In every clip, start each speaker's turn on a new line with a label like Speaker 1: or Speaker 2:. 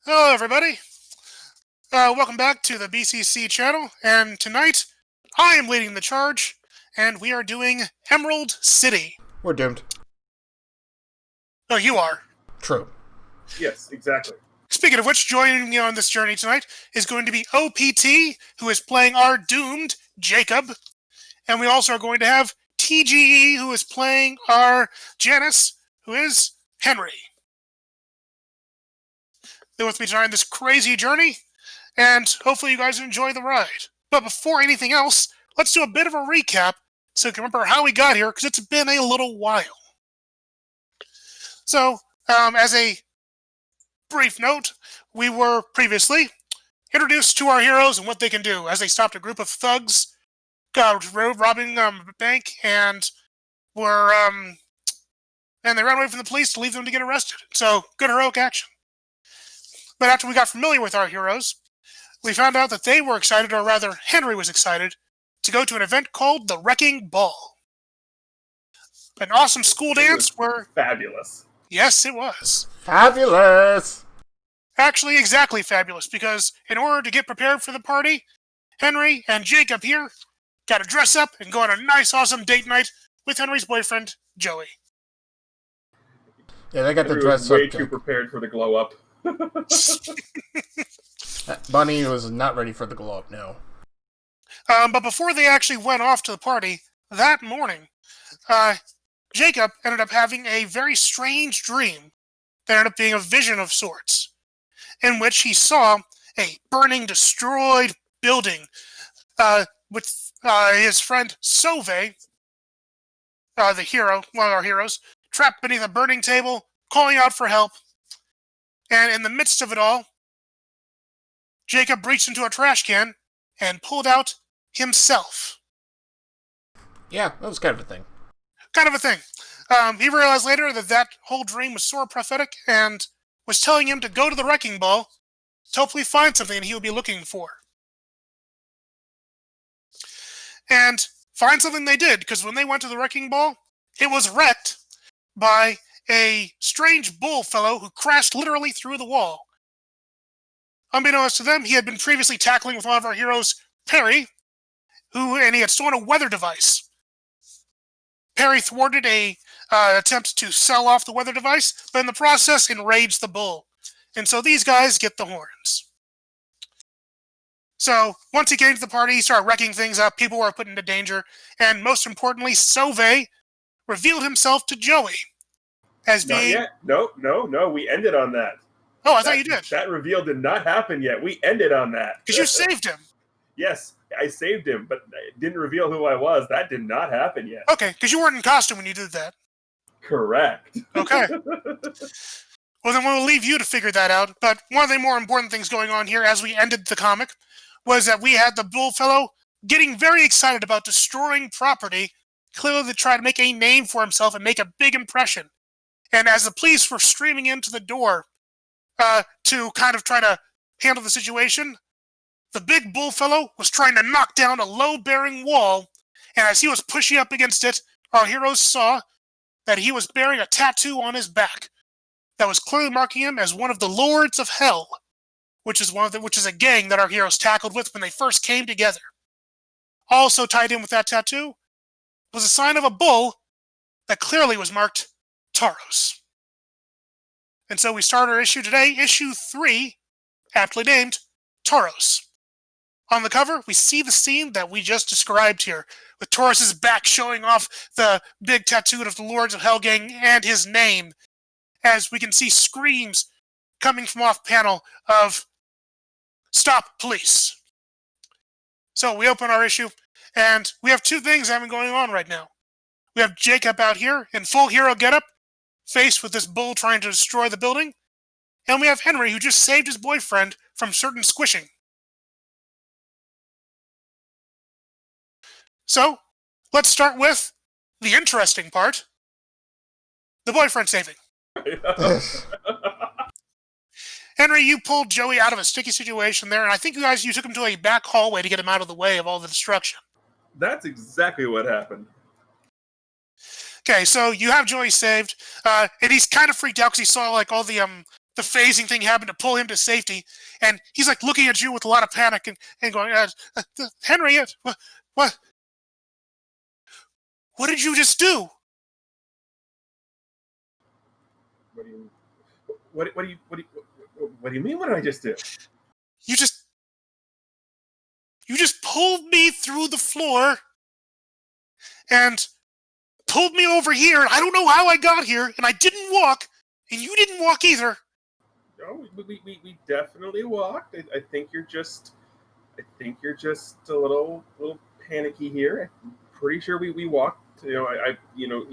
Speaker 1: Hello, everybody. Welcome back to the BCC channel, and tonight I am leading the charge, and we are doing Emerald City.
Speaker 2: We're doomed.
Speaker 1: Oh, you are.
Speaker 2: True.
Speaker 3: Yes, exactly.
Speaker 1: Speaking of which, joining me on this journey tonight is going to be OPT, who is playing our doomed Jacob, and we also are going to have TGE, who is playing our Janice, who is Henry. They're with me tonight on this crazy journey, and hopefully you guys enjoy the ride. But before anything else, let's do a bit of a recap so you can remember how we got here, because it's been a little while. So, as a brief note, we were previously introduced to our heroes and what they can do as they stopped a group of thugs robbing a bank, and were and they ran away from the police to leave them to get arrested. So, good heroic action. But after we got familiar with our heroes, we found out that they were excited, or rather, Henry was excited, to go to an event called the Wrecking Ball. An awesome school dance where...
Speaker 3: Fabulous.
Speaker 1: Yes, it was.
Speaker 2: Fabulous!
Speaker 1: Actually, exactly fabulous, because in order to get prepared for the party, Henry and Jacob here got to dress up and go on a nice, awesome date night with Henry's boyfriend, Joey.
Speaker 2: Yeah, they got the
Speaker 3: Henry
Speaker 2: dress
Speaker 3: was way
Speaker 2: up.
Speaker 3: too prepared for the glow up.
Speaker 2: Bunny was not ready for the glow up, no.
Speaker 1: But before they actually went off to the party, that morning, Jacob ended up having a very strange dream that ended up being a vision of sorts, in which he saw a burning, destroyed building with his friend Sove, the hero, one of our heroes, trapped beneath a burning table, calling out for help. And in the midst of it all, Jacob reached into a trash can and pulled out himself.
Speaker 2: Yeah, that was kind of a thing.
Speaker 1: Kind of a thing. He realized later that that whole dream was sort of prophetic and was telling him to go to the Wrecking Ball to hopefully find something he would be looking for. And find something they did, because when they went to the Wrecking Ball, it was wrecked by a strange bull fellow who crashed literally through the wall. Unbeknownst to them, he had been previously tackling with one of our heroes, Perry, and he had stolen a weather device. Perry thwarted a attempt to sell off the weather device, but in the process enraged the bull. And so these guys get the horns. So, once he came to the party, he started wrecking things up, people were put into danger, and most importantly, Sove revealed himself to Joey as being...
Speaker 3: Not yet. No, we ended on that.
Speaker 1: Oh, I thought you did.
Speaker 3: That reveal did not happen yet. We ended on that.
Speaker 1: Because you saved him.
Speaker 3: Yes, I saved him, but it didn't reveal who I was. That did not happen yet.
Speaker 1: Okay, because you weren't in costume when you did that.
Speaker 3: Correct.
Speaker 1: Okay. Well, then we'll leave you to figure that out. But one of the more important things going on here as we ended the comic was that we had the bull fellow getting very excited about destroying property, clearly to try to make a name for himself and make a big impression. And as the police were streaming into the door to kind of try to handle the situation, the big bull fellow was trying to knock down a low-bearing wall, and as he was pushing up against it, our heroes saw that he was bearing a tattoo on his back that was clearly marking him as one of the Lords of Hell, which is a gang that our heroes tackled with when they first came together. Also tied in with that tattoo was a sign of a bull that clearly was marked Tauros. And so we start our issue today, issue 3, aptly named Tauros. On the cover, we see the scene that we just described here, with Tauros' back showing off the big tattoo of the Lords of Hell gang and his name, as we can see screams coming from off panel of "Stop, police!" So we open our issue, and we have two things having going on right now. We have Jacob out here in full hero getup, faced with this bull trying to destroy the building, and we have Henry, who just saved his boyfriend from certain squishing. So, let's start with the interesting part, the boyfriend saving. Henry, you pulled Joey out of a sticky situation there, and I think you took him to a back hallway to get him out of the way of all the destruction.
Speaker 3: That's exactly what happened.
Speaker 1: Okay, so you have Joey saved, and he's kind of freaked out because he saw like all the the phasing thing happened to pull him to safety, and he's like looking at you with a lot of panic and going, Henry, what did you just do?
Speaker 3: What do you mean? What did I just do?
Speaker 1: You just pulled me through the floor and pulled me over here. And I don't know how I got here, and I didn't walk, and you didn't walk either.
Speaker 3: No, we definitely walked. I think you're just a little panicky here. I'm pretty sure we walked. You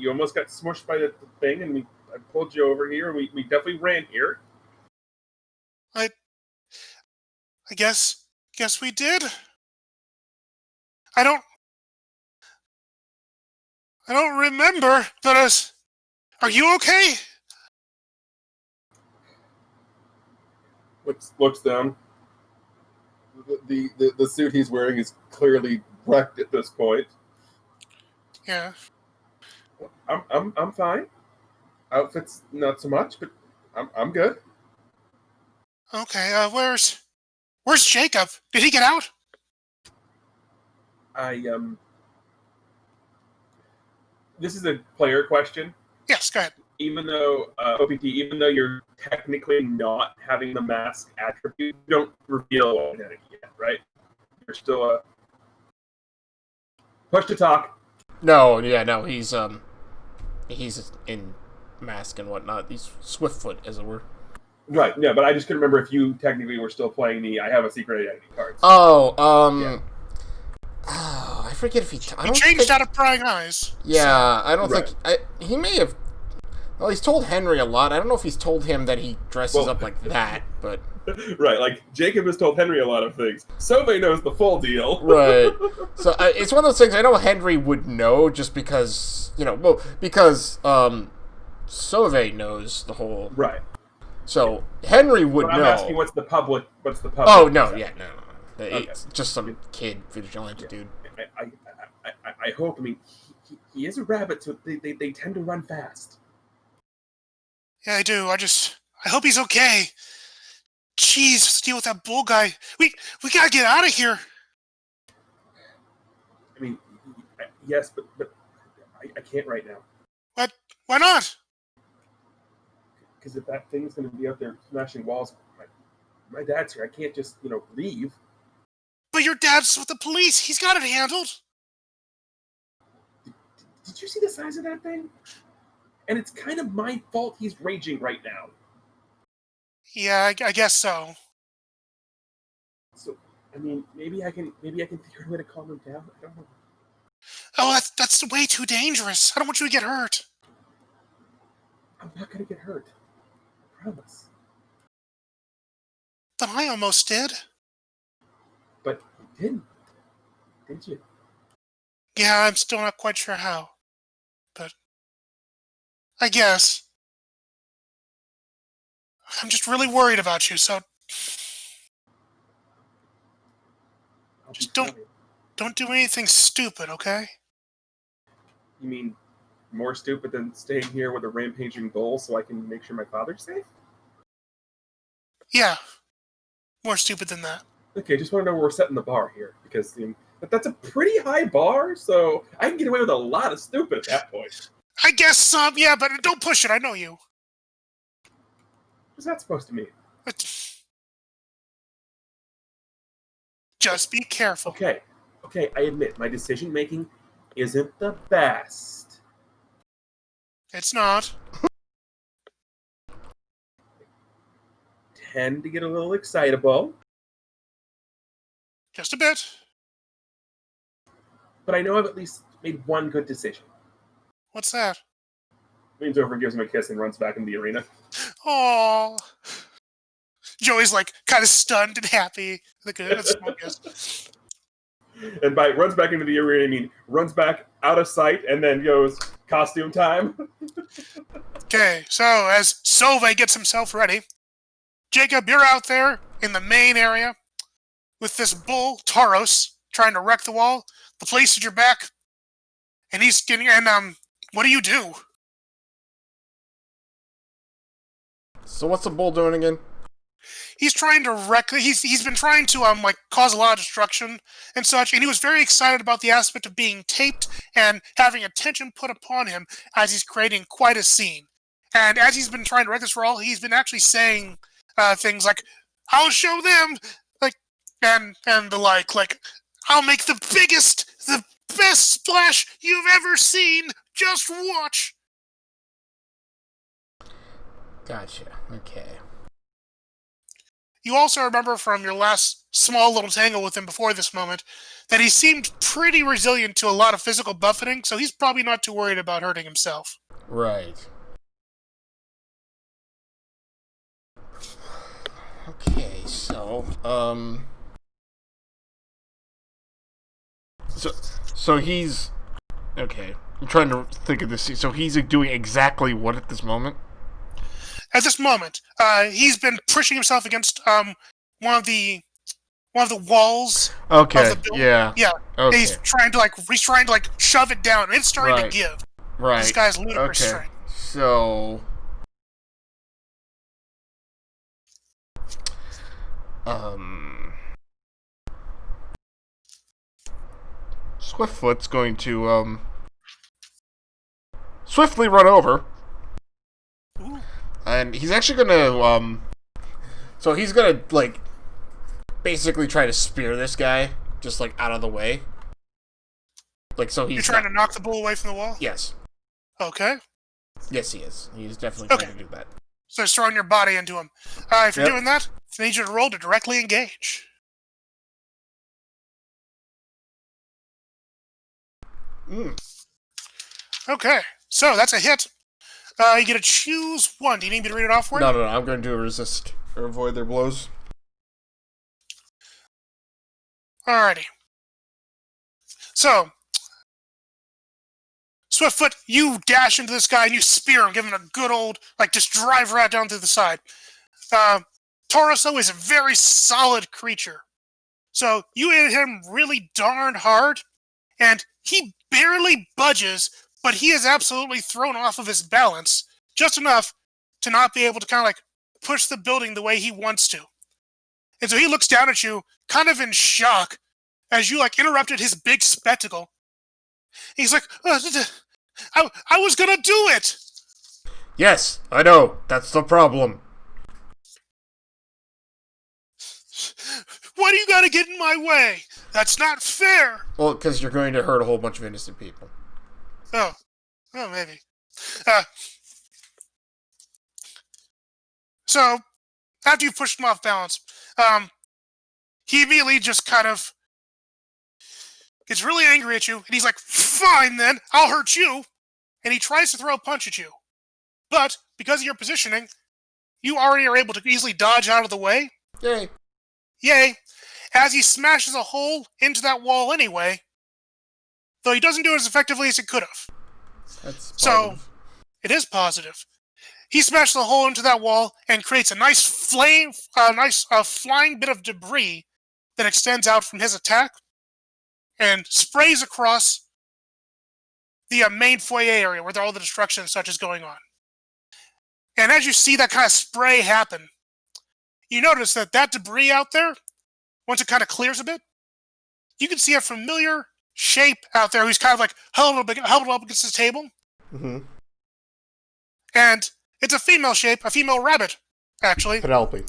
Speaker 3: almost got smushed by the thing, and I pulled you over here, and we definitely ran here.
Speaker 1: I guess we did. I don't remember, but are you okay?
Speaker 3: Looks down. The suit he's wearing is clearly wrecked at this point.
Speaker 1: Yeah.
Speaker 3: I'm fine. Outfit's not so much, but I'm good.
Speaker 1: Okay. Where's Jacob? Did he get out?
Speaker 3: This is a player question.
Speaker 1: Yes. Go ahead.
Speaker 3: Even though OPT, even though you're technically not having the mask attribute, you don't reveal identity yet, right? You're still a push to talk.
Speaker 2: No, he's in mask and whatnot. He's Swiftfoot, as it were.
Speaker 3: Right. No, but I just couldn't remember if you technically were still playing the I have a secret identity card.
Speaker 2: Oh,
Speaker 3: yeah.
Speaker 2: Oh, I forget if he
Speaker 1: changed out of prying eyes.
Speaker 2: Yeah, so. I don't
Speaker 3: right.
Speaker 2: think he may have. Well, he's told Henry a lot. I don't know if he's told him that he dresses up like that, but
Speaker 3: right, like Jacob has told Henry a lot of things. Sove knows the full deal.
Speaker 2: Right. So it's one of those things I know Henry would know just because because Sove knows the whole.
Speaker 3: Right.
Speaker 2: So Henry would know.
Speaker 3: I'm asking what's the public.
Speaker 2: Oh no, yeah, no.
Speaker 3: Okay.
Speaker 2: It's just some kid vigilante dude.
Speaker 3: I hope. I mean, he is a rabbit, so they tend to run fast.
Speaker 1: Yeah, I do. I hope he's okay. Jeez, let's deal with that bull guy. We gotta get out of here.
Speaker 3: I mean, yes, but I can't right now.
Speaker 1: What? Why not?
Speaker 3: Because if that thing's going to be out there smashing walls, my dad's here. I can't just leave.
Speaker 1: But your dad's with the police. He's got it handled.
Speaker 3: Did you see the size of that thing? And it's kind of my fault he's raging right now.
Speaker 1: Yeah, I guess so.
Speaker 3: So, I mean, maybe I can figure out a way to calm him down. I don't know.
Speaker 1: Oh, that's way too dangerous. I don't want you to get hurt.
Speaker 3: I'm not gonna get hurt. I promise.
Speaker 1: But I almost did.
Speaker 3: But you didn't you?
Speaker 1: Yeah, I'm still not quite sure how. But I guess. I'm just really worried about you, so just don't do anything stupid, okay?
Speaker 3: You mean more stupid than staying here with a rampaging bull so I can make sure my father's safe?
Speaker 1: Yeah. More stupid than that.
Speaker 3: Okay, just want to know where we're setting the bar here, because that's a pretty high bar, so I can get away with a lot of stupid at that point.
Speaker 1: I guess some, yeah, but don't push it. I know you.
Speaker 3: What's that supposed to mean?
Speaker 1: Just be careful.
Speaker 3: Okay, I admit, my decision-making isn't the best.
Speaker 1: It's not.
Speaker 3: Tend to get a little excitable.
Speaker 1: Just a bit.
Speaker 3: But I know I've at least made one good decision.
Speaker 1: What's that?
Speaker 3: Leans over and gives him a kiss and runs back into the arena.
Speaker 1: Aww. Joey's like kind of stunned and happy. That's small kiss.
Speaker 3: And by runs back into the arena, I mean runs back out of sight and then goes costume time.
Speaker 1: Okay, so as Sove gets himself ready, Jacob, you're out there in the main area with this bull, Tauros, trying to wreck the wall. The police at your back, and he's getting. And what do you do?
Speaker 2: So what's the bull doing again?
Speaker 1: He's trying to he's been trying to cause a lot of destruction and such, and he was very excited about the aspect of being taped and having attention put upon him as he's creating quite a scene. And as he's been trying to wreck this role, he's been actually saying things like, "I'll show them," like and the like, "I'll make the best splash you've ever seen. Just watch."
Speaker 2: Gotcha. Okay.
Speaker 1: You also remember from your last small little tangle with him before this moment that he seemed pretty resilient to a lot of physical buffeting, so he's probably not too worried about hurting himself.
Speaker 2: Right. Okay, so so he's okay. I'm trying to think of this. So he's doing exactly what at this moment?
Speaker 1: At this moment, he's been pushing himself against one of the walls
Speaker 2: Okay.
Speaker 1: of the building.
Speaker 2: Yeah.
Speaker 1: Yeah.
Speaker 2: Okay.
Speaker 1: He's trying to shove it down, and it's starting to give.
Speaker 2: Right.
Speaker 1: This guy's ludicrous
Speaker 2: Okay.
Speaker 1: strength.
Speaker 2: So Swiftfoot's going to swiftly run over.
Speaker 1: Ooh.
Speaker 2: And he's actually gonna so he's gonna basically try to spear this guy just out of the way. So he's
Speaker 1: You're trying to knock the bull away from the wall?
Speaker 2: Yes.
Speaker 1: Okay.
Speaker 2: Yes, he is. He's definitely trying to do that.
Speaker 1: So it's throwing your body into him. If you're doing that, I need you to roll to directly engage. Okay, so that's a hit. You get to choose one. Do you need me to read it off for you?
Speaker 2: No. I'm going to do a resist or avoid their blows.
Speaker 1: Alrighty. So, Swiftfoot, you dash into this guy and you spear him, give him a good old, just drive right down through the side. Tauros is a very solid creature. So, you hit him really darn hard, and he barely budges, but he is absolutely thrown off of his balance, just enough to not be able to push the building the way he wants to. And so he looks down at you, kind of in shock, as you interrupted his big spectacle. He's like, I was gonna do it!
Speaker 2: Yes, I know. That's the problem.
Speaker 1: Why do you gotta get in my way? That's not fair!
Speaker 2: Well, because you're going to hurt a whole bunch of innocent people.
Speaker 1: Oh, maybe. So, after you pushed him off balance, he immediately just kind of gets really angry at you, and he's like, "Fine then, I'll hurt you!" And he tries to throw a punch at you. But, because of your positioning, you already are able to easily dodge out of the way.
Speaker 2: Yay.
Speaker 1: Yay. As he smashes a hole into that wall anyway, though he doesn't do it as effectively as he could have.
Speaker 2: That's positive.
Speaker 1: So, it is positive. He smashes a hole into that wall and creates a nice flying bit of debris that extends out from his attack and sprays across the main foyer area where all the destruction and such is going on. And as you see that kind of spray happen, you notice that debris out there, once it kind of clears a bit, you can see a familiar shape out there who's kind of huddled up against the table.
Speaker 2: Mm-hmm.
Speaker 1: And it's a female shape, a female rabbit, actually.
Speaker 2: Penelope.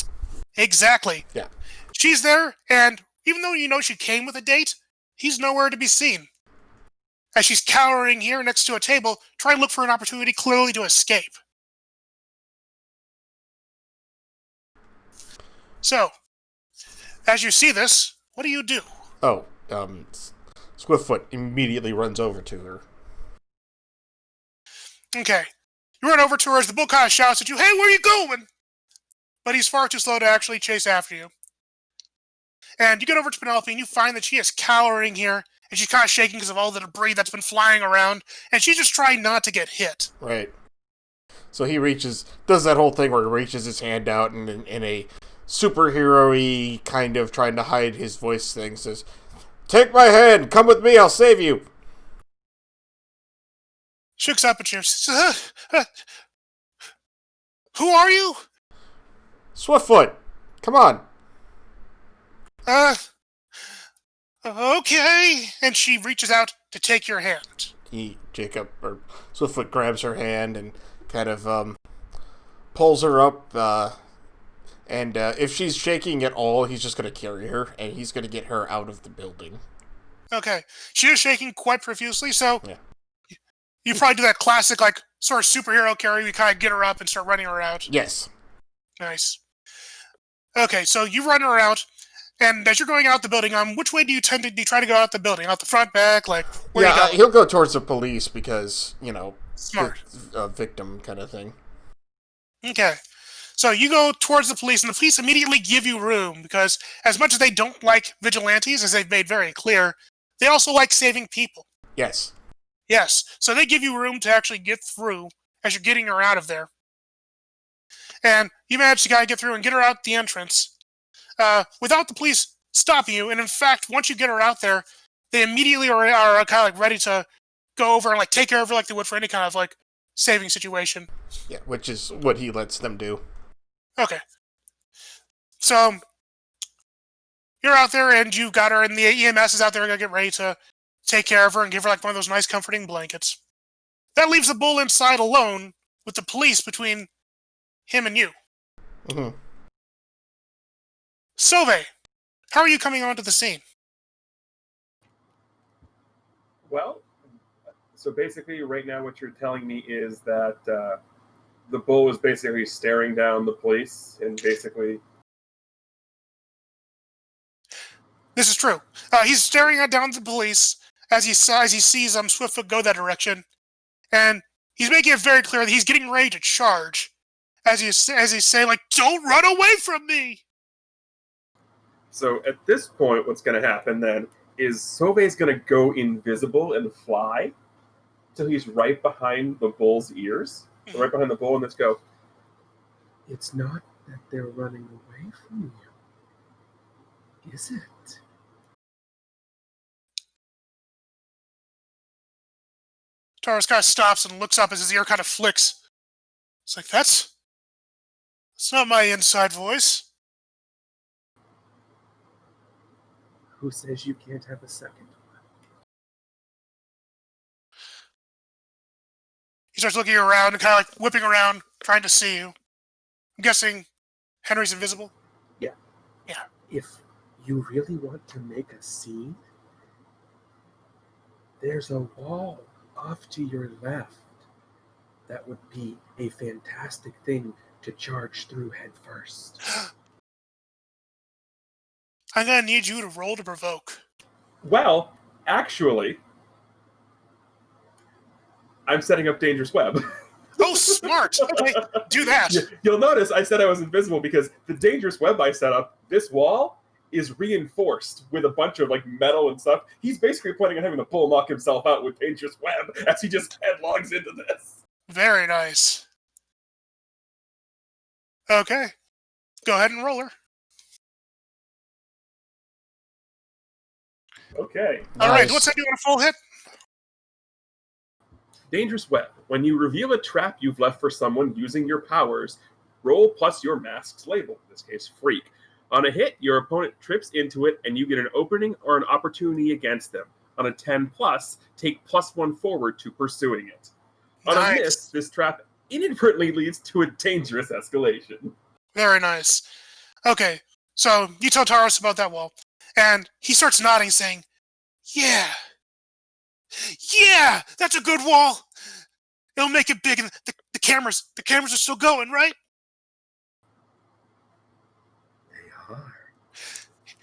Speaker 1: Exactly.
Speaker 2: Yeah.
Speaker 1: She's there, and even though you know she came with a date, he's nowhere to be seen. As she's cowering here next to a table, trying to look for an opportunity clearly to escape. So, as you see this, what do you do?
Speaker 2: Oh, Swiftfoot immediately runs over to her.
Speaker 1: Okay. You run over to her as the bull kind of shouts at you, "Hey, where are you going?" But he's far too slow to actually chase after you. And you get over to Penelope and you find that she is cowering here, and she's kind of shaking because of all the debris that's been flying around, and she's just trying not to get hit.
Speaker 2: Right. So he does that whole thing where he reaches his hand out and in a superhero-y kind of trying to hide his voice thing says, "Take my hand, come with me, I'll save you."
Speaker 1: She looks up at you and says, "Who are you?"
Speaker 2: Swiftfoot, come on.
Speaker 1: Uh, okay. And she reaches out to take your hand.
Speaker 2: Swiftfoot grabs her hand and kind of pulls her up. And if she's shaking at all, he's just going to carry her, and he's going to get her out of the building.
Speaker 1: Okay. She is shaking quite profusely, so
Speaker 2: Yeah.
Speaker 1: you probably do that classic, like, sort of superhero carry. You kind of get her up and start running her out.
Speaker 2: Yes.
Speaker 1: Nice. Okay, so you run her out, and as you're going out the building, which way do you try to go out the building? Out the front, back, like, where you go?
Speaker 2: He'll go towards the police because,
Speaker 1: Smart.
Speaker 2: Victim kind of thing.
Speaker 1: Okay. So you go towards the police, and the police immediately give you room, because as much as they don't like vigilantes, as they've made very clear, they also like saving people.
Speaker 2: Yes.
Speaker 1: Yes, so they give you room to actually get through as you're getting her out of there. And you manage to kind of get through and get her out the entrance without the police stopping you. And in fact, once you get her out there, they immediately are kind of like ready to go over and like take care of her like they would for any kind of like saving situation.
Speaker 2: Yeah, which is what he lets them do.
Speaker 1: Okay. So you're out there and you've got her, and the EMS is out there going to get ready to take care of her and give her like one of those nice comforting blankets. That leaves the bull inside alone with the police between him and you.
Speaker 2: Mm-hmm.
Speaker 1: Sove, how are you coming onto the scene?
Speaker 3: Well, so basically, right now, what you're telling me is that the bull was basically staring down the police and basically.
Speaker 1: This is true. He's staring down the police as he sees Swiftfoot go that direction, and he's making it very clear that he's getting ready to charge. As he's saying, like, "Don't run away from me!"
Speaker 3: So at this point, what's going to happen then is Sove's going to go invisible and fly till he's right behind the bull's ears, right behind the bull, and let's go. It's not that they're running away from you, is it?
Speaker 1: Tauros kind of stops and looks up as his ear kind of flicks. It's like, that's not my inside voice.
Speaker 3: Who says you can't have a second one?
Speaker 1: He starts looking around and kind of like whipping around, trying to see you. I'm guessing Henry's invisible?
Speaker 3: Yeah.
Speaker 1: Yeah.
Speaker 3: If you really want to make a scene, there's a wall off to your left. That would be a fantastic thing to charge through head first.
Speaker 1: I'm going to need you to roll to provoke.
Speaker 3: Well, actually, I'm setting up Dangerous Web.
Speaker 1: Oh, smart! Okay, do that.
Speaker 3: You'll notice I said I was invisible because the Dangerous Web I set up, this wall is reinforced with a bunch of like metal and stuff. He's basically planning on having the bull knock himself out with Dangerous Web as he just headlongs into this.
Speaker 1: Very nice. Okay. Go ahead and roll her.
Speaker 3: Okay.
Speaker 1: All right, what's that doing a full hit?
Speaker 3: Dangerous Web. When you reveal a trap you've left for someone using your powers, roll plus your mask's label, in this case, Freak. On a hit, your opponent trips into it and you get an opening or an opportunity against them. On a 10 plus, take +1 forward to pursuing it. On a miss, this trap inadvertently leads to a dangerous escalation.
Speaker 1: Very nice. Okay, so you tell Tauros about that wall, and he starts nodding, saying, "Yeah, that's a good wall. It'll make it big, and the cameras are still going, right?"
Speaker 3: They are.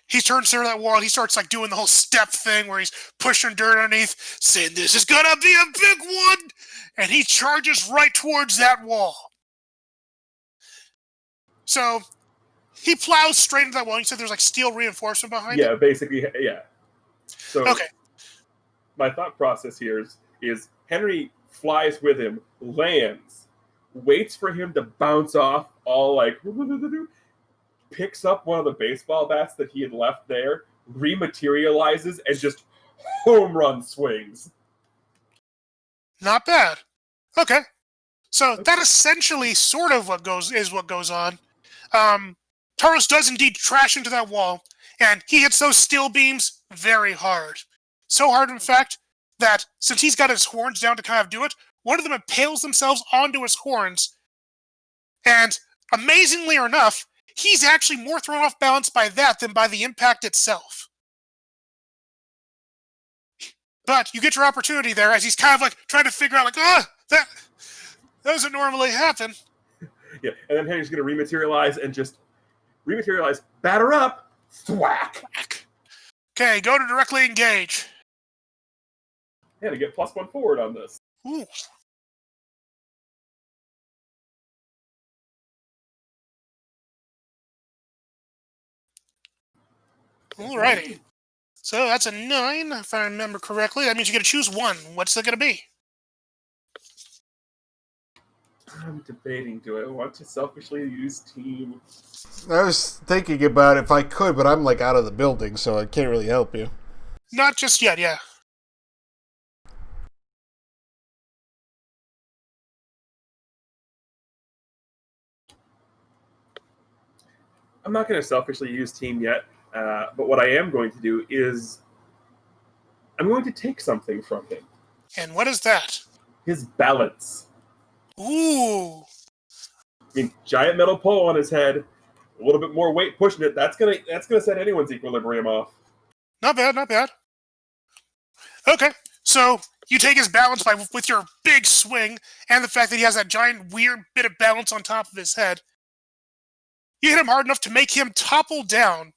Speaker 1: He turns to that wall and he starts like doing the whole step thing where he's pushing dirt underneath, saying, "This is gonna be a big one," and he charges right towards that wall. So he plows straight into that wall. You said there's like steel reinforcement behind it?
Speaker 3: Yeah, basically, yeah. So
Speaker 1: okay.
Speaker 3: My thought process here is Henry flies with him, lands, waits for him to bounce off, all like, picks up one of the baseball bats that he had left there, rematerializes, and just home run swings.
Speaker 1: Not bad. Okay. So that essentially sort of what goes on. Tauros does indeed crash into that wall, and he hits those steel beams very hard. So hard, in fact, that since he's got his horns down to kind of do it, one of them impales themselves onto his horns, and amazingly enough, he's actually more thrown off balance by that than by the impact itself. But you get your opportunity there as he's kind of like trying to figure out, like, that doesn't normally happen.
Speaker 3: Yeah, and then Henry's going to rematerialize and just rematerialize, batter up, thwack.
Speaker 1: Okay, go to directly engage.
Speaker 3: Yeah, to get +1 forward on this.
Speaker 1: Ooh. Alrighty. So that's a 9, if I remember correctly. That means you get to choose one. What's it going to be?
Speaker 3: I'm debating, do I want to selfishly use team?
Speaker 2: I was thinking about if I could, but I'm like out of the building, so I can't really help you.
Speaker 1: Not just yet, yeah.
Speaker 3: I'm not going to selfishly use team yet, but what I am going to do is I'm going to take something from him.
Speaker 1: And what is that?
Speaker 3: His balance.
Speaker 1: Ooh.
Speaker 3: I mean, giant metal pole on his head, a little bit more weight pushing it. That's gonna set anyone's equilibrium off.
Speaker 1: Not bad, not bad. Okay, so you take his balance with your big swing, and the fact that he has that giant weird bit of balance on top of his head. You hit him hard enough to make him topple down.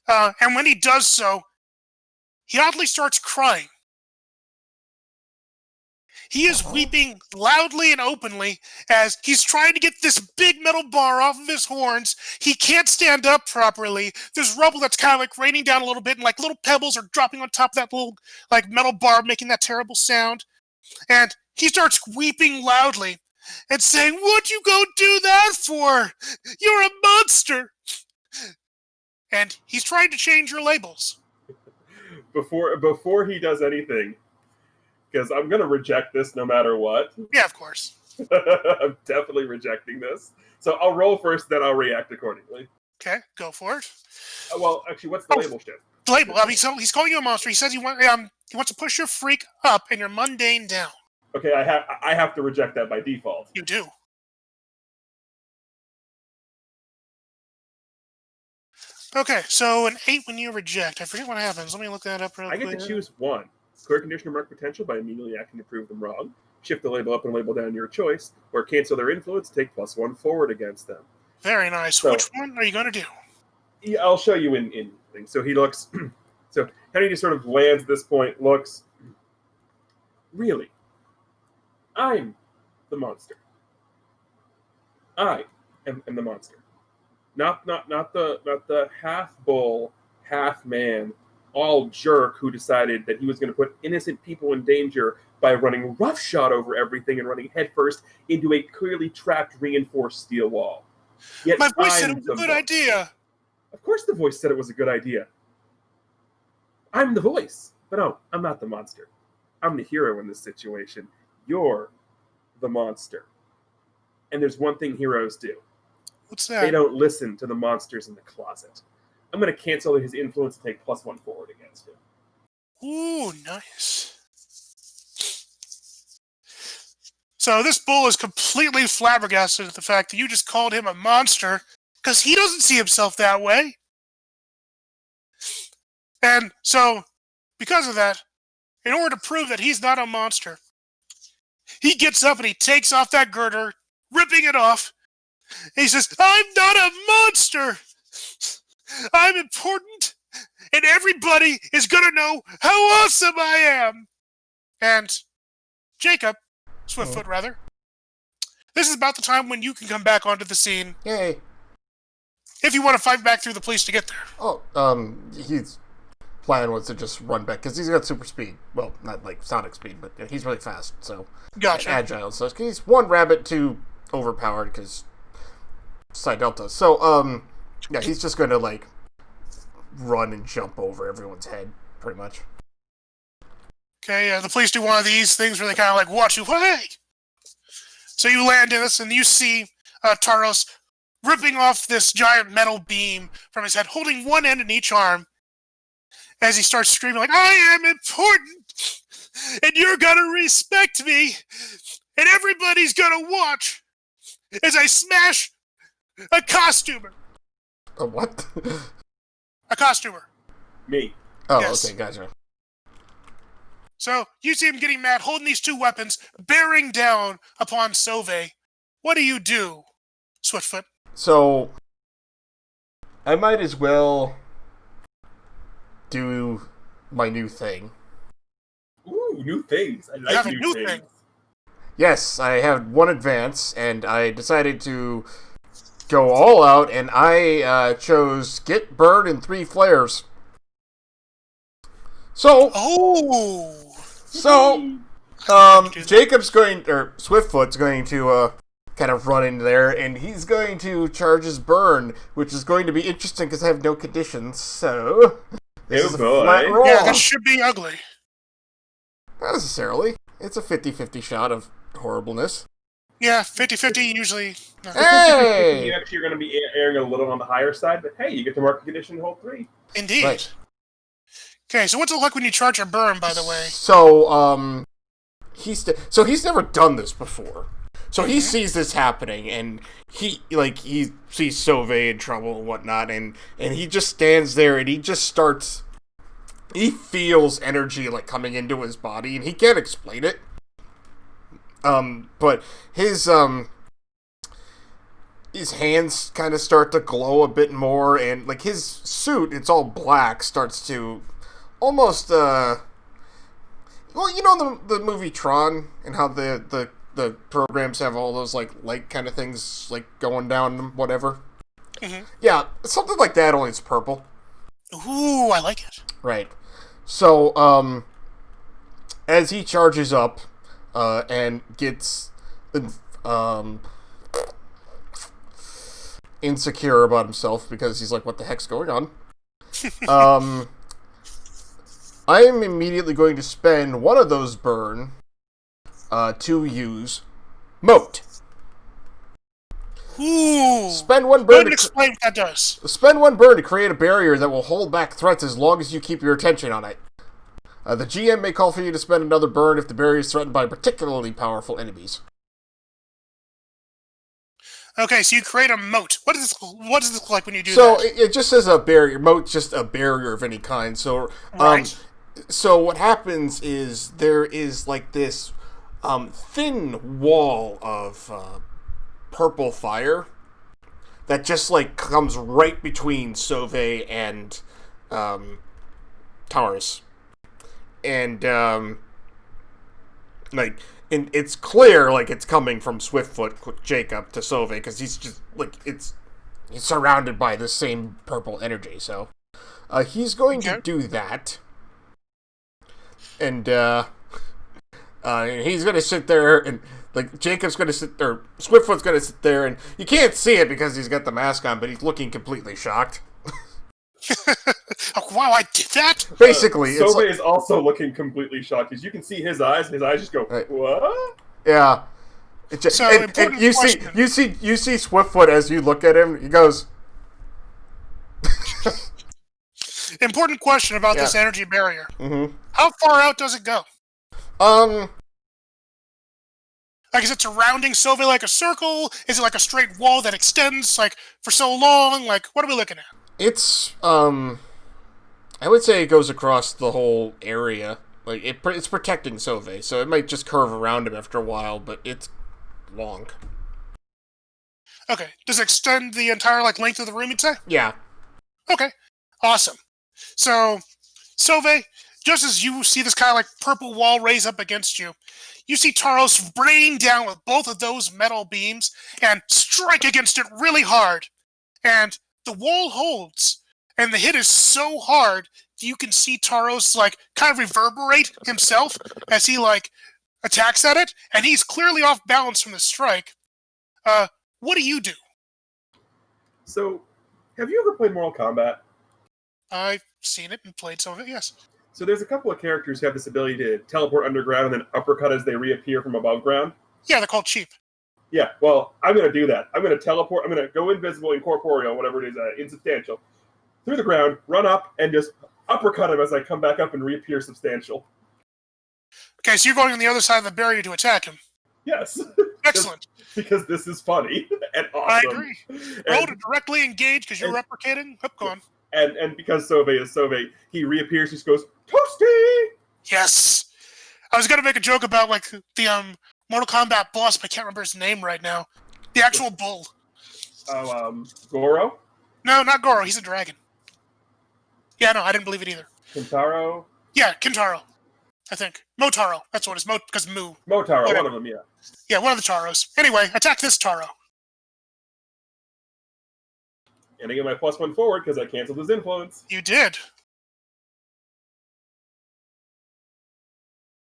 Speaker 1: And when he does so, he oddly starts crying. He is weeping loudly and openly as he's trying to get this big metal bar off of his horns. He can't stand up properly. There's rubble that's kind of like raining down a little bit, and like little pebbles are dropping on top of that little like metal bar, making that terrible sound. And he starts weeping loudly and saying, "What'd you go do that for? You're a monster!" And he's trying to change your labels.
Speaker 3: Before he does anything, because I'm going to reject this no matter what.
Speaker 1: Yeah, of course.
Speaker 3: I'm definitely rejecting this. So I'll roll first, then I'll react accordingly.
Speaker 1: Okay, go for it.
Speaker 3: Well, actually, what's the label shit?
Speaker 1: The label. He's calling you a monster. He says he wants to push your freak up and your mundane down.
Speaker 3: Okay, I have to reject that by default.
Speaker 1: You do. Okay, so an 8 when you reject. I forget what happens. Let me look that up real quick.
Speaker 3: I get to choose one. Clear condition or mark potential by immediately acting to prove them wrong. Shift the label up and label down your choice, or cancel their influence, take +1 forward against them.
Speaker 1: Very nice. So, which one are you going to do?
Speaker 3: Yeah, I'll show you in things. So he looks. So Henry just sort of lands at this point, looks. Really? I'm the monster. I am the monster. Not the half bull, half man, all jerk who decided that he was going to put innocent people in danger by running roughshod over everything and running headfirst into a clearly trapped, reinforced steel wall. Yet
Speaker 1: my voice said it was a good idea.
Speaker 3: Of course the voice said it was a good idea. I'm the voice. But no, I'm not the monster. I'm the hero in this situation. You're the monster. And there's one thing heroes do.
Speaker 1: What's that?
Speaker 3: They don't listen to the monsters in the closet. I'm going to cancel his influence and take +1 forward against him.
Speaker 1: Ooh, nice. So this bull is completely flabbergasted at the fact that you just called him a monster, because he doesn't see himself that way. And so, because of that, in order to prove that he's not a monster, he gets up and he takes off that girder, ripping it off. And he says, "I'm not a monster! I'm important, and everybody is going to know how awesome I am!" And Jacob, Swiftfoot rather, this is about the time when you can come back onto the scene.
Speaker 2: Yay.
Speaker 1: If you want to fight back through the police to get there.
Speaker 2: Oh, his plan was to just run back, because he's got super speed. Well, not like sonic speed, but he's really fast, so.
Speaker 1: Gotcha.
Speaker 2: Agile, so he's one rabbit too overpowered, because Psi Delta. So, yeah, he's just gonna, like, run and jump over everyone's head, pretty much.
Speaker 1: Okay, the police do one of these things where they kind of like watch you. Hey! So you land in this, and you see Tauros ripping off this giant metal beam from his head, holding one end in each arm, as he starts screaming like, I am important, and you're gonna respect me, and everybody's gonna watch as I smash a costumer.
Speaker 2: A what?
Speaker 1: A costumer.
Speaker 3: Me.
Speaker 2: Oh,
Speaker 1: Yes.
Speaker 2: okay, gotcha.
Speaker 1: So, you see him getting mad, holding these two weapons, bearing down upon Sove. What do, Swiftfoot?
Speaker 2: So, I might as well do my new thing.
Speaker 3: Ooh, new things. I
Speaker 1: You
Speaker 3: like
Speaker 1: have a
Speaker 3: new
Speaker 1: new
Speaker 3: things.
Speaker 1: thing.
Speaker 2: Yes, I have one advance, and I decided to go all out, and I chose Get Burned in 3 Flares. So, Jacob's going, or Swiftfoot's going to kind of run in there, and he's going to charge his burn, which is going to be interesting because I have no conditions, so this is a flat roll.
Speaker 1: Yeah, this should be ugly.
Speaker 2: Not necessarily. It's a 50-50 shot of horribleness.
Speaker 1: Yeah, 50-50 usually. No.
Speaker 2: Hey!
Speaker 3: You actually are going to be airing a little on the higher side, but hey, you get to mark a condition hold 3.
Speaker 1: Indeed.
Speaker 2: Right.
Speaker 1: Okay, so what's it like when you charge your burn, by the way?
Speaker 2: So, he's never done this before. So he sees this happening, and he sees Sove in trouble and whatnot, and he just stands there, and he just starts. He feels energy like coming into his body, and he can't explain it. But his hands kind of start to glow a bit more, and like his suit, it's all black, starts to almost well, you know the movie Tron and how the programs have all those like light kind of things like going down whatever.
Speaker 1: Mm-hmm.
Speaker 2: Yeah, something like that, only it's purple.
Speaker 1: Ooh, I like it.
Speaker 2: Right. So as he charges up and gets insecure about himself because he's like, what the heck's going on? I am immediately going to spend one of those burn to use Moat.
Speaker 1: Ooh.
Speaker 2: Spend one
Speaker 1: Go
Speaker 2: burn
Speaker 1: ahead and explain what that does.
Speaker 2: Spend one burn to create a barrier that will hold back threats as long as you keep your attention on it. The GM may call for you to spend another burn if the barrier is threatened by particularly powerful enemies.
Speaker 1: Okay, so you create a moat. What does this look like when you do that?
Speaker 2: So it just says a barrier. Moat's just a barrier of any kind. So
Speaker 1: Right.
Speaker 2: So what happens is there is like this thin wall of purple fire that just like comes right between Sove and Tauros. And and it's clear like it's coming from Swiftfoot Jacob to Sove because he's just like he's surrounded by the same purple energy. So he's going to do that. And he's gonna sit there, and like Jacob's gonna sit there, Swiftfoot's gonna sit there, and you can't see it because he's got the mask on, but he's looking completely shocked.
Speaker 1: Oh, wow, I did that?
Speaker 2: Basically, it's
Speaker 3: Sove is also looking completely shocked because you can see his eyes, and his eyes just go, what?
Speaker 2: Yeah.
Speaker 1: So,
Speaker 2: and you see Swiftfoot as you look at him. He goes.
Speaker 1: Important question about this energy barrier.
Speaker 2: Mm-hmm.
Speaker 1: How far out does it go? Like, is it surrounding Sove like a circle? Is it like a straight wall that extends, like, for so long? Like, what are we looking at?
Speaker 2: It's, I would say it goes across the whole area. Like, it's protecting Sove, so it might just curve around him after a while, but it's long.
Speaker 1: Okay. Does it extend the entire, like, length of the room, you'd say?
Speaker 2: Yeah.
Speaker 1: Okay. Awesome. So, Sove, just as you see this kind of, like, purple wall raise up against you, you see Tauros rain down with both of those metal beams and strike against it really hard. And the wall holds, and the hit is so hard that you can see Tauros, like, kind of reverberate himself as he, like, attacks at it, and he's clearly off balance from the strike. What do you do?
Speaker 3: So, have you ever played Mortal Kombat?
Speaker 1: I've seen it and played some of it, yes.
Speaker 3: So there's a couple of characters who have this ability to teleport underground and then uppercut as they reappear from above ground.
Speaker 1: Yeah, they're called cheap.
Speaker 3: Yeah, well, I'm going to do that. I'm going to teleport. I'm going to go invisible, incorporeal, whatever it is, insubstantial, through the ground, run up, and just uppercut him as I come back up and reappear substantial.
Speaker 1: Okay, so you're going on the other side of the barrier to attack him.
Speaker 3: Yes.
Speaker 1: Excellent.
Speaker 3: Because this is funny and awesome.
Speaker 1: I agree. Roll to directly engage because you're replicating. Hook on.
Speaker 3: And because Sauve is Sauve, he reappears, he just goes, Toasty!
Speaker 1: Yes! I was going to make a joke about, like, the Mortal Kombat boss, but I can't remember his name right now. The actual bull.
Speaker 3: Oh, Goro?
Speaker 1: No, not Goro. He's a dragon. Yeah, no, I didn't believe it either.
Speaker 3: Kintaro?
Speaker 1: Yeah, Kintaro. I think. Motaro. That's what it is. Because Mu.
Speaker 3: Motaro,
Speaker 1: Whatever.
Speaker 3: one of them, yeah.
Speaker 1: Yeah, one of the Tauros. Anyway, attack this Taro.
Speaker 3: And I get my +1 forward because I canceled his influence.
Speaker 1: You did.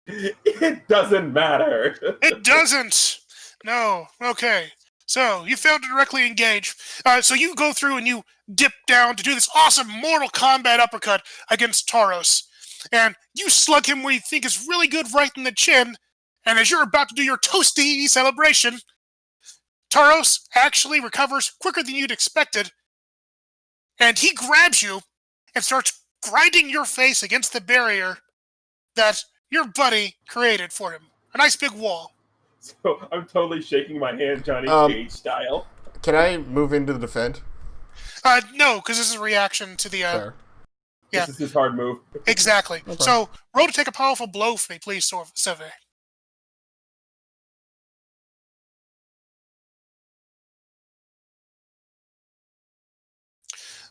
Speaker 3: It doesn't matter.
Speaker 1: It doesn't. No. Okay. So, you failed to directly engage. So you go through and you dip down to do this awesome Mortal Kombat uppercut against Tauros. And you slug him where you think is really good right in the chin. And as you're about to do your toasty celebration, Tauros actually recovers quicker than you'd expected. And he grabs you and starts grinding your face against the barrier that your buddy created for him. A nice big wall.
Speaker 3: So I'm totally shaking my hand, Johnny Cage style.
Speaker 2: Can I move into the defend?
Speaker 1: No, because this is a reaction to the...
Speaker 2: Fair.
Speaker 1: Yeah.
Speaker 3: This is his hard move.
Speaker 1: Exactly.
Speaker 2: Okay.
Speaker 1: So, roll to take a powerful blow for me, please, Sauve.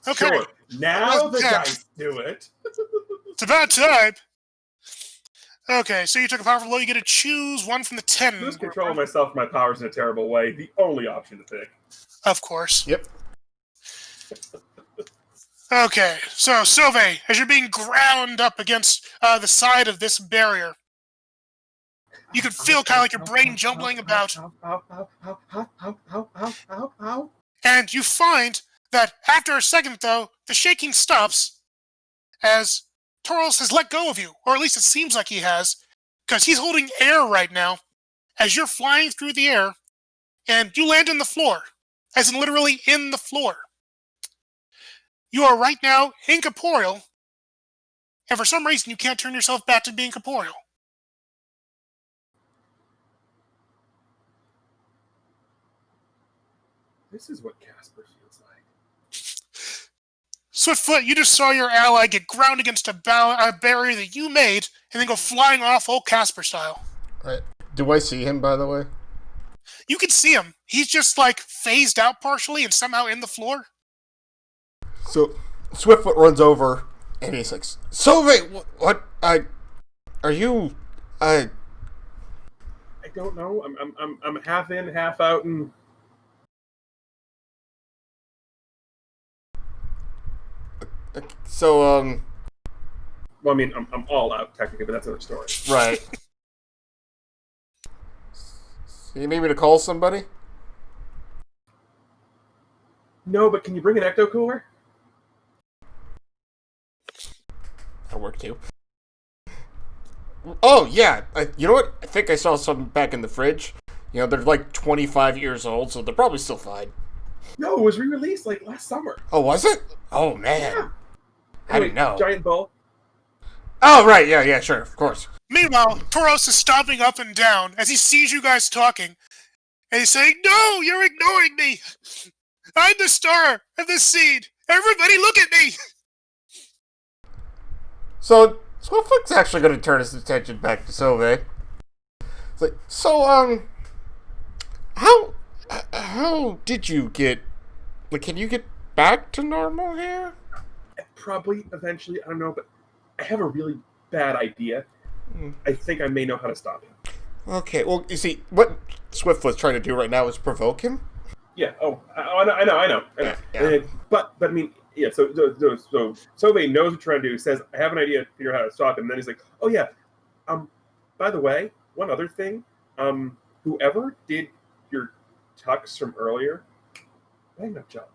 Speaker 1: Okay.
Speaker 3: Sure. Now the dice do it.
Speaker 1: It's about time. Okay, so you took a powerful blow. You get to choose one from the 10.
Speaker 3: Lose control of myself and my powers in a terrible way. The only option to pick.
Speaker 1: Of course.
Speaker 2: Yep.
Speaker 1: Okay, so Sauve, as you're being ground up against the side of this barrier, you can feel kind of like your brain jumbling about. And you find that after a second, though, the shaking stops as Tauros has let go of you, or at least it seems like he has, because he's holding air right now as you're flying through the air, and you land in the floor, as in literally in the floor. You are right now incorporeal, and for some reason you can't turn yourself back to being corporeal.
Speaker 3: This is what Casper feels like.
Speaker 1: Swiftfoot, you just saw your ally get ground against a barrier that you made, and then go flying off old Casper style.
Speaker 2: Right. Do I see him, by the way?
Speaker 1: You can see him. He's just, like, phased out partially and somehow in the floor.
Speaker 2: So, Swiftfoot runs over, and he's like, Sauve, what, are you,
Speaker 3: I don't know. I'm half in, half out, and...
Speaker 2: So,
Speaker 3: Well, I mean, I'm all out, technically, but that's another story.
Speaker 2: right. So you need me to call somebody?
Speaker 3: No, but can you bring an ecto cooler?
Speaker 2: That'll work too. Oh, yeah. You know what? I think I saw something back in the fridge. You know, they're like 25 years old, so they're probably still fine.
Speaker 3: No, it was re-released like last summer.
Speaker 2: Oh, was it? Oh, man.
Speaker 3: Yeah.
Speaker 2: I didn't know.
Speaker 3: Giant bull.
Speaker 2: Oh, right. Yeah, sure. Of course.
Speaker 1: Meanwhile, Tauros is stomping up and down as he sees you guys talking, and he's saying, "No, you're ignoring me! I'm the star of this seed! Everybody look at me!"
Speaker 2: So, Swiftfoot's actually going to turn his attention back to Sauve. It's like, so, how did you get, like, can you get back to normal here?
Speaker 3: Probably, eventually, I don't know, but I have a really bad idea. I think I may know how to stop him.
Speaker 2: Okay, well, you see, what Swiftfoot's trying to do right now is provoke him.
Speaker 3: Yeah, I know.
Speaker 2: Yeah.
Speaker 3: But I mean, yeah, so Sauve knows what you're trying to do, says, I have an idea to figure out how to stop him, and then he's like, oh yeah, by the way, one other thing, whoever did your tux from earlier, bang up job.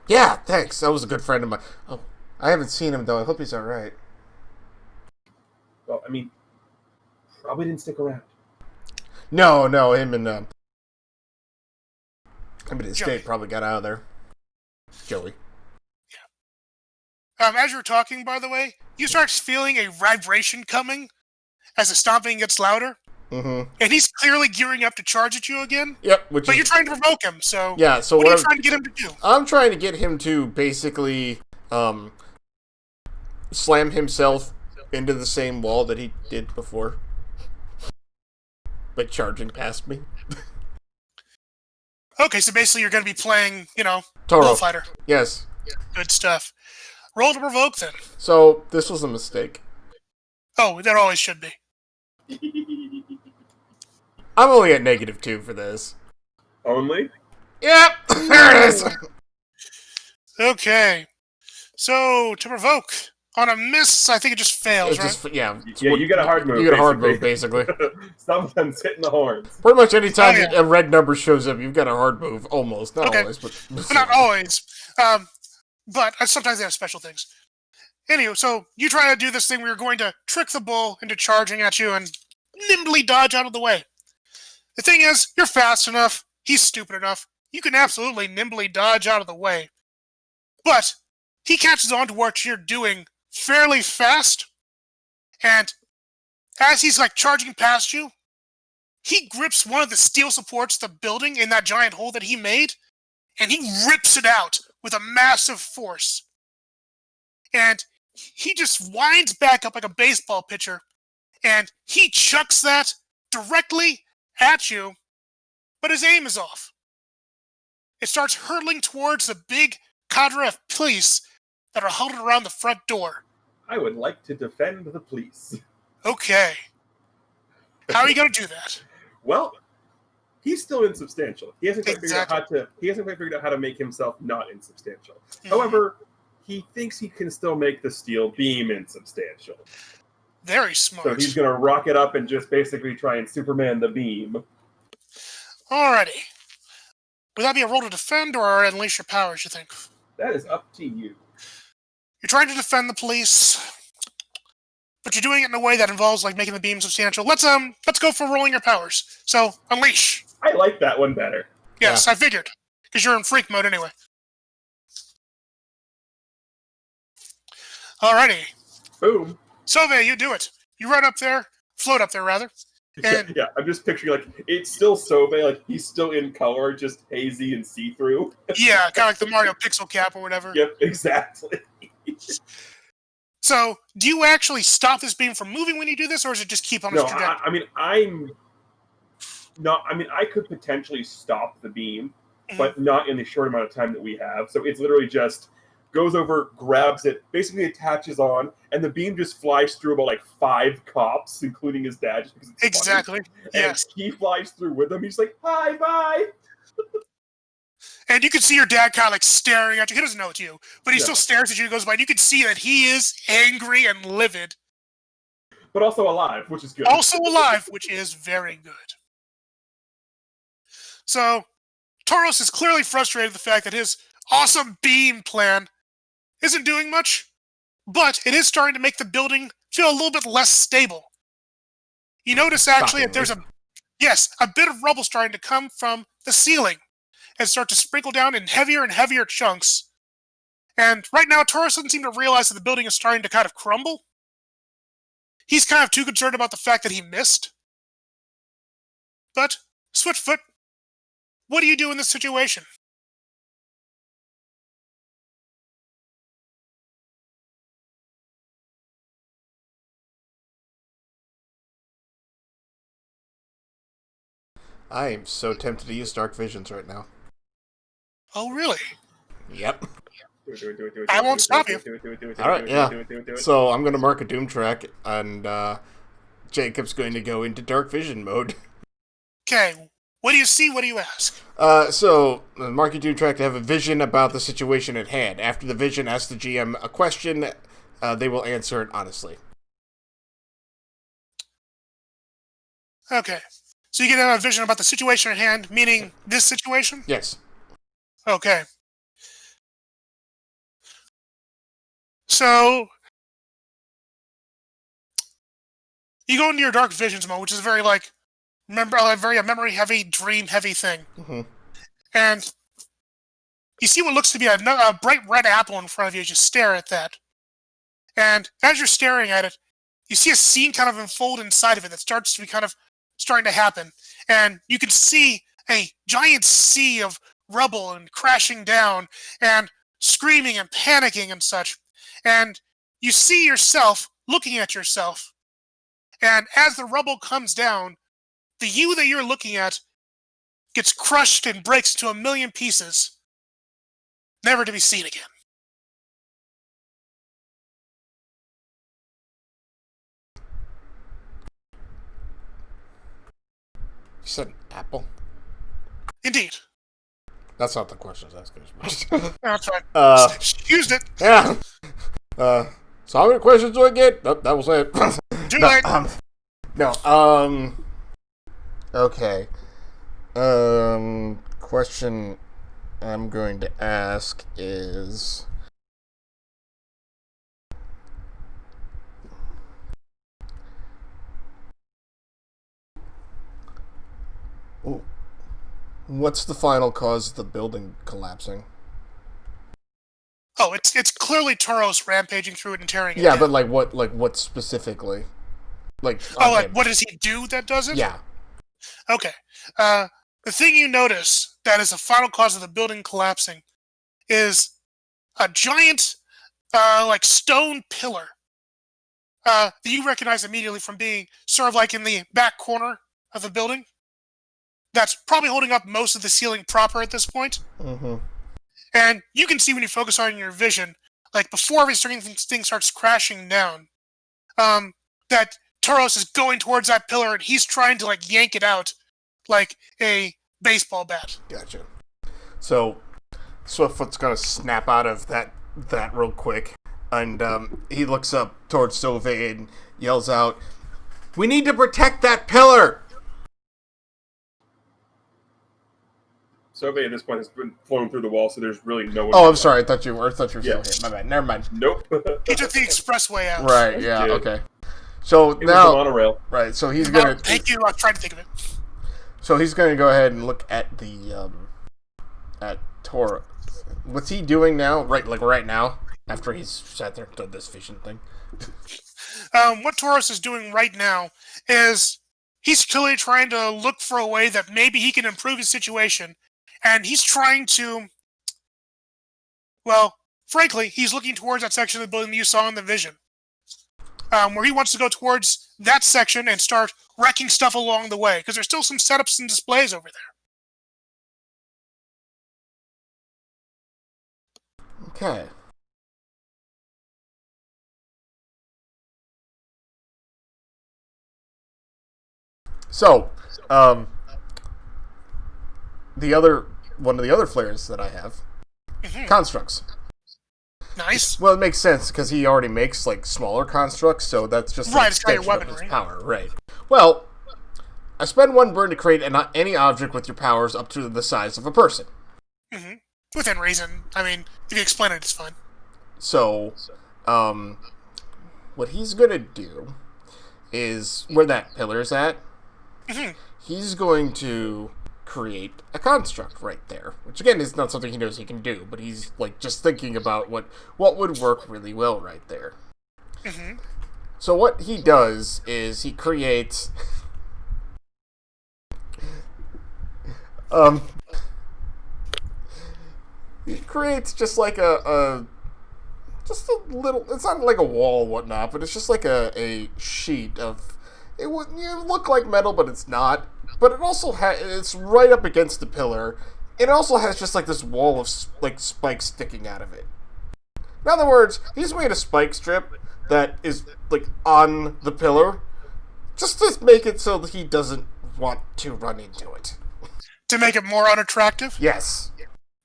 Speaker 2: Yeah, thanks. That was a good friend of mine. Oh, I haven't seen him, though. I hope he's all right.
Speaker 3: Well, I mean, probably didn't stick around.
Speaker 2: No, him and I mean, his
Speaker 1: Joey.
Speaker 2: date probably got out of there. Joey.
Speaker 1: As you're talking, by the way, you start feeling a vibration coming as the stomping gets louder.
Speaker 2: Mm-hmm.
Speaker 1: And he's clearly gearing up to charge at you again.
Speaker 2: Yep.
Speaker 1: But you're trying to provoke him, so
Speaker 2: yeah. So
Speaker 1: what are you trying to get him to do?
Speaker 2: I'm trying to get him to basically slam himself into the same wall that he did before, but charging past me.
Speaker 1: Okay, so basically you're going to be playing,
Speaker 2: Tauros.
Speaker 1: Bullfighter.
Speaker 2: Yes.
Speaker 1: Good stuff. Roll to provoke, then.
Speaker 2: So this was a mistake.
Speaker 1: Oh, that always should be.
Speaker 2: I'm only at -2 for this.
Speaker 3: Only?
Speaker 2: Yep. There it is.
Speaker 1: Okay. So, to provoke. On a miss, I think it just fails, right?
Speaker 3: Yeah, you get a hard move.
Speaker 2: You get a hard move, basically.
Speaker 3: Someone's hitting the horns.
Speaker 2: Pretty much any time a red number shows up, you've got a hard move. Almost. Not always, but
Speaker 1: not always. But sometimes they have special things. Anyway, so you try to do this thing where you're going to trick the bull into charging at you and nimbly dodge out of the way. The thing is, you're fast enough, he's stupid enough, you can absolutely nimbly dodge out of the way. But he catches on to what you're doing fairly fast, and as he's charging past you, he grips one of the steel supports of the building in that giant hole that he made, and he rips it out with a massive force. And he just winds back up like a baseball pitcher, and he chucks that directly at you, but his aim is off. It starts hurtling towards the big cadre of police that are huddled around the front door.
Speaker 3: I would like to defend the police.
Speaker 1: Okay. How are you going to do that?
Speaker 3: Well, he's still insubstantial. He hasn't quite
Speaker 1: Exactly.
Speaker 3: figured out how to make himself not insubstantial.
Speaker 1: Mm-hmm.
Speaker 3: However, he thinks he can still make the steel beam insubstantial.
Speaker 1: Very smart.
Speaker 3: So he's going to rock it up and just basically try and Superman the beam.
Speaker 1: Alrighty. Would that be a roll to defend or unleash your powers, you think?
Speaker 3: That is up to you.
Speaker 1: You're trying to defend the police, but you're doing it in a way that involves making the beam substantial. Let's go for rolling your powers. So, unleash.
Speaker 3: I like that one better.
Speaker 1: Yes, yeah. I figured. Because you're in freak mode anyway. Alrighty.
Speaker 3: Boom.
Speaker 1: Sove, you do it. You run up there, float up there rather. And
Speaker 3: yeah, I'm just picturing it's still Sove, he's still in color, just hazy and see-through.
Speaker 1: Yeah, kind of like the Mario pixel cap or whatever.
Speaker 3: Yep, exactly.
Speaker 1: So, do you actually stop this beam from moving when you do this, or does it just keep on its trajectory?
Speaker 3: I could potentially stop the beam, but not in the short amount of time that we have. So it's literally just goes over, grabs it, basically attaches on, and the beam just flies through about 5 cops, including his dad, just because it's
Speaker 1: exactly.
Speaker 3: funny.
Speaker 1: Yes.
Speaker 3: And he flies through with them. He's like, "Hi, bye."
Speaker 1: And you can see your dad kind of staring at you. He doesn't know it's you, but he still stares at you and goes by. And you can see that he is angry and livid.
Speaker 3: But also alive, which is good.
Speaker 1: Also alive, which is very good. So, Tauros is clearly frustrated with the fact that his awesome beam plan isn't doing much, but it is starting to make the building feel a little bit less stable. You notice actually that there's a bit of rubble starting to come from the ceiling and start to sprinkle down in heavier and heavier chunks. And right now, Tauros doesn't seem to realize that the building is starting to kind of crumble. He's kind of too concerned about the fact that he missed. But, Switchfoot, what do you do in this situation?
Speaker 2: I am so tempted to use Dark Visions right now.
Speaker 1: Oh, really?
Speaker 2: Yep.
Speaker 3: Do it.
Speaker 1: I won't stop you.
Speaker 2: Alright, yeah. So I'm going to mark a Doom track, and Jacob's going to go into Dark Vision mode.
Speaker 1: Okay. What do you see? What do you ask?
Speaker 2: So, mark your Doom track to have a vision about the situation at hand. After the vision, ask the GM a question. They will answer it honestly.
Speaker 1: Okay. So you get a vision about the situation at hand, meaning this situation?
Speaker 2: Yes.
Speaker 1: Okay. So, you go into your Dark Visions mode, which is very, very memory-heavy, dream-heavy thing.
Speaker 2: Mm-hmm.
Speaker 1: And you see what looks to be a bright red apple in front of you as you stare at that. And as you're staring at it, you see a scene kind of unfold inside of it that starts to be kind of starting to happen. And you can see a giant sea of rubble and crashing down and screaming and panicking and such. And you see yourself looking at yourself. And as the rubble comes down, the you that you're looking at gets crushed and breaks into a million pieces, never to be seen again.
Speaker 2: You said apple?
Speaker 1: Indeed.
Speaker 2: That's not the question I was asking.
Speaker 1: That's right. Used it.
Speaker 2: Yeah. So how many questions do I get? Nope, that was it.
Speaker 1: Too late.
Speaker 2: No. Okay. Question I'm going to ask is... What's the final cause of the building collapsing?
Speaker 1: Oh, it's clearly Tauros rampaging through it and tearing it
Speaker 2: Yeah,
Speaker 1: down.
Speaker 2: but what specifically? Like
Speaker 1: What does he do that does it?
Speaker 2: Yeah.
Speaker 1: Okay. The thing you notice that is the final cause of the building collapsing is a giant, stone pillar that you recognize immediately from being sort of like in the back corner of the building. That's probably holding up most of the ceiling proper at this point.
Speaker 2: Mm-hmm.
Speaker 1: And you can see when you focus on your vision, like before everything starts crashing down, that Tauros is going towards that pillar and he's trying to yank it out like a baseball bat.
Speaker 2: Gotcha. So Swiftfoot's gonna snap out of that real quick, and he looks up towards Sauvé and yells out, "We need to protect that pillar!"
Speaker 3: Sauvé at this point has been flown through the wall, so there's really no one.
Speaker 2: Oh, I'm sorry. I thought you were still here. My bad. Never mind.
Speaker 3: Nope.
Speaker 1: He took the expressway out.
Speaker 2: Right. Yeah.
Speaker 3: Dude.
Speaker 2: Okay. So
Speaker 3: It
Speaker 2: now,
Speaker 3: was a monorail.
Speaker 2: right. So he's gonna.
Speaker 1: Thank you. I tried to think of it.
Speaker 2: So he's gonna go ahead and look at the at Tauros. What's he doing now? Right now, after he's sat there and done this vision thing.
Speaker 1: What Tauros is doing right now is he's clearly trying to look for a way that maybe he can improve his situation. And he's trying to, well, frankly, he's looking towards that section of the building that you saw in the vision. Where he wants to go towards that section and start wrecking stuff along the way, because there's still some setups and displays over there.
Speaker 2: Okay. So, one of the other flares that I have, constructs.
Speaker 1: Nice.
Speaker 2: Well, it makes sense because he already makes smaller constructs, so that's just
Speaker 1: right.
Speaker 2: an
Speaker 1: It's got your
Speaker 2: extension of
Speaker 1: weaponry.
Speaker 2: his power, right? Well, I spend 1 burn to create any object with your powers up to the size of a person.
Speaker 1: Mm-hmm. Within reason. I mean, if you explain it, it's fine.
Speaker 2: So, what he's gonna do is where that pillar's at. He's going to create a construct right there, which again is not something he knows he can do, but he's just thinking about what would work really well right there. So what he does is he creates just like a little, it's not like a wall or whatnot, but it's just like a sheet of, it would look like metal, but it's not. But it also it's right up against the pillar. It also has just this wall of spikes sticking out of it. In other words, he's made a spike strip that is on the pillar, just to make it so that he doesn't want to run into it.
Speaker 1: To make it more unattractive?
Speaker 2: Yes.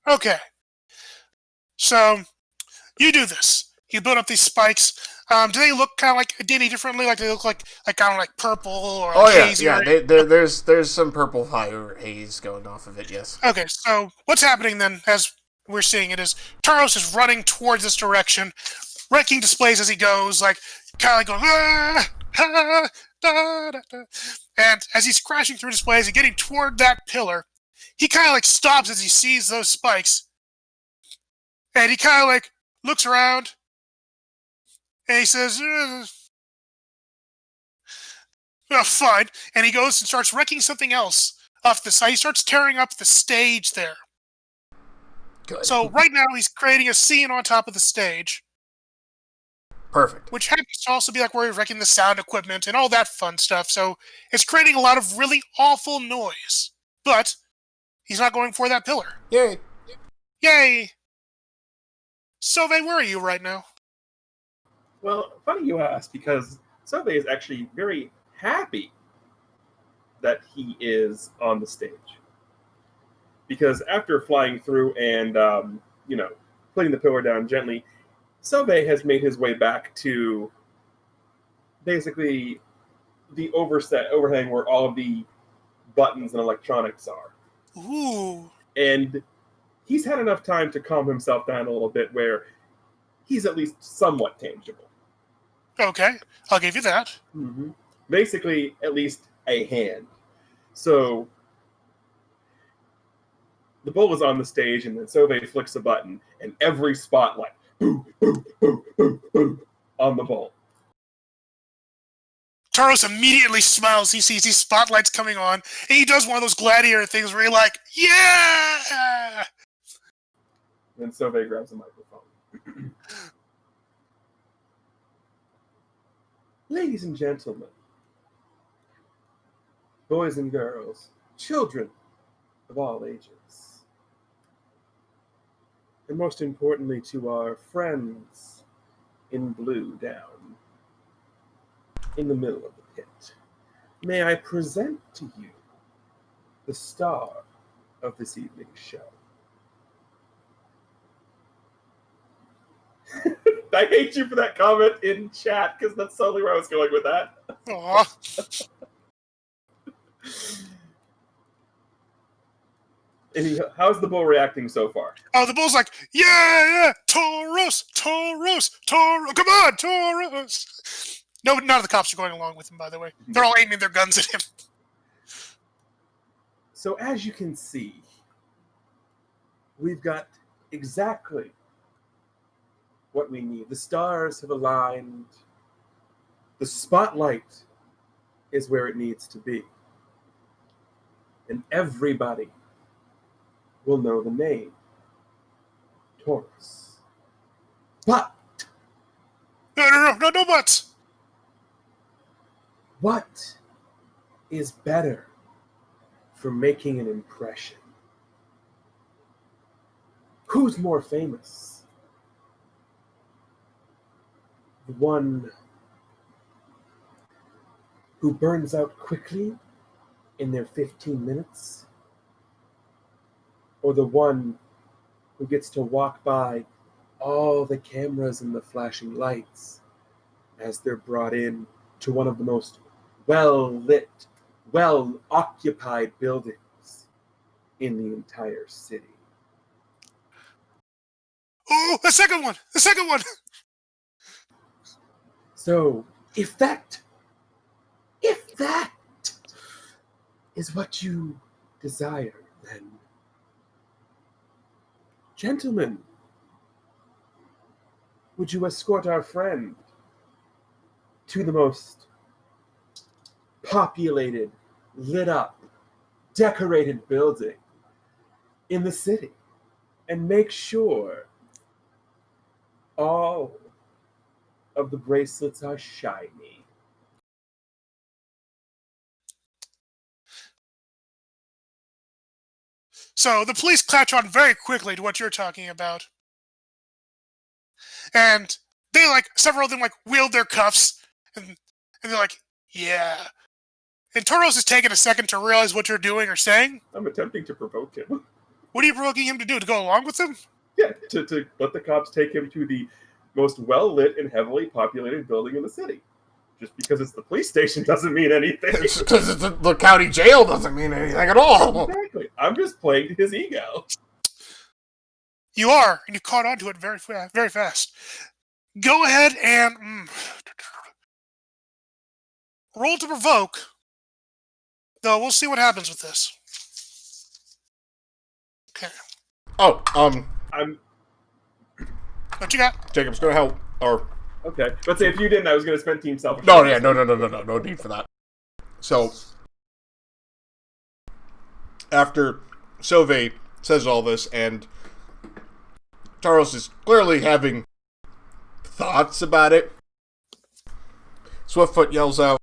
Speaker 1: Okay. So, you do this. You build up these spikes. Do they look kind of any differently? Do they look like kind of purple or hazy?
Speaker 2: Yeah. There's some purple fire haze going off of it. Yes.
Speaker 1: Okay, so what's happening then, as we're seeing it, is Tauros is running towards this direction, wrecking displays as he goes, kind of going, ah, ah, da, da, da. And as he's crashing through displays and getting toward that pillar, he kind of stops as he sees those spikes, And he kind of like looks around, and he says, "Oh, fine." And he goes and starts wrecking something else off the side. He starts tearing up the stage there.
Speaker 2: Good.
Speaker 1: So right now he's creating a scene on top of the stage,
Speaker 2: Perfect.
Speaker 1: which happens to also be like where he's wrecking the sound equipment and all that fun stuff. So it's creating a lot of really awful noise. But he's not going for that pillar.
Speaker 2: Yay.
Speaker 1: Yay! Sove, where are you right now?
Speaker 3: Well, funny you ask, because Sobe is actually very happy that he is on the stage. Because after flying through and, putting the pillar down gently, Sobe has made his way back to basically the overhang where all of the buttons and electronics are.
Speaker 1: Ooh.
Speaker 3: And he's had enough time to calm himself down a little bit where he's at least somewhat tangible.
Speaker 1: Okay, I'll give you that.
Speaker 3: Mm-hmm. Basically, at least a hand. So the bull is on the stage, and then Sobe flicks a button, and every spotlight, boom, boom, boom, boom, boom, on the bull.
Speaker 1: Tauros immediately smiles. He sees these spotlights coming on, and he does one of those gladiator things where you're like, yeah!
Speaker 3: Then Sobe grabs a microphone. Ladies and gentlemen, boys and girls, children of all ages, and most importantly to our friends in blue down in the middle of the pit, may I present to you the star of this evening's show. I hate you for that comment in chat, because that's totally where I was going with that.
Speaker 1: Aw.
Speaker 3: How's the bull reacting so far?
Speaker 1: Oh, the bull's like, yeah, Tauros, Tauros, Tauros, come on, Tauros. No, none of the cops are going along with him, by the way. They're all aiming their guns at him.
Speaker 3: So as you can see, we've got exactly what we need. The stars have aligned. The spotlight is where it needs to be. And everybody will know the name, Tauros. But
Speaker 1: No buts.
Speaker 3: what is better for making an impression? Who's more famous? The one who burns out quickly in their 15 minutes? Or the one who gets to walk by all the cameras and the flashing lights as they're brought in to one of the most well-lit, well-occupied buildings in the entire city?
Speaker 1: Oh, the second one.
Speaker 3: So, if that is what you desire, then, gentlemen, would you escort our friend to the most populated, lit up, decorated building in the city and make sure all of the bracelets are shiny?
Speaker 1: So the police catch on very quickly to what you're talking about. And they, like, several of them, like, wield their cuffs, and they're like, yeah. And Tauros is taking a second to realize what you're doing or saying.
Speaker 3: I'm attempting to provoke him.
Speaker 1: What are you provoking him to do? To go along with them?
Speaker 3: Yeah, to let the cops take him to the most well-lit and heavily populated building in the city. Just because it's the police station doesn't mean anything.
Speaker 2: Because it's the county jail doesn't mean anything at all.
Speaker 3: Exactly. I'm just playing to his ego.
Speaker 1: You are, and you caught on to it very fast. Go ahead and roll to provoke. Though we'll see what happens with this. Okay.
Speaker 2: Oh,
Speaker 3: I'm
Speaker 1: What you got?
Speaker 2: Jacob's gonna help. Or
Speaker 3: Okay. Let's say if you didn't, I was going to spend team selfish.
Speaker 2: no, yeah, no need for that. So after Sauve says all this, and Tauros is clearly having thoughts about it, Swiftfoot yells out,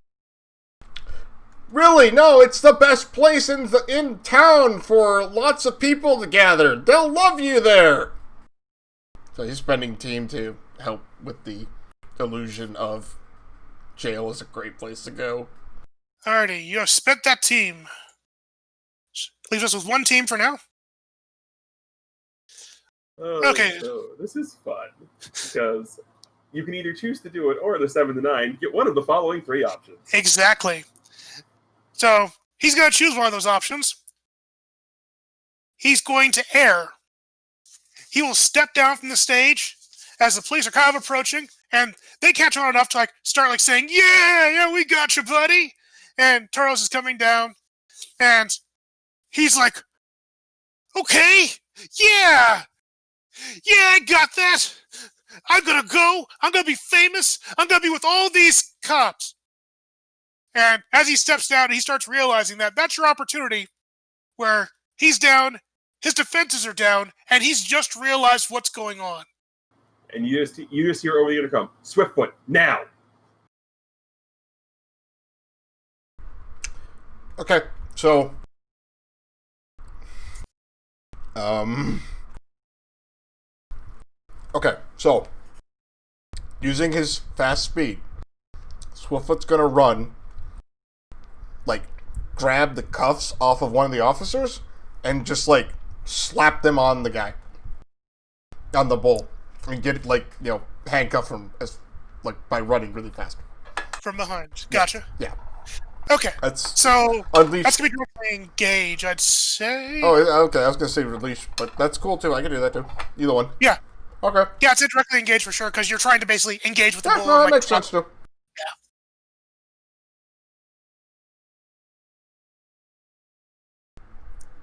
Speaker 2: "Really? No, it's the best place in town for lots of people to gather. They'll love you there." So he's spending team to help with the illusion of jail is a great place to go.
Speaker 1: Alrighty, you have spent that team. Leaves us with one team for now. Okay.
Speaker 3: So this is fun because you can either choose to do it or the 7 to 9 get one of the following 3 options.
Speaker 1: Exactly. So he's going to choose one of those options. He's going to air. He will step down from the stage as the police are kind of approaching, and they catch on enough to start saying, "Yeah, we got you, buddy." And Tauros is coming down, and he's like, "Okay, yeah, I got that. I'm gonna go. I'm gonna be famous. I'm gonna be with all these cops." And as he steps down, he starts realizing that that's your opportunity, where he's down, his defenses are down, and he's just realized what's going on.
Speaker 3: And you just hear over the intercom, "Swiftfoot, now!"
Speaker 2: Okay, so okay, so using his fast speed, Swiftfoot's gonna run, grab the cuffs off of one of the officers and just slap them on the guy, on the bull, and get handcuff him by running really fast
Speaker 1: from behind. Gotcha.
Speaker 2: Yeah.
Speaker 1: Okay. So
Speaker 2: unleash.
Speaker 1: That's gonna be directly engage, I'd say.
Speaker 2: Oh, okay. I was gonna say release, but that's cool too. I can do that too. Either one.
Speaker 1: Yeah.
Speaker 2: Okay.
Speaker 1: Yeah, it's a directly engage for sure because you're trying to basically engage with the bull.
Speaker 2: No, that makes sense too.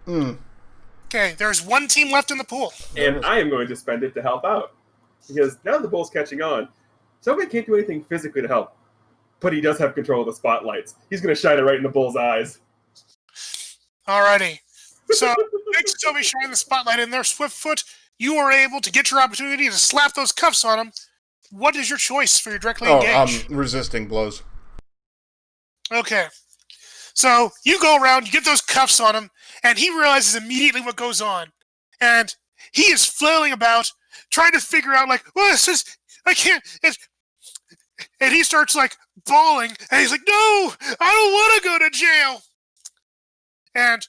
Speaker 2: Yeah.
Speaker 1: Okay, there's one team left in the pool.
Speaker 3: And I am going to spend it to help out. Because now the bull's catching on, somebody can't do anything physically to help. But he does have control of the spotlights. He's going to shine it right in the bull's eyes.
Speaker 1: Alrighty. So, thanks to Toby shining the spotlight in there, Swiftfoot, you are able to get your opportunity to slap those cuffs on him. What is your choice for your directly engage?
Speaker 2: Resisting blows.
Speaker 1: Okay. So, you go around, you get those cuffs on him, and he realizes immediately what goes on. And he is flailing about, trying to figure out, well, this is, I can't, and he starts, bawling, and he's like, "No, I don't want to go to jail." And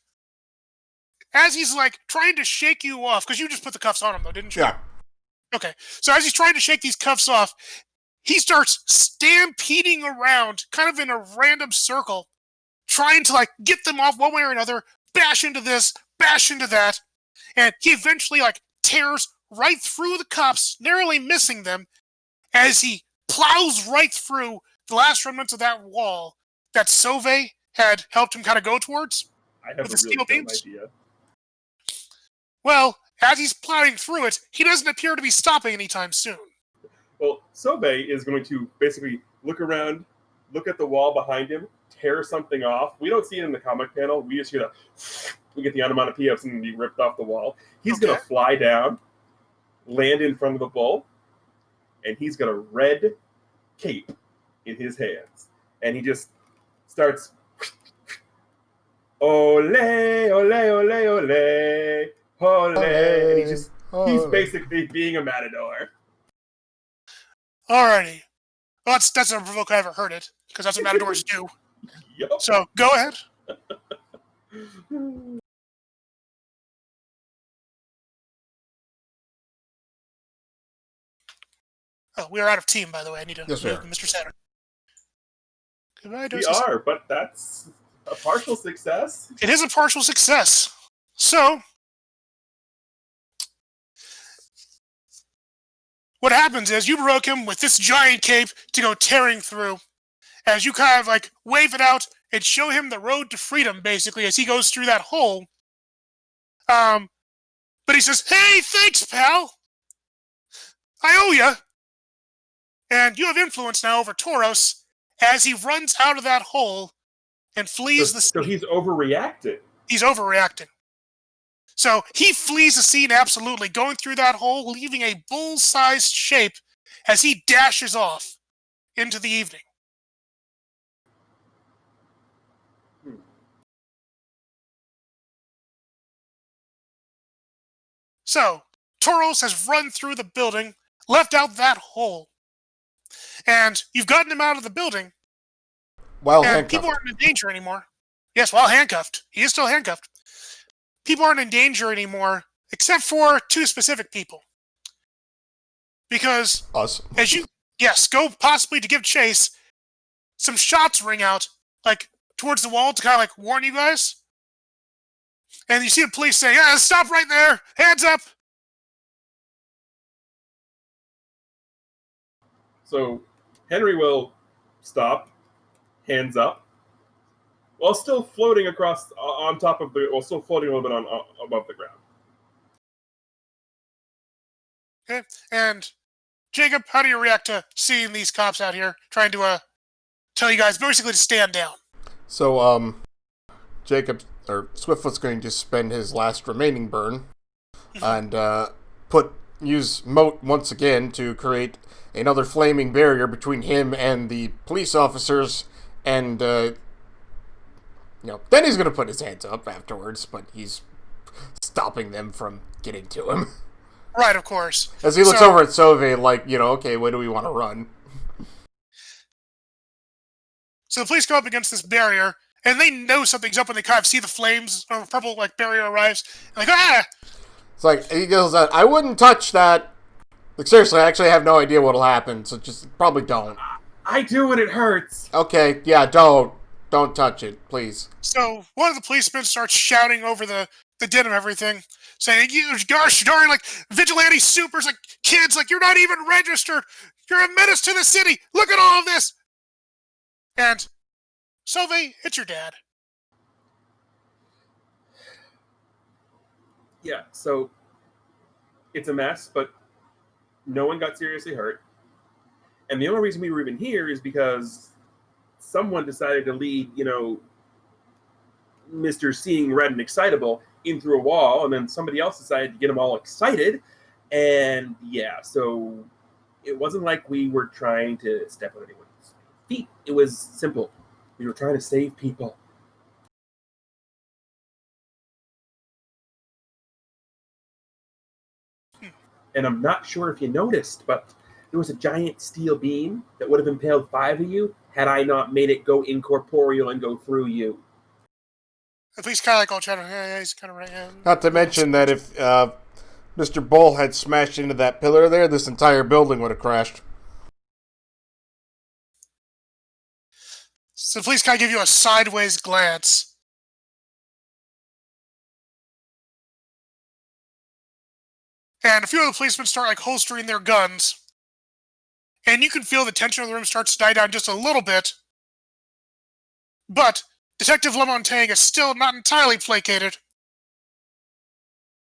Speaker 1: as he's, trying to shake you off, because you just put the cuffs on him, though, didn't you?
Speaker 2: Yeah.
Speaker 1: Okay. So as he's trying to shake these cuffs off, he starts stampeding around, kind of in a random circle, trying to, get them off one way or another, bash into this, bash into that, and he eventually, tears right through the cops, narrowly missing them, as he plows right through the last remnants of that wall that Sauve had helped him kind of go towards.
Speaker 3: I have
Speaker 1: with
Speaker 3: a
Speaker 1: the
Speaker 3: really
Speaker 1: steel
Speaker 3: dumb
Speaker 1: beams.
Speaker 3: idea.
Speaker 1: Well, as he's plowing through it, he doesn't appear to be stopping anytime soon.
Speaker 3: Well, Sauve is going to basically look around, look at the wall behind him, tear something off. We don't see it in the comic panel. We just hear we get the onomatopoeia of something being ripped off the wall. He's going to fly down, land in front of the bull, and he's got a red cape in his hands. And he just starts, "Ole, ole, ole, ole, ole." And he's basically being a matador.
Speaker 1: Alrighty. Well, that's never provoke I ever heard it, because that's what matadors do.
Speaker 3: Yep.
Speaker 1: So, go ahead. Oh, we are out of team, by the way. I need to move Mr. Saturn. Goodbye,
Speaker 3: We are, but that's a partial success.
Speaker 1: It is a partial success. So, what happens is you broke him with this giant cape to go tearing through. As you kind of wave it out and show him the road to freedom, basically, as he goes through that hole. But he says, "Hey, thanks, pal. I owe you! And you have influence now over Tauros as he runs out of that hole and flees the
Speaker 3: So
Speaker 1: scene.
Speaker 3: he's overreacting.
Speaker 1: He's overreacting. So he flees the scene absolutely, going through that hole, leaving a bull-sized shape as he dashes off into the evening. So, Tauros has run through the building, left out that hole. And you've gotten him out of the building,
Speaker 2: While
Speaker 1: and
Speaker 2: handcuffed.
Speaker 1: people aren't in danger anymore. Yes, while handcuffed. He is still handcuffed. People aren't in danger anymore, except for two specific people. Because
Speaker 2: Us.
Speaker 1: as you, go possibly to give chase, some shots ring out, like, towards the wall to kind of, like, warn you guys. And you see the police saying, stop right there! Hands up!
Speaker 3: So Henry will stop, hands up, while still floating across on top of the, while still floating a little bit on above the ground.
Speaker 1: Okay, and Jacob, how do you react to seeing these cops out here trying to tell you guys basically to stand down?
Speaker 2: So, Jacob, or Swiftfoot's going to spend his last remaining burn and use Moat once again to create another flaming barrier between him and the police officers, and, then he's going to put his hands up afterwards, but he's stopping them from getting to him.
Speaker 1: Right, of course.
Speaker 2: As he looks over at Sove, like, okay, where do we want to run?
Speaker 1: So the police go up against this barrier, and they know something's up when they kind of see the flames or purple, like, barrier arrives. And like, ah!
Speaker 2: It's like, he goes, I wouldn't touch that. Like, seriously, I actually have no idea what'll happen, so just probably don't.
Speaker 3: I do, and it hurts.
Speaker 2: Okay, yeah, don't touch it, please.
Speaker 1: So one of the policemen starts shouting over the din of everything, saying, gosh darn, like, vigilante supers, like, kids, like, you're not even registered. You're a menace to the city. Look at all of this. And Sove, it's your dad.
Speaker 3: Yeah, so it's a mess, but no one got seriously hurt. And the only reason we were even here is because someone decided to lead, Mr. Seeing Red and Excitable in through a wall, and then somebody else decided to get them all excited. And yeah, so it wasn't like we were trying to step on anyone's feet. It was simple. We were trying to save people. And I'm not sure if you noticed, but there was a giant steel beam that would have impaled 5 of you had I not made it go incorporeal and go through you.
Speaker 1: At least kind of like all chatting. Yeah, he's kind of right. Yeah.
Speaker 2: Not to mention that if Mr. Bull had smashed into that pillar there, this entire building would have crashed.
Speaker 1: So the police kind of give you a sideways glance. And a few of the policemen start, like, holstering their guns. And you can feel the tension of the room starts to die down just a little bit. But Detective Lamontagne is still not entirely placated.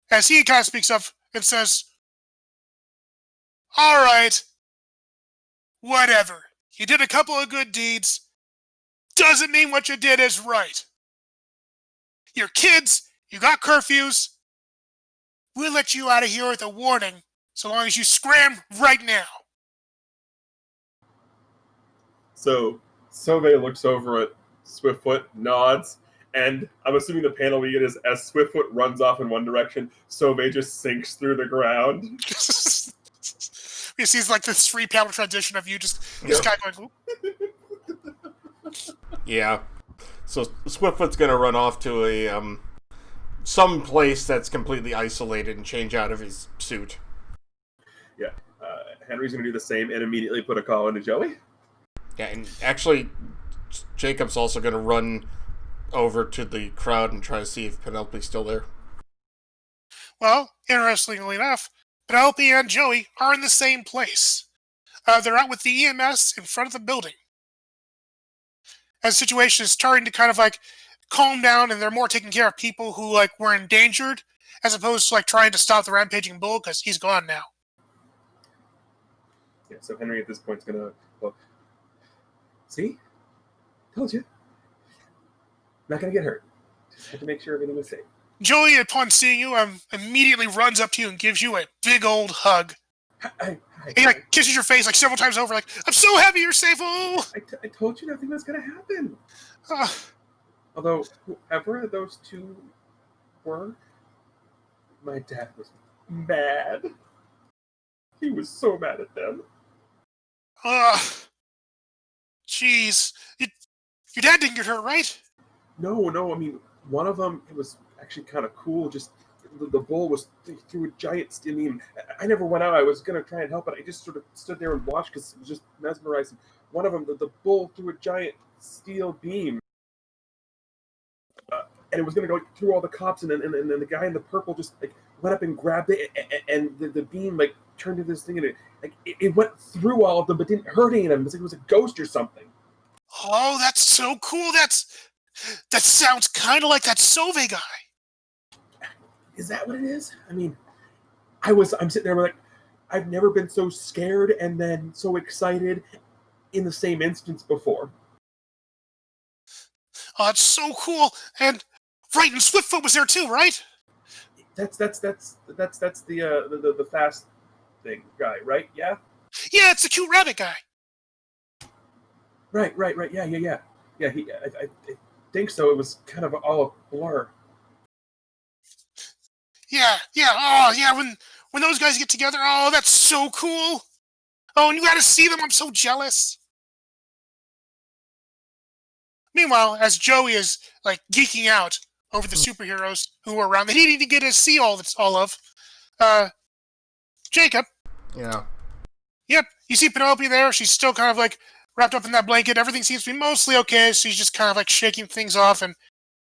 Speaker 1: As he kind of speaks up and says, all right, whatever. You did a couple of good deeds. Doesn't mean what you did is right. You're kids. You got curfews. We'll let you out of here with a warning, so long as you scram right now.
Speaker 3: So Sove looks over at Swiftfoot, nods, and I'm assuming the panel we get is as Swiftfoot runs off in one direction, Sove just sinks through the ground.
Speaker 1: You see, it's like this 3-panel transition of you just kind of going,
Speaker 2: Yeah. So Swiftfoot's gonna run off to a some place that's completely isolated and change out of his suit.
Speaker 3: Yeah. Henry's gonna do the same and immediately put a call into Joey.
Speaker 2: Yeah, and actually, Jacob's also gonna run over to the crowd and try to see if Penelope's still there.
Speaker 1: Well, interestingly enough, Penelope and Joey are in the same place. They're out with the EMS in front of the building. As the situation is starting to kind of, like, calm down, and they're more taking care of people who, like, were endangered, as opposed to, like, trying to stop the rampaging bull, because he's gone now.
Speaker 3: Yeah, so Henry at this point is gonna, well, see, told you, not gonna get hurt. Just had to make sure everything was safe.
Speaker 1: Joey, upon seeing you, immediately runs up to you and gives you a big old hug.
Speaker 3: Hi.
Speaker 1: He like kisses your face like several times over, like, "I'm so happy you're safe." Oh,
Speaker 3: I told you nothing was gonna happen.
Speaker 1: uh,
Speaker 3: Although whoever those two were, my dad was mad. He was so mad at them.
Speaker 1: jeez, your dad didn't get hurt, right?
Speaker 3: No. I mean, one of them, it was actually kind of cool. Just the bull was through a giant steel beam. I never went out. I was gonna try and help, but I just sort of stood there and watched because it was just mesmerizing. One of them, the bull threw a giant steel beam, and it was gonna go through all the cops, and then the guy in the purple just like went up and grabbed it, and the beam like turned into this thing, and it went through all of them, but didn't hurt any of them. It was like it was a ghost or something.
Speaker 1: Oh, that's so cool. That sounds kind of like that Sove guy.
Speaker 3: Is that what it is? I mean, I'm sitting there like, I've never been so scared and then so excited in the same instance before.
Speaker 1: Oh, it's so cool. And right, and Swiftfoot was there too, right?
Speaker 3: That's the fast thing guy, right? Yeah.
Speaker 1: Yeah, it's the cute rabbit guy.
Speaker 3: Right. Yeah. I think so. It was kind of all a blur.
Speaker 1: Yeah. Oh, yeah. When those guys get together, oh, that's so cool. Oh, and you got to see them. I'm so jealous. Meanwhile, as Joey is like geeking out over the superheroes who are around that he didn't get to see all of, Jacob.
Speaker 2: Yeah.
Speaker 1: Yep, you see Penelope there. She's still kind of like wrapped up in that blanket. Everything seems to be mostly okay. She's just kind of like shaking things off and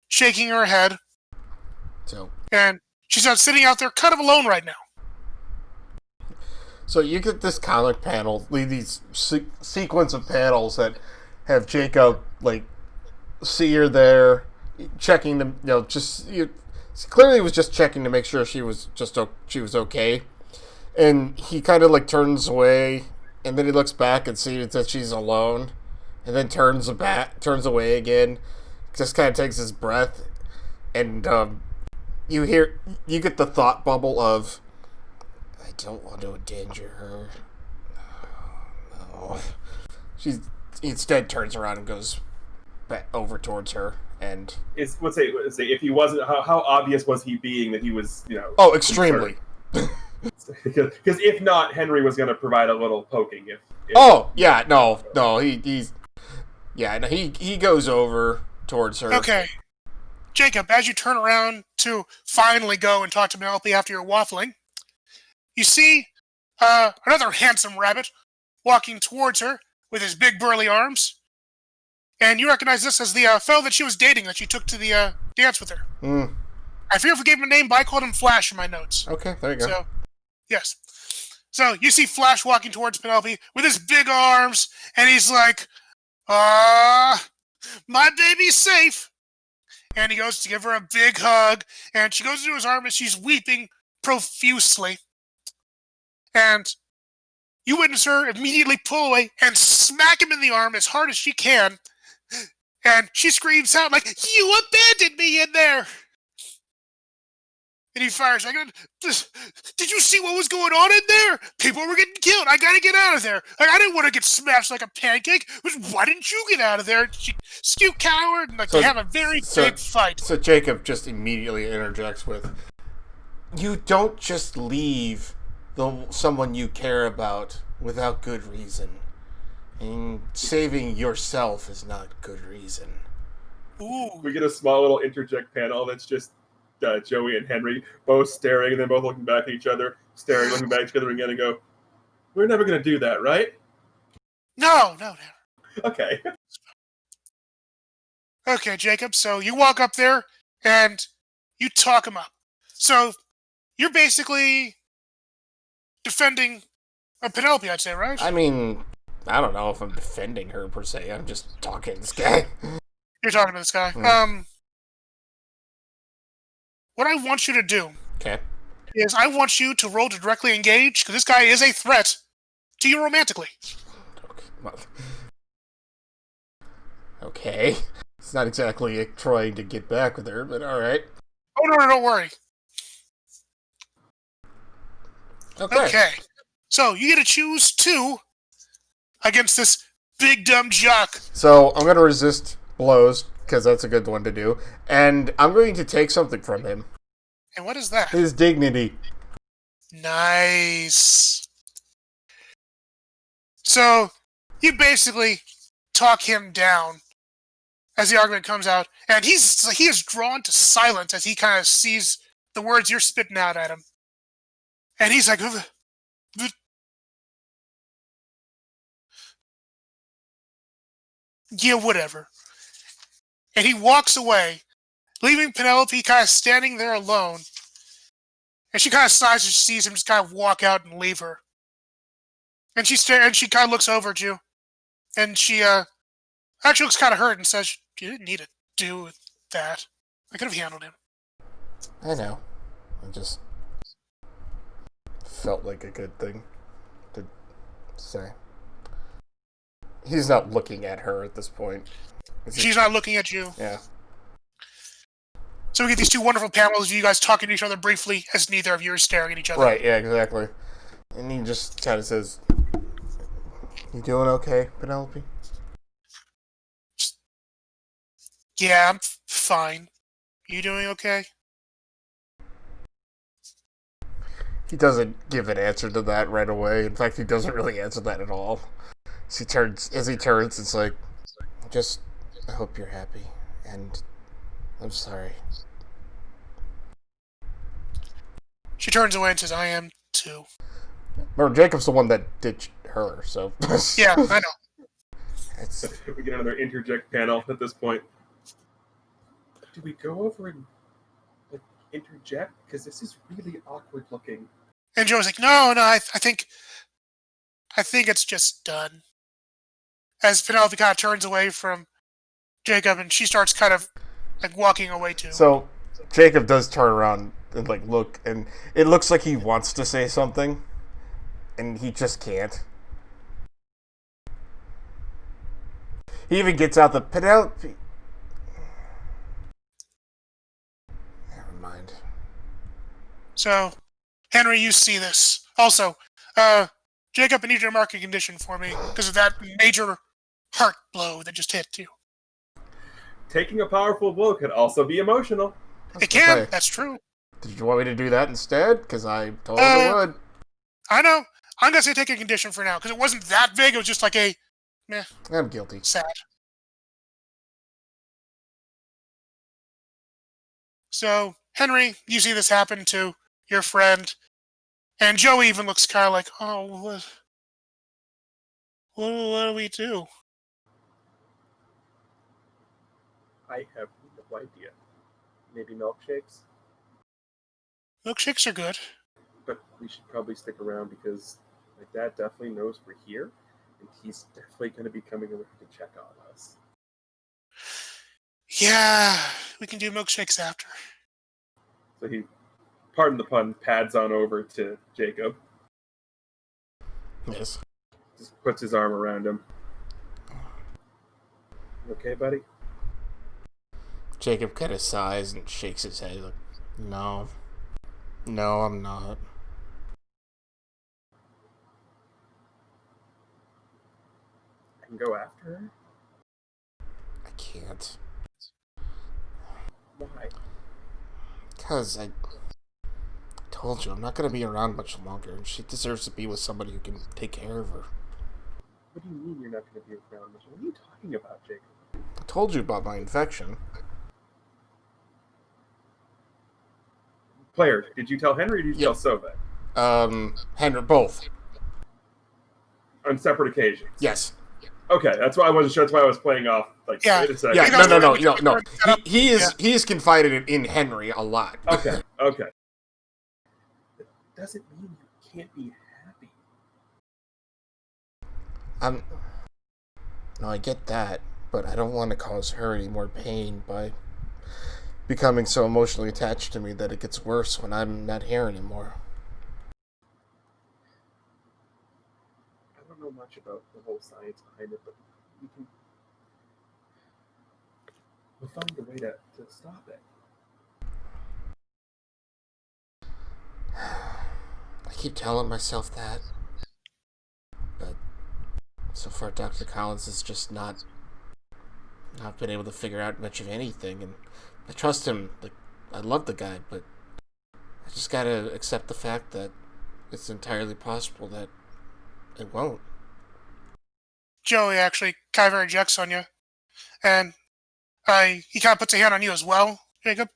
Speaker 1: shaking her head.
Speaker 2: So.
Speaker 1: And she's sitting out there kind of alone right now.
Speaker 2: So you get this comic panel, these sequence of panels that have Jacob like see her there, checking the clearly was just checking to make sure she was okay, and he kind of like turns away, and then he looks back and sees that she's alone, and then turns away again, just kind of takes his breath, and you get the thought bubble of, I don't want to endanger her. No. She instead turns around and goes back over towards her, and
Speaker 3: let's say if he wasn't, how obvious was he being that he was,
Speaker 2: Oh, extremely.
Speaker 3: Because if not, Henry was going to provide a little poking. If
Speaker 2: oh yeah, no, he goes over towards her.
Speaker 1: Okay, Jacob, as you turn around to finally go and talk to Penelope after you're waffling, you see another handsome rabbit walking towards her with his big burly arms. And you recognize this as the fellow that she was dating that she took to the dance with her.
Speaker 2: Mm.
Speaker 1: I forget if we gave him a name, but I called him Flash in my notes.
Speaker 2: Okay, there you go.
Speaker 1: So, yes. So you see Flash walking towards Penelope with his big arms, and he's like, my baby's safe. And he goes to give her a big hug, and she goes into his arm, and she's weeping profusely. And you witness her immediately pull away and smack him in the arm as hard as she can. And she screams out like, "You abandoned me in there!" And he fires back. Did you see what was going on in there? People were getting killed. I gotta get out of there. Like, I didn't want to get smashed like a pancake. Why didn't you get out of there? You coward. And they have a very big fight.
Speaker 2: So Jacob just immediately interjects with, "You don't just leave someone you care about without good reason. And saving yourself is not good reason."
Speaker 1: Ooh.
Speaker 3: We get a small little interject panel that's just Joey and Henry both staring and then both looking back at each other, looking back at each other again, and go, "We're never going to do that, right?"
Speaker 1: No.
Speaker 3: Okay.
Speaker 1: Okay, Jacob. So you walk up there and you talk him up. So you're basically defending Penelope, I'd say, right?
Speaker 2: I mean, I don't know if I'm defending her per se. I'm just talking to this guy.
Speaker 1: You're talking to this guy. What I want you to do
Speaker 2: is
Speaker 1: I want you to roll to directly engage, because this guy is a threat to you romantically.
Speaker 2: Okay. It's not exactly trying to get back with her, but alright.
Speaker 1: Oh, no, don't worry. Okay. So, you get to choose 2 against this big dumb jock.
Speaker 2: So, I'm going to resist blows, because that's a good one to do, and I'm going to take something from him.
Speaker 1: And what is that?
Speaker 2: His dignity.
Speaker 1: Nice. So, you basically talk him down as the argument comes out, and he is drawn to silence as he kind of sees the words you're spitting out at him. And he's like, yeah, whatever. And he walks away, leaving Penelope kind of standing there alone. And she kind of sighs as she sees him just kind of walk out and leave her. And she kind of looks over at you. And she actually looks kind of hurt and says, you didn't need to do that. I could have handled him.
Speaker 2: I know. I just felt like a good thing to say. He's not looking at her at this point.
Speaker 1: She's not looking at you.
Speaker 2: Yeah.
Speaker 1: So we get these 2 wonderful panels of you guys talking to each other briefly as neither of you are staring at each other.
Speaker 2: Right, yeah, exactly. And he just kind of says, you doing okay, Penelope?
Speaker 1: Yeah, I'm fine. You doing okay?
Speaker 2: He doesn't give an answer to that right away. In fact, he doesn't really answer that at all. As he turns, it's like, I hope you're happy, and I'm sorry.
Speaker 1: She turns away and says, I am too.
Speaker 2: Remember, Jacob's the one that ditched her, so...
Speaker 1: Yeah, I know.
Speaker 3: We get another interject panel at this point. Do we go over and interject? Because this is really awkward looking.
Speaker 1: And Joe's like, no, I think it's just done. As Penelope kind of turns away from Jacob, and she starts kind of walking away too.
Speaker 2: So Jacob does turn around and look, and it looks like he wants to say something, and he just can't. He even gets out the Penelope. Never mind.
Speaker 1: So, Henry, you see this. Also, Jacob, I need you to mark a condition for me because of that major heart blow that just hit you.
Speaker 3: Taking a powerful blow could also be emotional.
Speaker 1: It can. That's true.
Speaker 2: Did you want me to do that instead? Because I totally would.
Speaker 1: I know. I'm going to say take a condition for now because it wasn't that big. It was just like a meh.
Speaker 2: I'm guilty.
Speaker 1: Sad. So, Henry, you see this happen to your friend, and Joey even looks kind of like, oh, what do we do?
Speaker 3: I have no idea. Maybe milkshakes?
Speaker 1: Milkshakes are good.
Speaker 3: But we should probably stick around because my dad definitely knows we're here, and he's definitely going to be coming around to check on us.
Speaker 1: Yeah, we can do milkshakes after.
Speaker 3: So he, pardon the pun, pads on over to Jacob.
Speaker 2: Yes.
Speaker 3: Just puts his arm around him. You okay, buddy?
Speaker 2: Jacob kind of sighs and shakes his head. Like, no, I'm not.
Speaker 3: I can go after her?
Speaker 2: I can't.
Speaker 3: Why?
Speaker 2: Because I told you, I'm not going to be around much longer, and she deserves to be with somebody who can take care of her.
Speaker 3: What do you mean you're not going to be around much? What are you talking about, Jacob?
Speaker 2: I told you about my infection.
Speaker 3: Player, did you tell Henry or did you tell Sova?
Speaker 2: Henry, both.
Speaker 3: On separate occasions?
Speaker 2: Yes.
Speaker 3: Okay, that's why I wasn't sure. That's why I was playing off. Like,
Speaker 1: Yeah.
Speaker 3: wait a second.
Speaker 2: Yeah, no. He is confided in Henry a lot.
Speaker 3: Okay. That doesn't mean you can't be happy.
Speaker 2: No, I get that, but I don't want to cause her any more pain by becoming so emotionally attached to me that it gets worse when I'm not here anymore.
Speaker 3: much about the whole science behind it, but we'll find a way to stop it.
Speaker 2: I keep telling myself that, but so far Dr. Collins has just not been able to figure out much of anything, and I trust him. Like, I love the guy, but I just gotta accept the fact that it's entirely possible that it won't.
Speaker 1: Joey actually kind of rejects on you, and he kind of puts a hand on you as well, Jacob,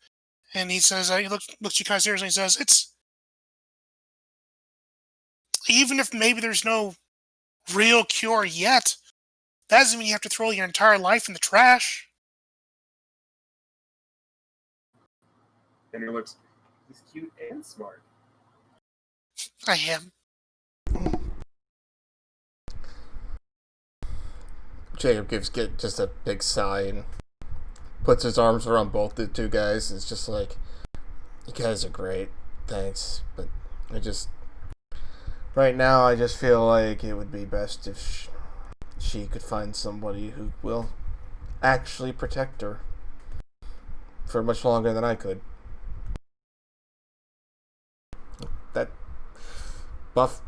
Speaker 1: and he says, he looks at you kind of seriously and says, it's, even if maybe there's no real cure yet, that doesn't mean you have to throw your entire life in the trash.
Speaker 3: Henry looks, he's cute and smart.
Speaker 1: I am.
Speaker 2: Jacob gives just a big sigh and puts his arms around both the two guys. It's just like, you guys are great, thanks, but right now I just feel like it would be best if she could find somebody who will actually protect her for much longer than I could. That buff,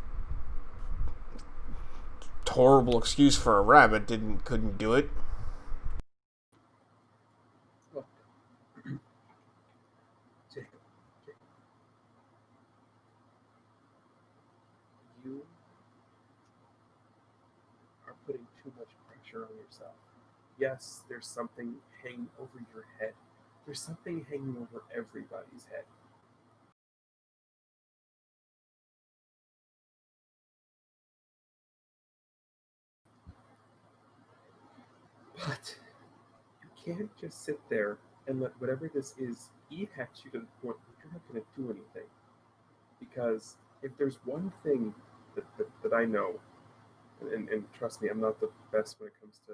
Speaker 2: horrible excuse for a rabbit couldn't do it.
Speaker 3: Look, Jacob, you are putting too much pressure on yourself. Yes, there's something hanging over your head. There's something hanging over everybody's head. But you can't just sit there and let whatever this is eat at you to the point where you're not going to do anything. Because if there's one thing that I know, and trust me, I'm not the best when it comes to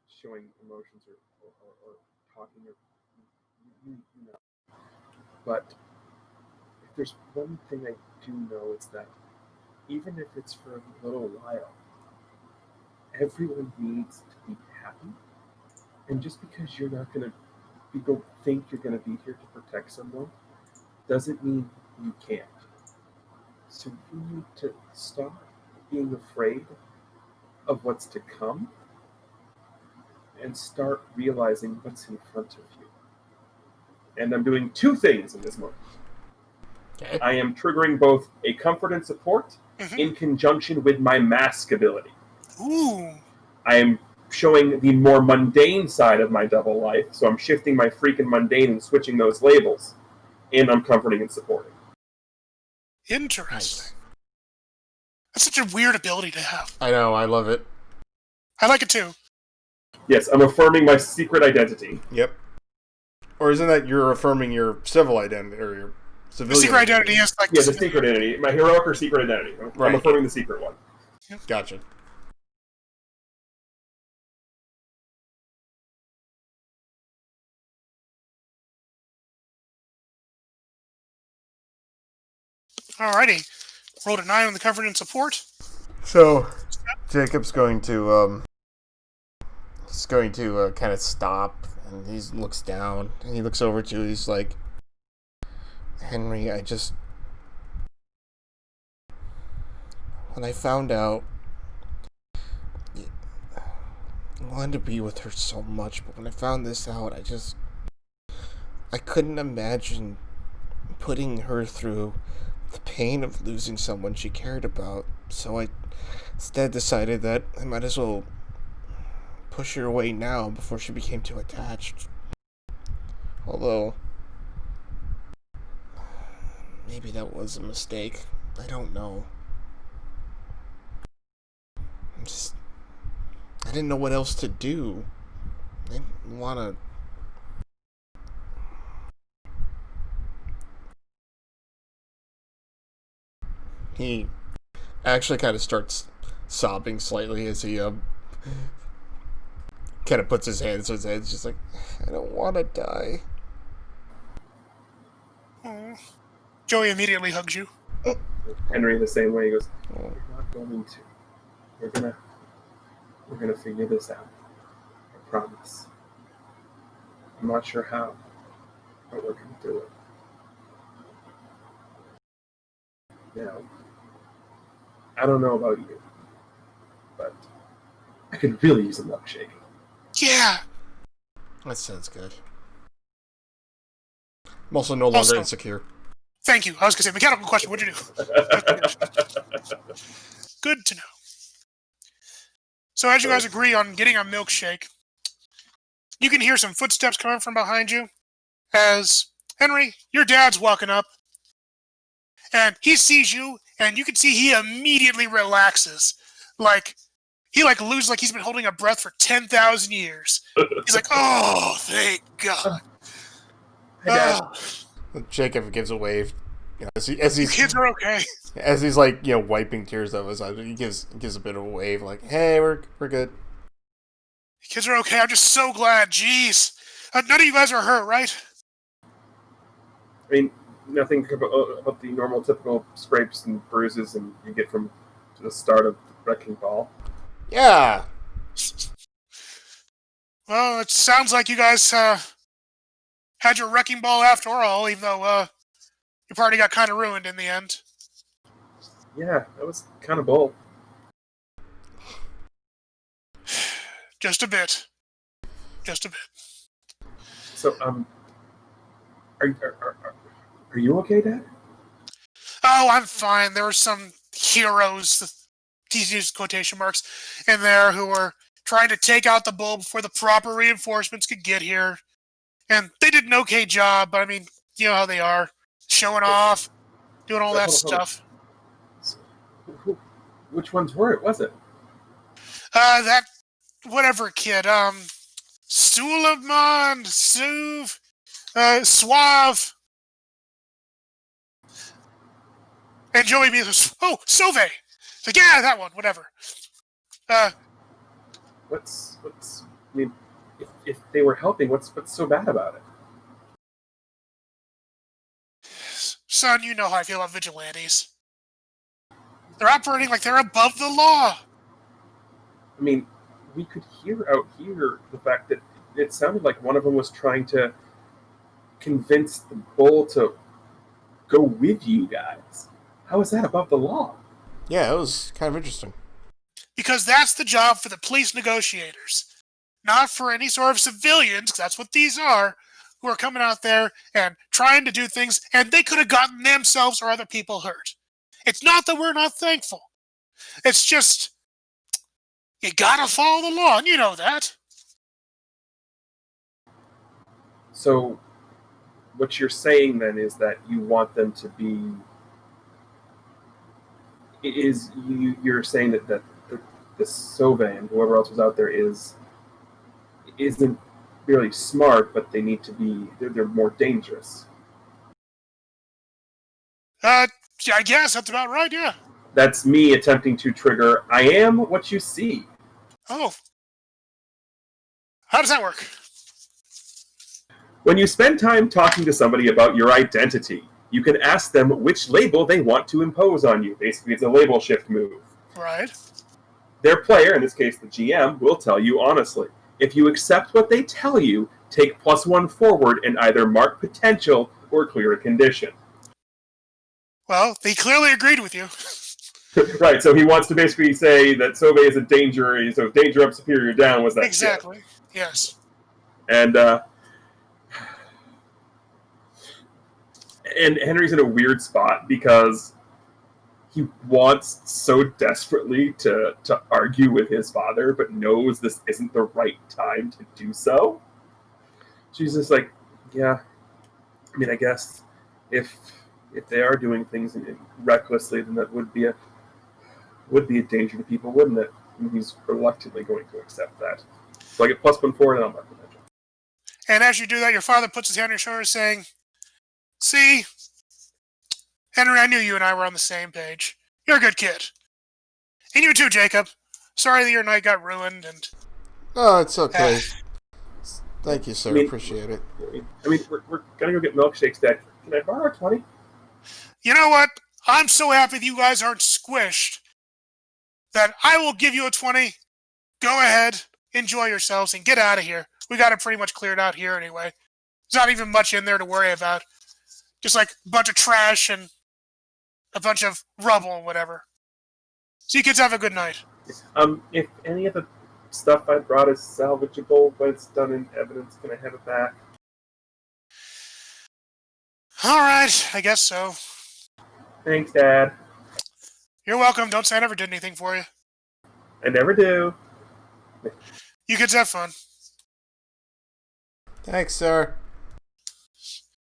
Speaker 3: showing emotions or talking, or you know. But if there's one thing I do know, it's that even if it's for a little while, everyone needs to be happy. And just because you're not going to think you're going to be here to protect someone doesn't mean you can't. So you need to stop being afraid of what's to come and start realizing what's in front of you. And I'm doing two things in this moment.
Speaker 2: Okay.
Speaker 3: I am triggering both a comfort and support in conjunction with my mask ability.
Speaker 1: Ooh.
Speaker 3: I am showing the more mundane side of my double life, so I'm shifting my freaking mundane and switching those labels, and I'm comforting and supporting.
Speaker 1: Interesting.
Speaker 2: Nice.
Speaker 1: That's such a weird ability to have.
Speaker 2: I know, I love it.
Speaker 1: I like it too.
Speaker 3: Yes, I'm affirming my secret identity.
Speaker 2: Yep. Or isn't that you're affirming your civil identity, or your civilian
Speaker 1: The secret identity is like...
Speaker 3: Yeah, the secret identity. My heroic or secret identity. I'm affirming the secret one.
Speaker 2: Gotcha.
Speaker 1: Alrighty. Rolled a 9 on the comfort and support.
Speaker 2: So, Jacob's going to kind of stop, and he looks down, and he looks over to you, he's like, Henry, when I found out, I wanted to be with her so much, but when I found this out, I couldn't imagine putting her through the pain of losing someone she cared about, so I instead decided that I might as well push her away now before she became too attached. Although, maybe that was a mistake. I don't know. I didn't know what else to do. I didn't want to... He actually kind of starts sobbing slightly as he kind of puts his hands to his head. It's just like, I don't want to die.
Speaker 1: Joey immediately hugs you.
Speaker 3: Henry, the same way, he goes, You're not going to. We're gonna figure this out. I promise. I'm not sure how, but we're gonna do it. Now, I don't know about you, but I could really use a milkshake.
Speaker 1: Yeah.
Speaker 2: That sounds good. I'm also no longer insecure.
Speaker 1: Thank you. I was going to say, mechanical question. What'd you do? Good to know. So as you guys agree on getting a milkshake, you can hear some footsteps coming from behind you as, Henry, your dad's walking up, and he sees you, and you can see he immediately relaxes. He loses like he's been holding a breath for 10,000 years. He's like, oh, thank God.
Speaker 2: Jacob gives a wave. As
Speaker 1: these kids are okay.
Speaker 2: As he's wiping tears out of his eyes, he gives a bit of a wave, like, "Hey, we're good.
Speaker 1: The kids are okay. I'm just so glad. Jeez, none of you guys are hurt, right?"
Speaker 3: I mean, nothing about the normal, typical scrapes and bruises and you get from the start of the wrecking ball.
Speaker 2: Yeah.
Speaker 1: Well, it sounds like you guys had your wrecking ball after all, even though your party got kind of ruined in the end.
Speaker 3: Yeah, that was kind of bold.
Speaker 1: Just a bit.
Speaker 3: So, are you okay, Dad?
Speaker 1: Oh, I'm fine. There were some heroes, these use quotation marks, in there who were trying to take out the bull before the proper reinforcements could get here. And they did an okay job, but I mean, you know how they are. Showing off, doing all that stuff.
Speaker 3: Which ones were it, was it?
Speaker 1: That whatever kid. Suleiman, Suv, Suave. And Joey B. Oh, Sauve! Like, yeah, that one, whatever.
Speaker 3: What's I mean, if they were helping, what's so bad about it?
Speaker 1: Son, you know how I feel about vigilantes. They're operating like they're above the law.
Speaker 3: I mean, we could hear out here the fact that it sounded like one of them was trying to convince the bull to go with you guys. How is that above the law?
Speaker 2: Yeah, it was kind of interesting.
Speaker 1: Because that's the job for the police negotiators. Not for any sort of civilians, because that's what these are, who are coming out there and trying to do things, and they could have gotten themselves or other people hurt. It's not that we're not thankful. It's just, you gotta follow the law, and you know that.
Speaker 3: So, what you're saying then is that you want them to be... You're saying that the Sauve and whoever else was out there isn't really smart, but they need to be... They're more dangerous.
Speaker 1: I guess that's about right, yeah.
Speaker 3: That's me attempting to trigger, I am what you see.
Speaker 1: Oh. How does that work?
Speaker 3: When you spend time talking to somebody about your identity, you can ask them which label they want to impose on you. Basically, it's a label shift move.
Speaker 1: Right.
Speaker 3: Their player, in this case the GM, will tell you honestly. If you accept what they tell you, take +1 forward and either mark potential or clear a condition.
Speaker 1: Well, they clearly agreed with you.
Speaker 3: Right, so he wants to basically say that Sauve is a danger, so danger up, superior down was that
Speaker 1: exactly,
Speaker 3: shit.
Speaker 1: Yes.
Speaker 3: And Henry's in a weird spot because he wants so desperately to argue with his father, but knows this isn't the right time to do so. She's just like, yeah, I mean, I guess if they are doing things recklessly, then that would be a danger to people, wouldn't it? And he's reluctantly going to accept that. So I get +1 forward and I'll mark potential.
Speaker 1: And as you do that, your father puts his hand on your shoulder saying, see, Henry, I knew you and I were on the same page. You're a good kid. And you too, Jacob. Sorry that your night got ruined and...
Speaker 2: Oh, it's okay. Thank you, sir. Appreciate it.
Speaker 3: I mean, we're gonna go get milkshakes, Dad. Can I borrow 20?
Speaker 1: You know what? I'm so happy that you guys aren't squished then I will give you a 20. Go ahead, enjoy yourselves, and get out of here. We got it pretty much cleared out here anyway. There's not even much in there to worry about. Just like a bunch of trash and a bunch of rubble and whatever. So you kids have a good night.
Speaker 3: If any of the stuff I brought is salvageable when it's done in evidence, can I have it back?
Speaker 1: Alright, I guess so.
Speaker 3: Thanks, Dad.
Speaker 1: You're welcome. Don't say I never did anything for you.
Speaker 3: I never do.
Speaker 1: You kids have fun.
Speaker 2: Thanks, sir.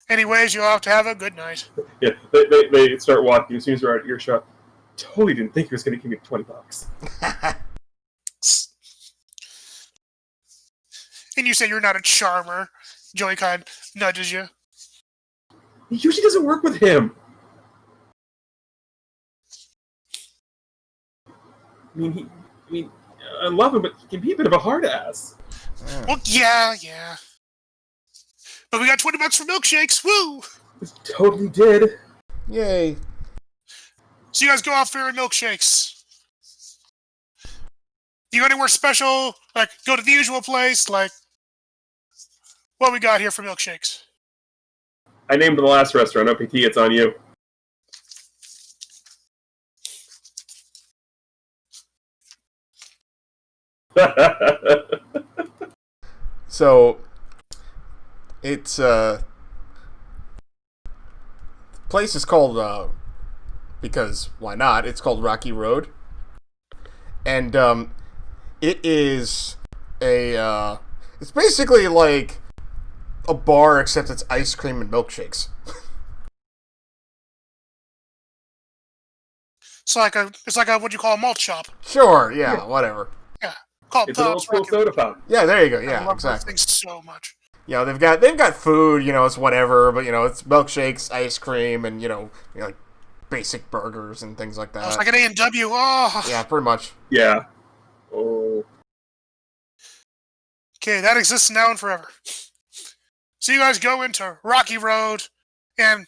Speaker 1: Anyways, you all have to have a good night.
Speaker 3: Yeah, they start walking as soon as they're out of earshot. Totally didn't think he was going to give me $20.
Speaker 1: And you say you're not a charmer. Joey kind of nudges you.
Speaker 3: He usually doesn't work with him. I love him, but he can be a bit of a hard ass.
Speaker 1: Well, yeah. But we got $20 for milkshakes. Woo!
Speaker 3: He totally did.
Speaker 2: Yay.
Speaker 1: So you guys go off for your milkshakes. Do you go anywhere special? Like, go to the usual place? Like, what we got here for milkshakes?
Speaker 3: I named the last restaurant. OPT, it's on you.
Speaker 2: So, it's, place is called, because why not? It's called Rocky Road. And, it is it's basically like a bar, except it's ice cream and milkshakes.
Speaker 1: It's like a what you call a malt shop.
Speaker 2: Sure, yeah, whatever.
Speaker 1: Yeah, called
Speaker 3: It's an old school soda fountain.
Speaker 2: Yeah, there you go.
Speaker 1: I
Speaker 2: Yeah,
Speaker 1: love
Speaker 2: exactly.
Speaker 1: those things so much.
Speaker 2: You know, they've got food. You know, it's whatever, but you know, it's milkshakes, ice cream, and you know like basic burgers and things like that.
Speaker 1: It's like an A&W. Oh.
Speaker 2: Yeah, pretty much.
Speaker 3: Yeah. Oh.
Speaker 1: Okay, that exists now and forever. So you guys go into Rocky Road, and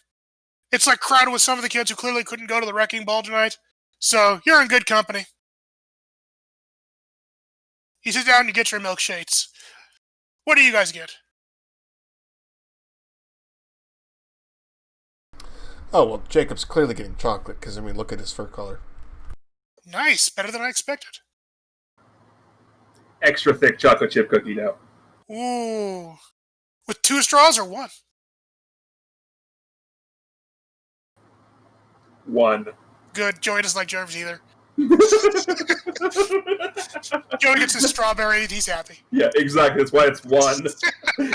Speaker 1: it's like crowded with some of the kids who clearly couldn't go to the wrecking ball tonight. So you're in good company. You sit down and you get your milkshakes. What do you guys get?
Speaker 2: Oh, well, Jacob's clearly getting chocolate, because, I mean, look at his fur color.
Speaker 1: Nice, better than I expected.
Speaker 3: Extra thick chocolate chip cookie now.
Speaker 1: Ooh. With 2 straws or 1?
Speaker 3: One.
Speaker 1: Good. Joey doesn't like germs either. Joey gets his strawberry and he's happy.
Speaker 3: Yeah, exactly. That's why it's one.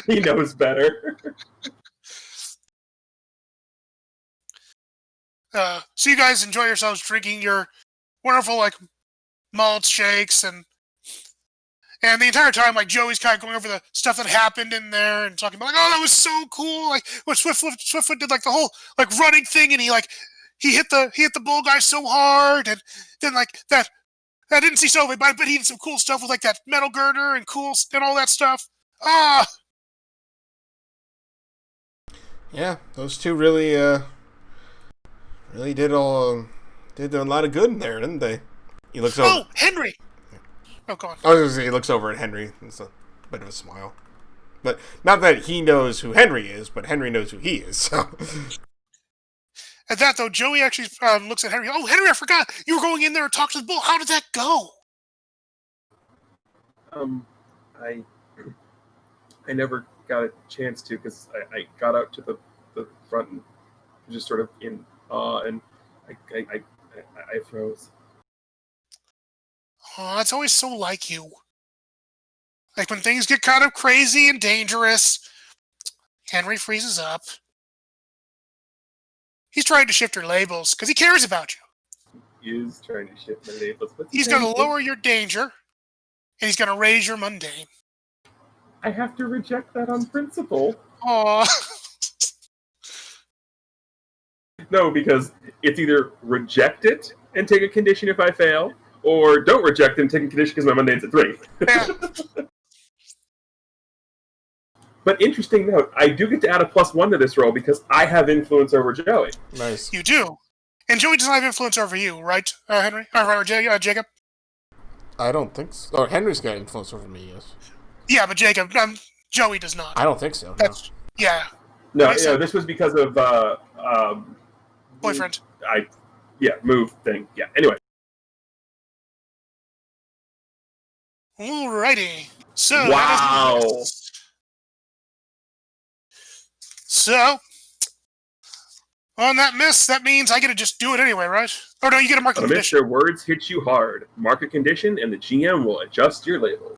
Speaker 3: He knows better.
Speaker 1: So you guys enjoy yourselves drinking your wonderful, like, malt shakes and the entire time, like, Joey's kind of going over the stuff that happened in there and talking about, like, oh, that was so cool. Like, when Swiftfoot did, like, the whole, like, running thing and he hit the bull guy so hard and then, like, that I didn't see so, but he did some cool stuff with, like, that metal girder and all that stuff. Ah!
Speaker 2: Yeah, those two really did a lot of good in there, didn't they? He looks over.
Speaker 1: Oh, Henry! Oh, go on.
Speaker 2: I was gonna say, he looks over at Henry. It's a bit of a smile. But not that he knows who Henry is, but Henry knows who he is. So.
Speaker 1: At that, though, Joey actually looks at Henry. Oh, Henry, I forgot. You were going in there and talk to the bull. How did that go?
Speaker 3: I never got a chance to because I got out to the front and just sort of in awe, and I froze.
Speaker 1: Oh, that's always so like you. Like when things get kind of crazy and dangerous, Henry freezes up. He's trying to shift your labels because he cares about you.
Speaker 3: He is trying to shift my labels.
Speaker 1: He's going to lower your danger, and he's going to raise your mundane.
Speaker 3: I have to reject that on principle.
Speaker 1: Aww.
Speaker 3: No, because it's either reject it and take a condition if I fail, or don't reject it and take a condition because my mundane's at 3.
Speaker 1: Yeah.
Speaker 3: But interesting note, I do get to add a +1 to this roll because I have influence over Joey.
Speaker 2: Nice.
Speaker 1: You do. And Joey doesn't have influence over you, right, Henry? Or Jacob?
Speaker 2: I don't think so. Oh, Henry's got influence over me, yes.
Speaker 1: Yeah, but Jacob, Joey does not.
Speaker 2: I don't think so, no.
Speaker 1: That's yeah.
Speaker 3: No,
Speaker 1: Okay, so-
Speaker 3: this was because of
Speaker 1: Boyfriend.
Speaker 3: move thing. Yeah. Anyway,
Speaker 1: Alrighty. So
Speaker 3: wow.
Speaker 1: So on that miss, that means I get to just do it anyway, right? Oh no, you get a mark
Speaker 3: On a miss,
Speaker 1: condition.
Speaker 3: their words hit you hard. Mark a condition, and the GM will adjust your label.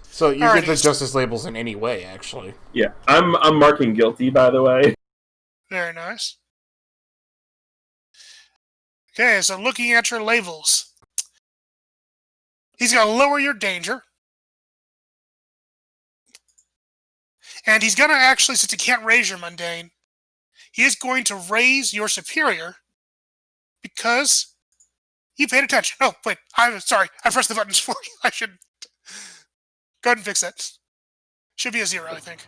Speaker 2: So you
Speaker 1: Alrighty.
Speaker 2: get the justice labels in any way, actually.
Speaker 3: Yeah, I'm marking guilty, by the way.
Speaker 1: Very nice. Okay, so looking at your labels. He's going to lower your danger. And he's going to actually, since he can't raise your mundane, he is going to raise your superior because you paid attention. Oh, wait, I'm sorry. I pressed the buttons for you. I should go ahead and fix that. Should be a 0, I think.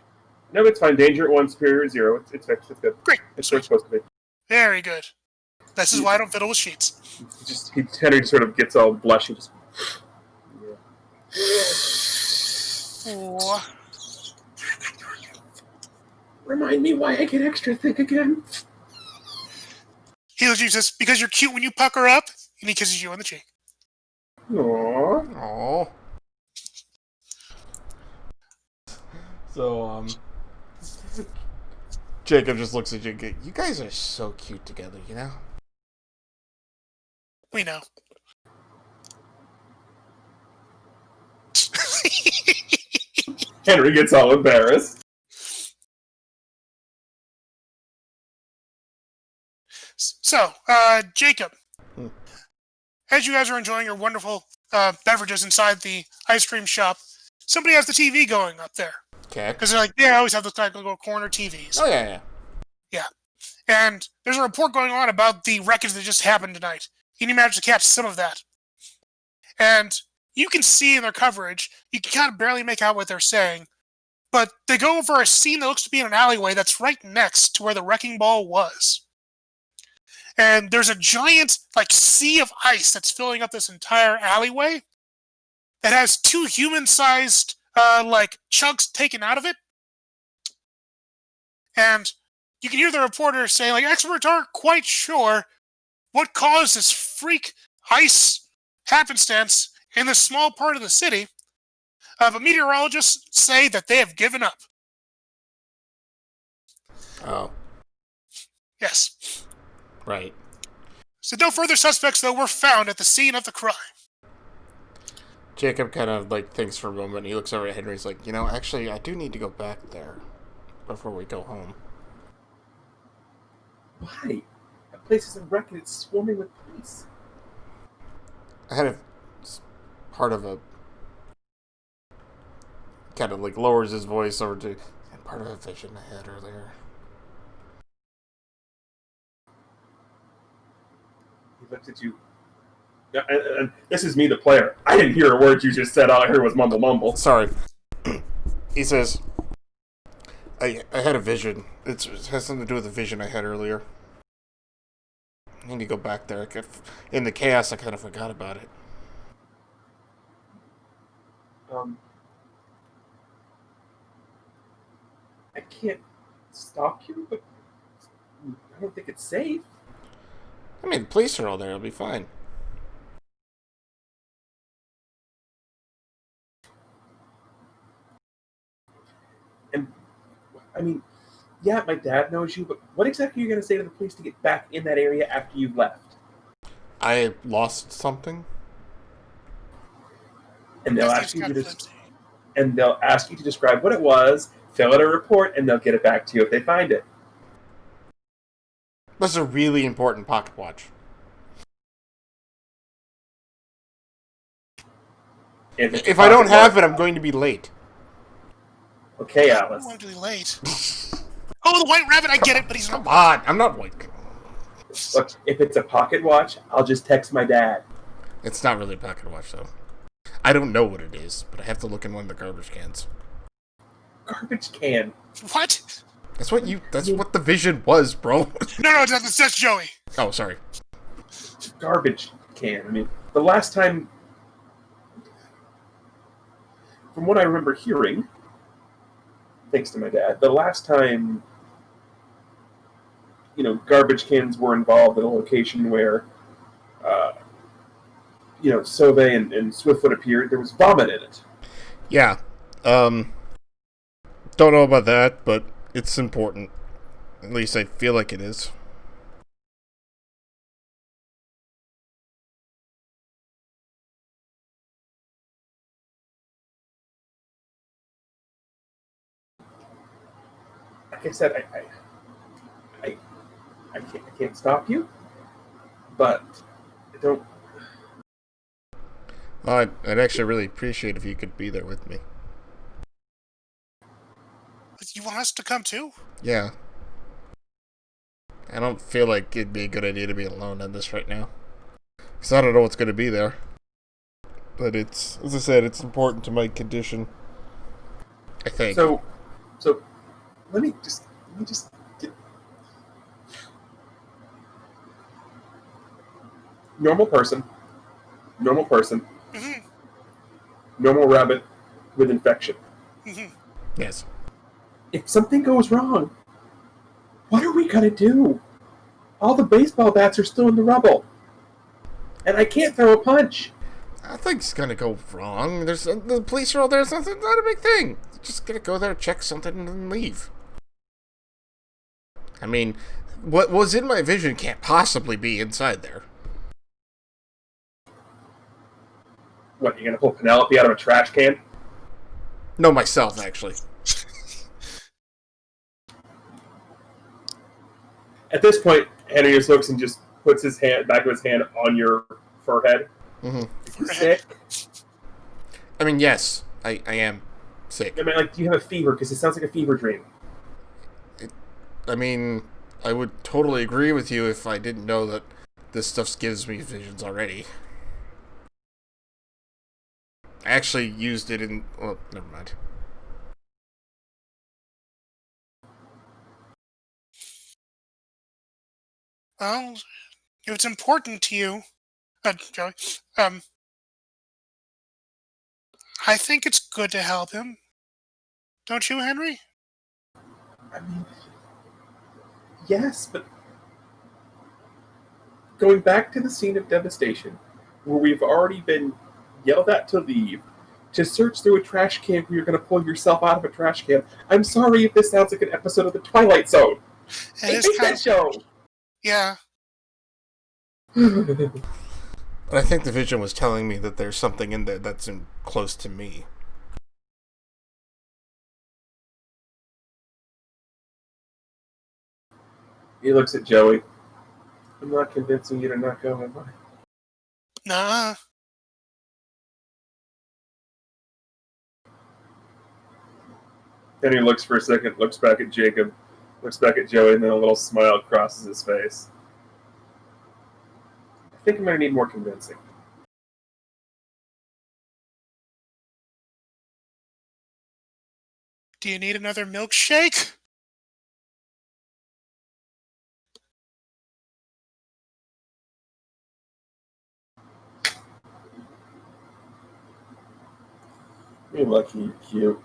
Speaker 3: No, it's fine. Danger at 1, superior at 0. It's fixed. It's good.
Speaker 1: Great.
Speaker 3: It's where it's supposed to be.
Speaker 1: Very good. This is why I don't fiddle with sheets.
Speaker 3: Henry just sort of gets all blushy. Just,
Speaker 1: Oh.
Speaker 3: remind me why I get extra thick again.
Speaker 1: He uses because you're cute when you pucker up, and he kisses you on the cheek.
Speaker 3: Aww.
Speaker 2: Aww. So, Jacob just looks at you and goes, you guys are so cute together, you know?
Speaker 1: We know.
Speaker 3: Henry gets all embarrassed.
Speaker 1: So, Jacob, as you guys are enjoying your wonderful beverages inside the ice cream shop, somebody has the TV going up there.
Speaker 2: Okay.
Speaker 1: Because they're like, they always have those kind of little corner TVs.
Speaker 2: Oh, yeah.
Speaker 1: Yeah. And there's a report going on about the wreckage that just happened tonight. And you managed to catch some of that. And you can see in their coverage, you can kind of barely make out what they're saying, but they go over a scene that looks to be in an alleyway that's right next to where the wrecking ball was. And there's a giant, sea of ice that's filling up this entire alleyway that has 2 human-sized, chunks taken out of it. And you can hear the reporter say, experts aren't quite sure what caused this freak ice happenstance in this small part of the city. But meteorologists say that they have given up.
Speaker 2: Oh.
Speaker 1: Yes.
Speaker 2: Right.
Speaker 1: So no further suspects, though, were found at the scene of the crime.
Speaker 2: Jacob kind of, thinks for a moment. He looks over at Henry. He's like, actually, I do need to go back there before we go home.
Speaker 3: Why? That place is a wreck and it's swarming with police.
Speaker 2: I had part of a... kind of, lowers his voice over to... part of a vision I had earlier.
Speaker 3: He looks at you. Yeah, and this is me, the player. I didn't hear a word you just said. All I heard was mumble, mumble.
Speaker 2: Sorry. He says, I had a vision. It has something to do with the vision I had earlier. I need to go back there. In the chaos, I kind of forgot about it.
Speaker 3: I can't stop you, but I don't think it's safe.
Speaker 2: I mean, the police are all there. It'll be fine.
Speaker 3: And, I mean, yeah, my dad knows you, but what exactly are you going to say to the police to get back in that area after you've left?
Speaker 2: I lost something.
Speaker 3: And they'll ask you to describe what it was, fill out a report, and they'll get it back to you if they find it.
Speaker 2: That's a really important pocket watch. If I don't have it, I'm going to be late.
Speaker 3: Okay, Alice.
Speaker 1: I'm going to be late. Oh, the white rabbit, I get it, but he's not.
Speaker 2: Come on, I'm not white.
Speaker 3: Look, if it's a pocket watch, I'll just text my dad.
Speaker 2: It's not really a pocket watch, though. I don't know what it is, but I have to look in one of the garbage cans.
Speaker 3: Garbage can?
Speaker 1: What?
Speaker 2: That's what the vision was, bro.
Speaker 1: No, that's Joey.
Speaker 2: Oh, sorry.
Speaker 3: Garbage can. I mean, the last time from what I remember hearing, thanks to my dad, the last time garbage cans were involved at a location where Sauve and Swiftfoot appeared, there was vomit in it.
Speaker 2: Yeah. Don't know about that, but it's important. At least I feel like it is.
Speaker 3: Like I said, I can't stop you, but I don't.
Speaker 2: I'd actually really appreciate if you could be there with me.
Speaker 1: You want us to come too?
Speaker 2: Yeah. I don't feel like it'd be a good idea to be alone on this right now. Because I don't know what's going to be there. But it's, as I said, it's important to my condition. I think.
Speaker 3: So let me just get normal person,
Speaker 1: Mm-hmm.
Speaker 3: normal rabbit with infection.
Speaker 1: Mm-hmm.
Speaker 2: Yes.
Speaker 3: If something goes wrong, what are we gonna do? All the baseball bats are still in the rubble, and I can't throw a punch.
Speaker 2: Nothing's gonna go wrong. The police are all there. It's not a big thing. Just gotta go there, check something, and then leave. I mean, what was in my vision can't possibly be inside there.
Speaker 3: What, you're gonna pull Penelope out of a trash can?
Speaker 2: No, myself, actually.
Speaker 3: At this point, Henry just looks and just puts his back of his hand on your forehead.
Speaker 2: Mm-hmm.
Speaker 3: Are you sick?
Speaker 2: I mean, yes, I am sick.
Speaker 3: I mean, like, do you have a fever? Because it sounds like a fever dream.
Speaker 2: I mean, I would totally agree with you if I didn't know that this stuff gives me visions already. I actually used it in... Well, never mind.
Speaker 1: Well, if it's important to you, Joey, I think it's good to help him. Don't you, Henry?
Speaker 3: I mean, yes, but going back to the scene of devastation, where we've already been yelled at to leave, to search through a trash can where you're going to pull yourself out of a trash can. I'm sorry if this sounds like an episode of The Twilight Zone.
Speaker 1: It is
Speaker 3: hate
Speaker 1: kind
Speaker 3: that
Speaker 1: of,
Speaker 3: show!
Speaker 1: yeah.
Speaker 2: But I think the vision was telling me that there's something in there that's close to me.
Speaker 3: He looks at Joey. I'm not convincing you to not go, am I?
Speaker 1: Nah.
Speaker 3: Then he looks for a second, looks back at Jacob, looks back at Joey, and then a little smile crosses his face. I think I'm going to need more convincing.
Speaker 1: Do you need another milkshake?
Speaker 3: You're lucky you're cute.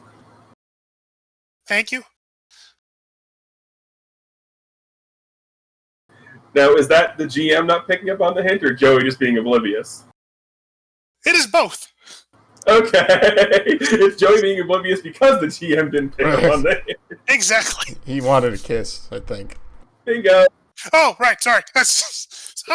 Speaker 1: Thank you.
Speaker 3: Now, is that the GM not picking up on the hint, or Joey just being oblivious?
Speaker 1: It is both.
Speaker 3: Okay. It's Joey being oblivious because the GM didn't pick up on the hint.
Speaker 1: Exactly.
Speaker 2: He wanted a kiss, I think.
Speaker 3: Bingo.
Speaker 1: Oh, right. Sorry. That's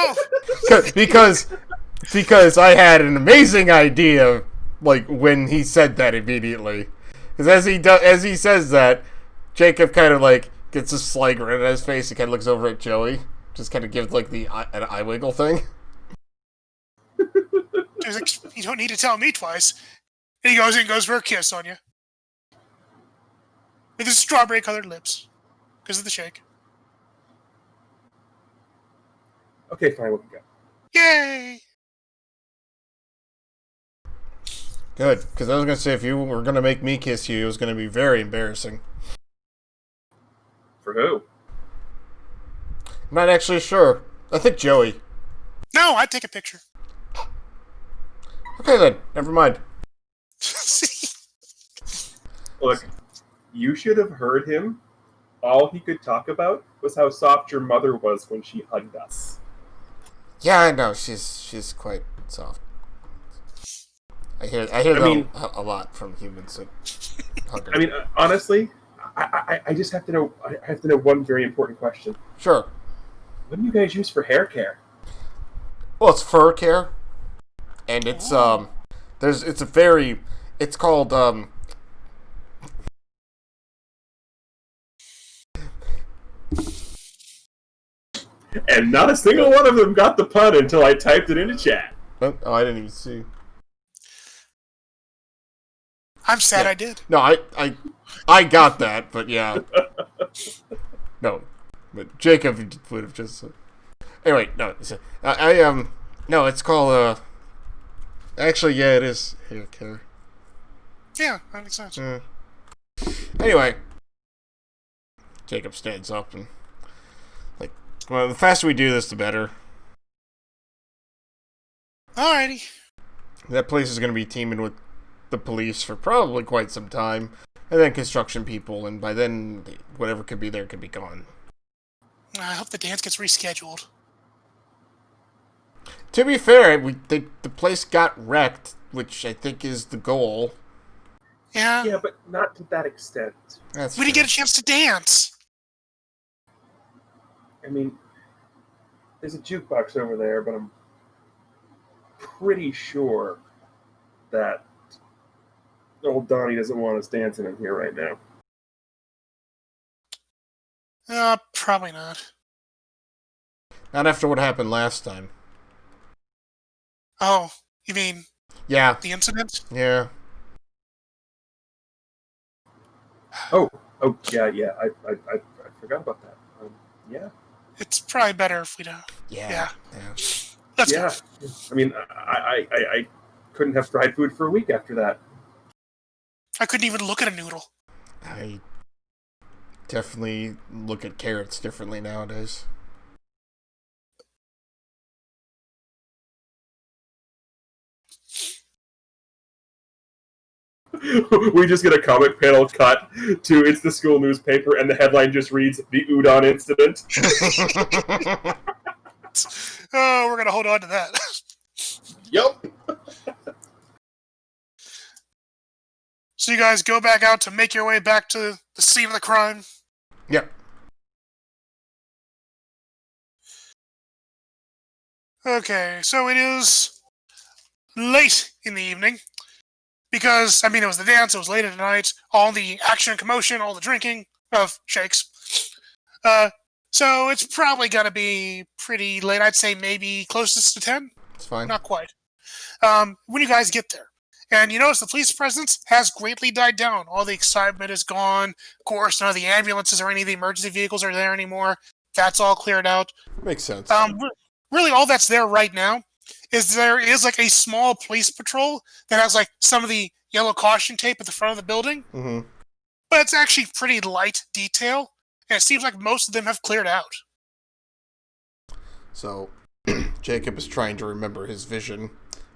Speaker 2: because I had an amazing idea, like when he said that immediately. Because as he says that, Jacob kind of like gets a sly grin on his face. He kind of looks over at Joey, just kind of gives like an eye wiggle thing.
Speaker 1: like, you don't need to tell me twice. And he goes and goes for a kiss on you. With his strawberry-colored lips. Because of the shake.
Speaker 3: Okay, fine, we can go.
Speaker 1: Yay!
Speaker 2: Good, because I was going to say, if you were going to make me kiss you, it was going to be very embarrassing.
Speaker 3: For who?
Speaker 2: I'm not actually sure. I think Joey.
Speaker 1: No, I'd take a picture.
Speaker 2: Okay then, never mind.
Speaker 3: Look, you should have heard him. All he could talk about was how soft your mother was when she hugged us.
Speaker 2: Yeah, I know. She's quite soft. I hear that a lot from humans that hug her.
Speaker 3: I mean, honestly, I just have to know. I have to know one very important question.
Speaker 2: Sure.
Speaker 3: What do you guys use for hair care?
Speaker 2: Well, it's fur care, and it's it's called
Speaker 3: And not a single one of them got the pun until I typed it into chat.
Speaker 2: Oh, I didn't even see.
Speaker 1: I'm sad I did.
Speaker 2: No, I got that, but yeah. No, but Jacob would have just. Anyway, no, no, it's called Actually, yeah, it is hair care.
Speaker 1: Yeah, that makes sense.
Speaker 2: Anyway, Jacob stands up and well, the faster we do this, the better.
Speaker 1: Alrighty.
Speaker 2: That place is going to be teaming with the police for probably quite some time, and then construction people, and by then, whatever could be there could be gone.
Speaker 1: I hope the dance gets rescheduled.
Speaker 2: To be fair, the place got wrecked, which I think is the goal.
Speaker 1: Yeah.
Speaker 3: Yeah, but not to that extent.
Speaker 2: We
Speaker 1: didn't get a chance to dance.
Speaker 3: I mean, there's a jukebox over there, but I'm pretty sure that old Donnie doesn't want us dancing in here right now.
Speaker 1: Probably not.
Speaker 2: Not after what happened last time.
Speaker 1: Oh, you mean
Speaker 2: Yeah.
Speaker 1: the incident?
Speaker 2: Yeah.
Speaker 3: Oh, yeah. I forgot about that. Yeah.
Speaker 1: It's probably better if we don't.
Speaker 2: Yeah.
Speaker 1: Let's
Speaker 3: go. I mean, I couldn't have fried food for a week after that.
Speaker 1: I couldn't even look at a noodle.
Speaker 2: I definitely look at carrots differently nowadays.
Speaker 3: We just get a comic panel cut to it's the school newspaper, and the headline just reads "The Udon Incident."
Speaker 1: Oh, we're gonna hold on to that.
Speaker 3: Yep.
Speaker 1: So you guys go back out to make your way back to the scene of the crime?
Speaker 2: Yep.
Speaker 1: Okay, so it is late in the evening. Because, I mean, it was the dance, it was late at night, all the action and commotion, all the drinking of shakes. So it's probably gonna be pretty late. I'd say maybe closest to 10.
Speaker 2: It's fine.
Speaker 1: Not quite. When you guys get there, and you notice the police presence has greatly died down. All the excitement is gone. Of course, none of the ambulances or any of the emergency vehicles are there anymore. That's all cleared out.
Speaker 2: Makes sense.
Speaker 1: Really, all that's there right now is there is like a small police patrol that has like some of the yellow caution tape at the front of the building.
Speaker 2: Mm-hmm.
Speaker 1: But it's actually pretty light detail, and it seems like most of them have cleared out.
Speaker 2: So, Jacob is trying to remember his vision,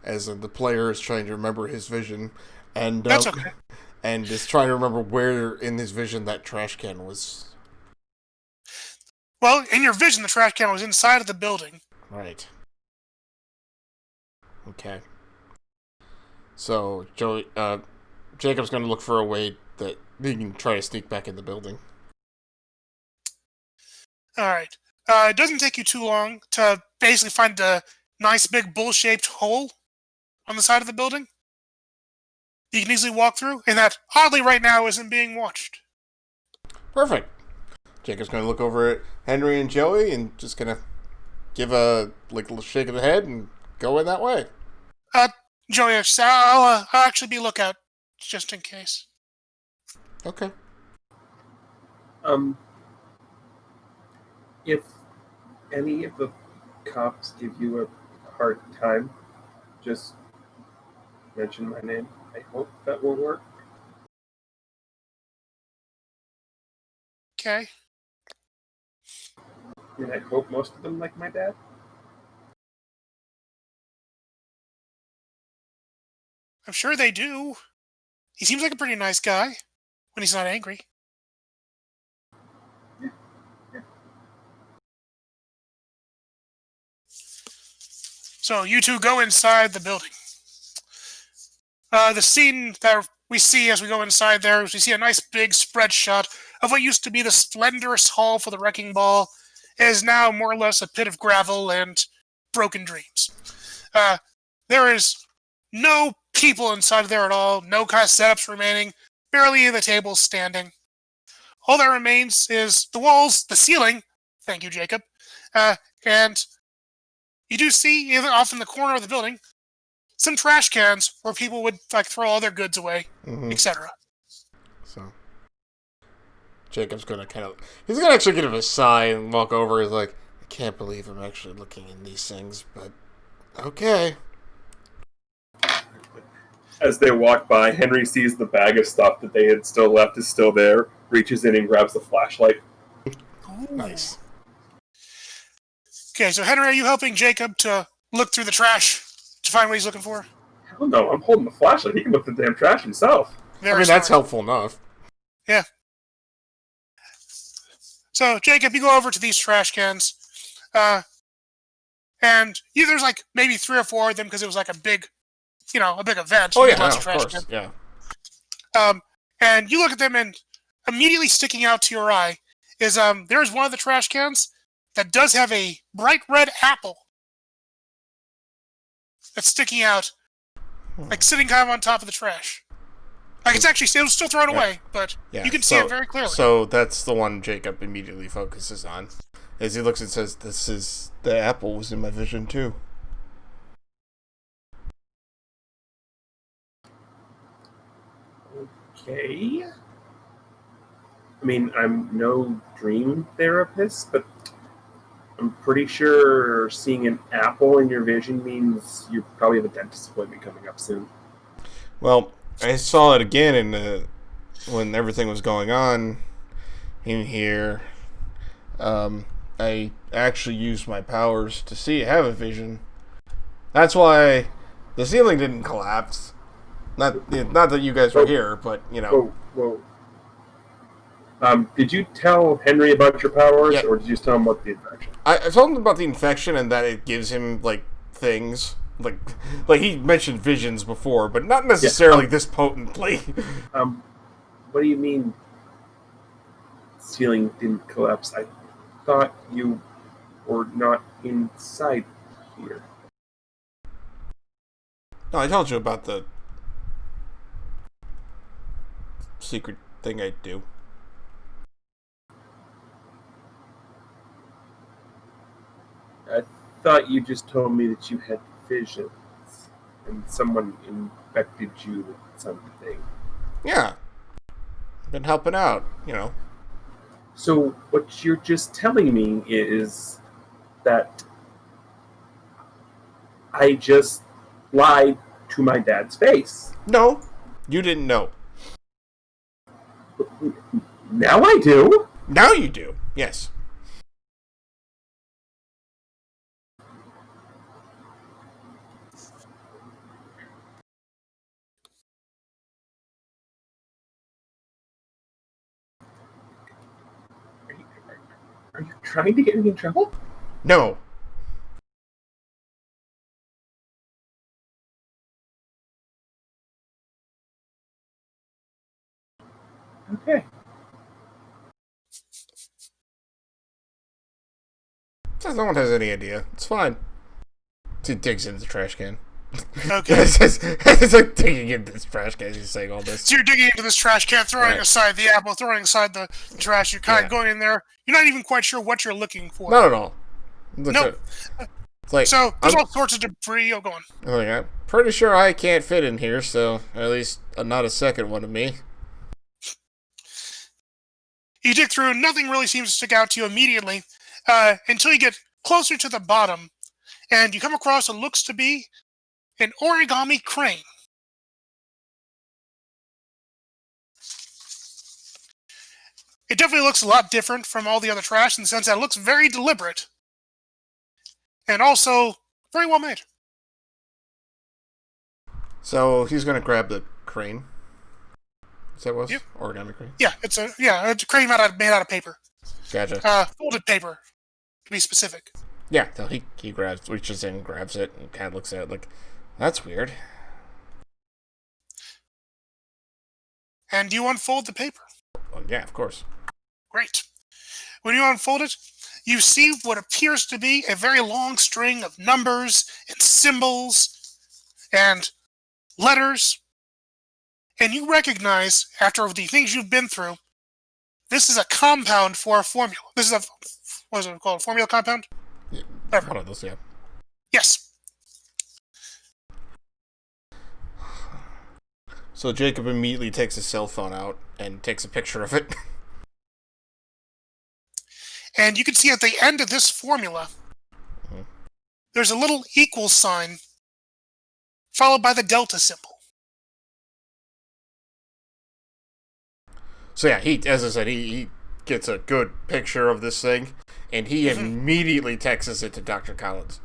Speaker 2: as the player is trying to remember his vision, and
Speaker 1: that's okay.
Speaker 2: And is trying to remember where in his vision that trash can was.
Speaker 1: Well, in your vision, the trash can was inside of the building.
Speaker 2: Right. Okay. So, Jacob's going to look for a way that he can try to sneak back in the building.
Speaker 1: Alright. It doesn't take you too long to basically find a nice big bowl-shaped hole on the side of the building. You can easily walk through, and that, oddly right now, isn't being watched.
Speaker 2: Perfect. Jacob's going to look over at Henry and Joey and just going to give a little shake of the head and go in that way.
Speaker 1: Joey, I'll actually be lookout, just in case.
Speaker 2: Okay.
Speaker 3: If any of the cops give you a hard time, just mention my name. I hope that will work.
Speaker 1: Okay.
Speaker 3: And I hope most of them like my dad.
Speaker 1: I'm sure they do. He seems like a pretty nice guy. when he's not angry.
Speaker 3: Yeah. Yeah.
Speaker 1: So you two go inside the building. The scene that we see as we go inside there is we see a nice big spread shot of what used to be the splendorous hall for the Wrecking Ball. It is now more or less a pit of gravel and broken dreams. There is no people inside there at all, no kind of setups remaining, barely the tables standing. All that remains is the walls, the ceiling, thank you, Jacob, and you do see, off in the corner of the building, some trash cans where people would like throw all their goods away, etc.
Speaker 2: So Jacob's gonna he's gonna actually give a sigh and walk over. He's like, I can't believe I'm actually looking in these things, but okay.
Speaker 3: As they walk by, Henry sees the bag of stuff that they had still left is still there, reaches in and grabs the flashlight.
Speaker 2: Nice.
Speaker 1: Okay, so Henry, are you helping Jacob to look through the trash to find what he's looking for?
Speaker 3: Hell no, I'm holding the flashlight. He can look through the damn trash himself.
Speaker 1: Very
Speaker 2: that's
Speaker 1: smart.
Speaker 2: helpful enough.
Speaker 1: Yeah. So, Jacob, you go over to these trash cans, and there's like maybe 3 or 4 of them because it was like a big event.
Speaker 2: Oh yeah,
Speaker 1: Lots
Speaker 2: of
Speaker 1: of trash
Speaker 2: course,
Speaker 1: cans.
Speaker 2: yeah.
Speaker 1: And you look at them, and immediately sticking out to your eye is there's one of the trash cans that does have a bright red apple that's sticking out, like sitting kind of on top of the trash. Like it was still thrown away, but you can see it very clearly.
Speaker 2: So that's the one Jacob immediately focuses on. As he looks and says, the apple was in my vision too.
Speaker 3: Okay. I mean, I'm no dream therapist, but I'm pretty sure seeing an apple in your vision means you probably have a dentist appointment coming up soon.
Speaker 2: Well, I saw it again when everything was going on in here. I actually used my powers to have a vision. That's why the ceiling didn't collapse. Not that you guys were here, but
Speaker 3: Whoa. Did you tell Henry about your powers, or did you just tell him about the infection?
Speaker 2: I told him about the infection and that it gives him like things. Like he mentioned visions before, but not necessarily this potently.
Speaker 3: What do you mean ceiling didn't collapse? I thought you were not inside here.
Speaker 2: No, I told you about the secret thing I do.
Speaker 3: I thought you just told me that you had visions and someone infected you with something.
Speaker 2: Yeah. Been helping out,
Speaker 3: So what you're just telling me is that I just lied to my dad's face.
Speaker 2: No, you didn't know.
Speaker 3: Now I do.
Speaker 2: Now you do. Yes.
Speaker 3: Are you trying to get me in trouble?
Speaker 2: No.
Speaker 3: Okay.
Speaker 2: No one has any idea. It's fine. He digs into the trash can.
Speaker 1: Okay.
Speaker 2: It's like digging into this trash can as he's saying all this.
Speaker 1: So you're digging into this trash can, throwing aside the apple, throwing aside the trash. You're kind of going in there. You're not even quite sure what you're looking for.
Speaker 2: Not at all.
Speaker 1: No.
Speaker 2: It's like,
Speaker 1: so there's all sorts of debris. Go on.
Speaker 2: I'm pretty sure I can't fit in here, so at least not a second one of me.
Speaker 1: You dig through, nothing really seems to stick out to you immediately until you get closer to the bottom, and you come across what looks to be an origami crane. It definitely looks a lot different from all the other trash in the sense that it looks very deliberate and also very well made.
Speaker 2: So he's going to grab the crane. Is that what it
Speaker 1: Yeah.
Speaker 2: was? Origami crane.
Speaker 1: Yeah, it's a crane made out of paper.
Speaker 2: Gotcha.
Speaker 1: Folded paper, to be specific.
Speaker 2: Yeah, so he reaches in, grabs it, and kind of looks at it like, that's weird.
Speaker 1: And you unfold the paper.
Speaker 2: Well, yeah, of course.
Speaker 1: Great. When you unfold it, you see what appears to be a very long string of numbers and symbols and letters. And you recognize, after the things you've been through, this is a compound for a formula. This is what is it called? Formula compound?
Speaker 2: Yeah, one of those, yeah.
Speaker 1: Yes.
Speaker 2: So Jacob immediately takes his cell phone out and takes a picture of it.
Speaker 1: And you can see at the end of this formula, there's a little equal sign followed by the delta symbol.
Speaker 2: So yeah, as I said, he gets a good picture of this thing, and he immediately texts it to Dr. Collins.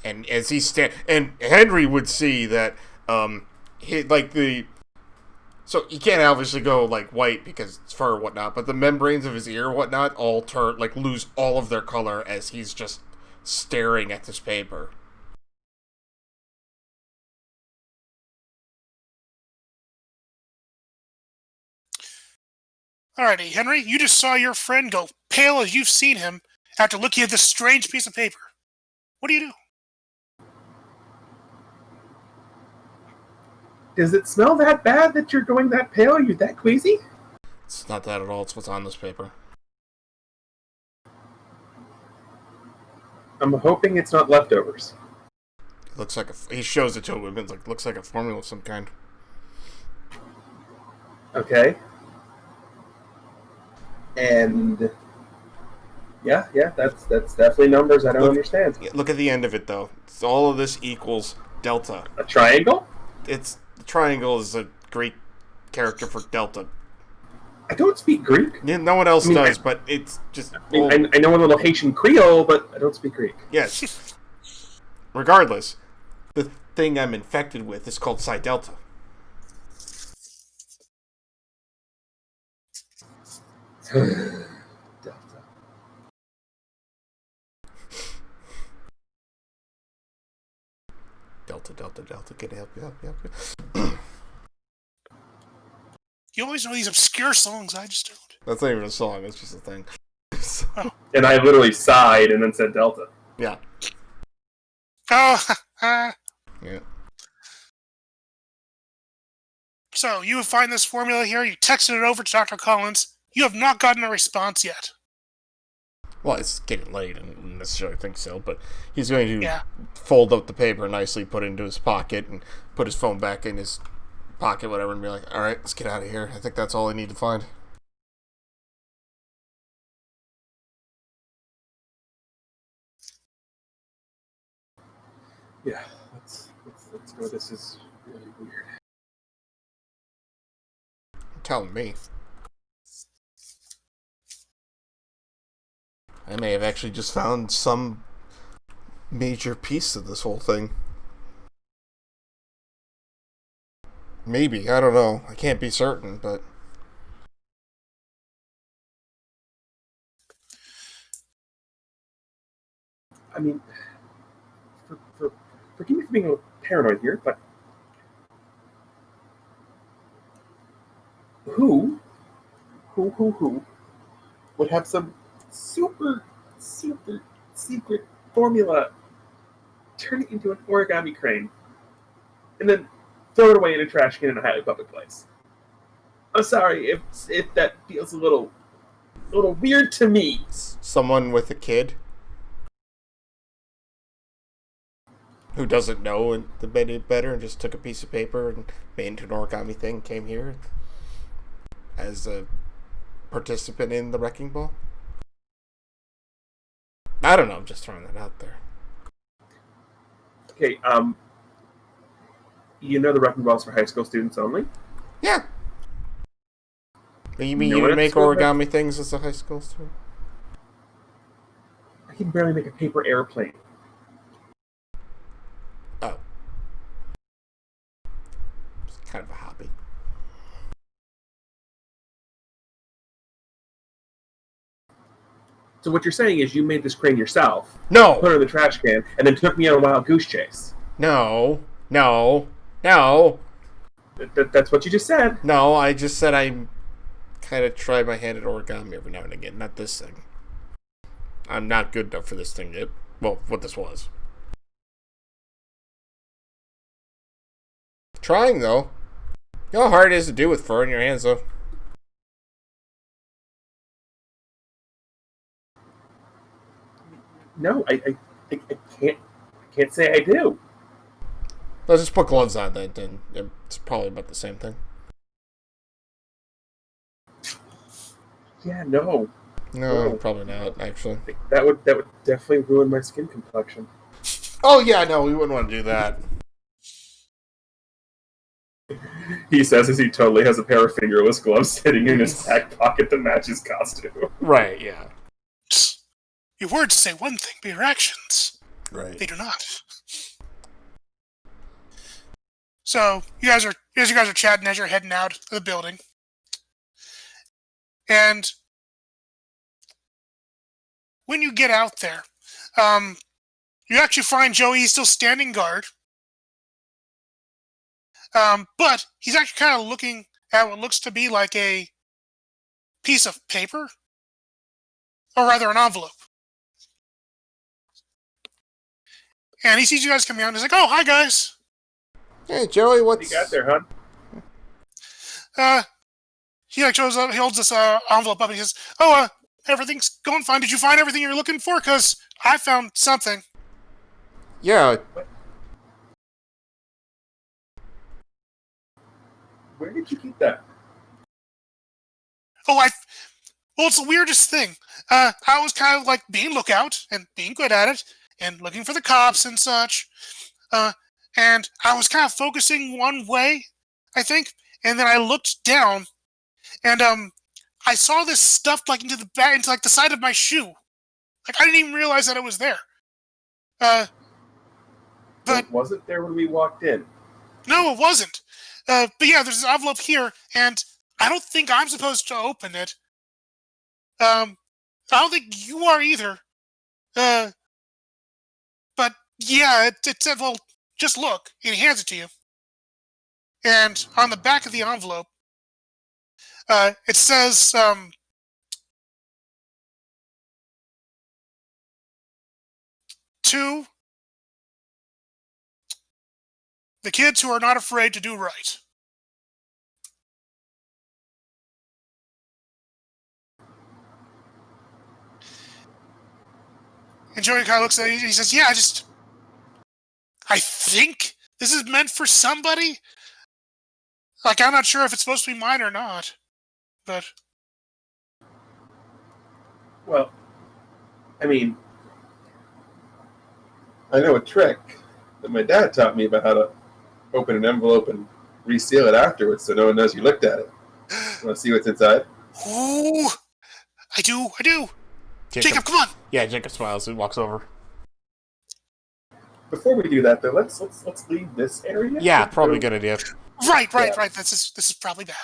Speaker 2: And as he and Henry would see that, so he can't obviously go like white because it's fur or whatnot, but the membranes of his ear and whatnot all lose all of their color as he's just staring at this paper.
Speaker 1: Alrighty, Henry, you just saw your friend go pale as you've seen him after looking at this strange piece of paper. What do you do?
Speaker 3: Does it smell that bad that you're going that pale? Are you that queasy?
Speaker 2: It's not that at all. It's what's on this paper.
Speaker 3: I'm hoping it's not leftovers.
Speaker 2: It looks like he shows it to him. It's like looks like a formula of some kind.
Speaker 3: Okay. And yeah, that's definitely numbers I don't understand.
Speaker 2: Look at the end of it though. All of this equals delta.
Speaker 3: A triangle?
Speaker 2: The triangle is a Greek character for delta.
Speaker 3: I don't speak Greek.
Speaker 2: Yeah, no one else does, but it's just.
Speaker 3: I know a little Haitian Creole, but I don't speak Greek.
Speaker 2: Yes. Regardless, the thing I'm infected with is called Psi Delta.
Speaker 3: Delta.
Speaker 2: Delta. Can I help you?
Speaker 1: You always know these obscure songs, I just don't.
Speaker 2: That's not even a song, it's just a thing.
Speaker 3: And I literally sighed and then said Delta.
Speaker 2: Yeah.
Speaker 1: Oh,
Speaker 2: Yeah.
Speaker 1: So, you find this formula here, you texted it over to Dr. Collins. You have not gotten a response yet.
Speaker 2: Well, it's getting late, I don't necessarily think so, but he's going to
Speaker 1: Yeah.
Speaker 2: fold up the paper nicely, put it into his pocket, and put his phone back in his pocket, whatever, and be like, alright, let's get out of here. I think that's all I need to find.
Speaker 3: Yeah, let's go. This is really weird.
Speaker 2: You're telling me. I may have actually just found some major piece of this whole thing. Maybe, I don't know. I can't be certain, but...
Speaker 3: I mean, forgive me for being a little paranoid here, but who would have some super secret formula, turn it into an origami crane, and then throw it away in a trash can in a highly public place? I'm sorry if that feels a little weird to me.
Speaker 2: Someone with a kid who doesn't know and made it better and just took a piece of paper and made it into an origami thing, came here as a participant in the wrecking ball. I don't know, I'm just throwing that out there.
Speaker 3: Okay, you know the wrecking ball's for high school students only?
Speaker 2: Yeah. You mean
Speaker 3: No
Speaker 2: you
Speaker 3: one
Speaker 2: didn't
Speaker 3: at
Speaker 2: make
Speaker 3: school
Speaker 2: origami things as a high school student?
Speaker 3: I can barely make a paper airplane.
Speaker 2: Oh. It's kind of a hobby.
Speaker 3: So what you're saying is you made this crane yourself,
Speaker 2: No!
Speaker 3: put it in the trash can, and then took me on a wild goose chase.
Speaker 2: No.
Speaker 3: That's what you just said.
Speaker 2: No, I just said I kind of try my hand at origami every now and again. Not this thing. I'm not good enough for this thing yet. Well, what this was. Trying, though. You know how hard it is to do with fur in your hands, though?
Speaker 3: No, I can't say I do.
Speaker 2: Let's just put gloves on, then it's probably about the same thing.
Speaker 3: Yeah, no.
Speaker 2: No, probably not, actually.
Speaker 3: That would definitely ruin my skin complexion.
Speaker 2: Oh, yeah, no, we wouldn't want to do that.
Speaker 3: He says as he totally has a pair of fingerless gloves sitting in his back pocket that match his costume.
Speaker 2: Right, yeah.
Speaker 1: Your words say one thing, but your actions,
Speaker 2: Right.
Speaker 1: they do not. So you guys are chatting as you're heading out of the building, and when you get out there, you actually find Joey still standing guard. But he's actually kind of looking at what looks to be like a piece of paper, or rather an envelope. And he sees you guys coming out, and he's like, "Oh, hi guys."
Speaker 2: Hey, Joey,
Speaker 3: What
Speaker 2: what's...
Speaker 3: you got there, hon?
Speaker 1: He like shows up. He holds this envelope up, and he says, "Oh, everything's going fine. Did you find everything you're looking for? Because I found something."
Speaker 2: Yeah.
Speaker 3: Where did you keep that?
Speaker 1: Oh, well, it's the weirdest thing. I was kind of like being lookout and being good at it and looking for the cops and such. And I was kind of focusing one way, I think, and then I looked down, and I saw this stuffed like into like the side of my shoe. Like I didn't even realize that it was there. But
Speaker 3: It wasn't there when we walked in.
Speaker 1: no, it wasn't. But yeah, there's an envelope here, and I don't think I'm supposed to open it. I don't think you are either. But yeah, it said, well, just look. And he hands it to you. And on the back of the envelope, it says, to the kids who are not afraid to do right. And Joey kind of looks at it and he says, yeah, I think this is meant for somebody. Like, I'm not sure if it's supposed to be mine or not. But
Speaker 3: Well, I mean, I know a trick that my dad taught me about how to open an envelope and reseal it afterwards so no one knows you looked at it. Want to see what's inside?
Speaker 1: ooh, I do. Jacob, come on.
Speaker 2: Yeah, Jacob smiles and walks over.
Speaker 3: Before we do that, though, let's leave this area.
Speaker 2: Yeah, probably a good idea.
Speaker 1: Right.
Speaker 3: Yeah.
Speaker 1: This is probably bad.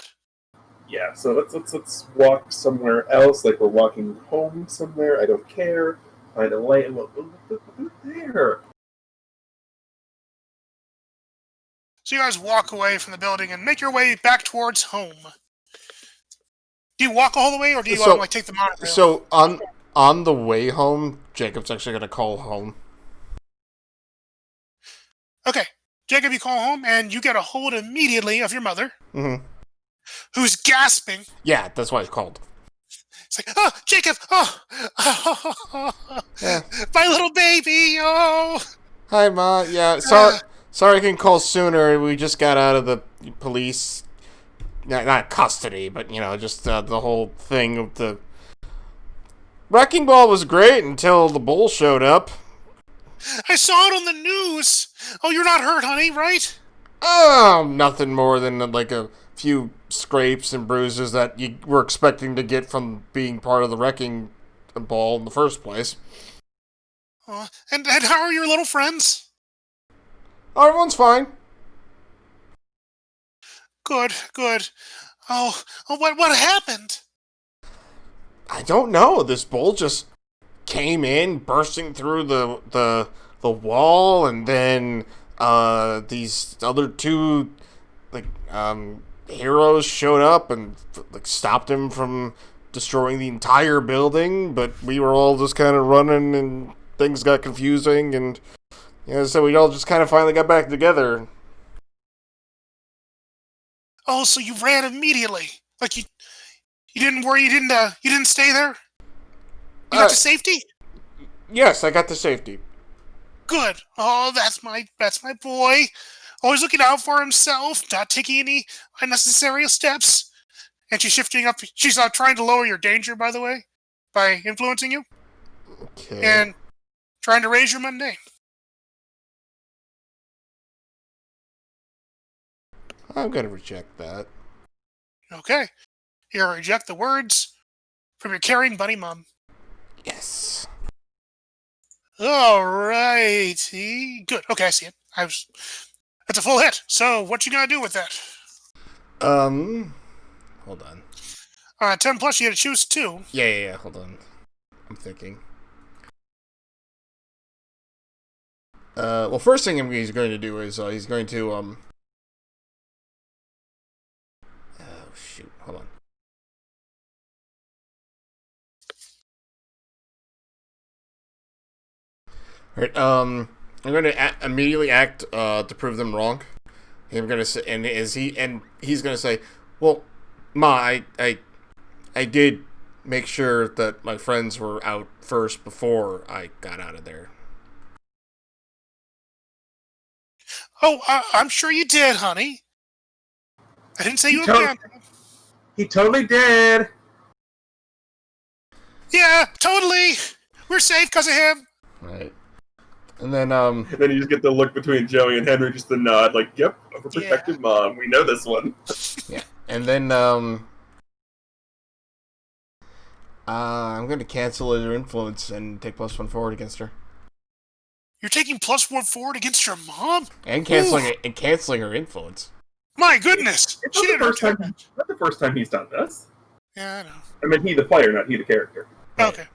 Speaker 3: Yeah, so let's walk somewhere else, like we're walking home somewhere. I don't care. Find a light and look there.
Speaker 1: So you guys walk away from the building and make your way back towards home. Do you walk all the way, or do you like take the monorail?
Speaker 2: So on the way home, Jacob's actually gonna call home.
Speaker 1: Okay, Jacob, you call home, and you get a hold immediately of your mother, who's gasping.
Speaker 2: Yeah, that's why it's called.
Speaker 1: It's like, oh, Jacob,
Speaker 2: Yeah.
Speaker 1: my little baby, oh.
Speaker 2: Hi, Ma. Yeah, sorry I couldn't call sooner. We just got out of the police, not custody, but, just the whole thing of the... Wrecking Ball was great until the bull showed up.
Speaker 1: I saw it on the news. Oh, you're not hurt, honey, right?
Speaker 2: Oh, nothing more than like a few scrapes and bruises that you were expecting to get from being part of the Wrecking Ball in the first place.
Speaker 1: And how are your little friends?
Speaker 2: Oh, everyone's fine.
Speaker 1: Good. Oh, what happened?
Speaker 2: I don't know. This bull just came in, bursting through the wall, and then these other two heroes showed up and stopped him from destroying the entire building. But we were all just kind of running, and things got confusing, and so we all just kind of finally got back together.
Speaker 1: Oh, so you ran immediately? Like you didn't worry? You didn't stay there? You got to safety?
Speaker 2: Yes, I got to safety.
Speaker 1: Good. Oh, that's my boy. Always looking out for himself, not taking any unnecessary steps. And she's shifting up. She's trying to lower your danger, by the way, by influencing you.
Speaker 2: Okay.
Speaker 1: And trying to raise your mundane.
Speaker 2: I'm gonna reject that.
Speaker 1: Okay. You reject the words from your caring buddy mom.
Speaker 2: Yes.
Speaker 1: Alrighty. Good. Okay, I see it. That's a full hit. So, what you gonna do with that?
Speaker 2: Hold on.
Speaker 1: 10 plus, you had to choose 2.
Speaker 2: Yeah. Hold on. I'm thinking. Well, first thing he's going to do is he's going to oh shoot, hold on. All right. I'm going to immediately act to prove them wrong. I'm going to say, he's going to say, "Well, Ma, I did make sure that my friends were out first before I got out of there."
Speaker 1: Oh, I'm sure you did, honey. I didn't say you abandoned him.
Speaker 3: He totally did.
Speaker 1: Yeah, totally. We're safe because of him.
Speaker 2: Right. And then
Speaker 3: And then you just get the look between Joey and Henry, just the nod, like, "Yep, overprotective mom. We know this one."
Speaker 2: yeah. And then I'm going to cancel her influence and take +1 forward against her.
Speaker 1: You're taking +1 forward against your mom?
Speaker 2: And canceling her influence.
Speaker 1: My goodness.
Speaker 3: It's not the first time he's done this.
Speaker 1: Yeah, I know.
Speaker 3: I mean, he the player, not he the character.
Speaker 1: Okay.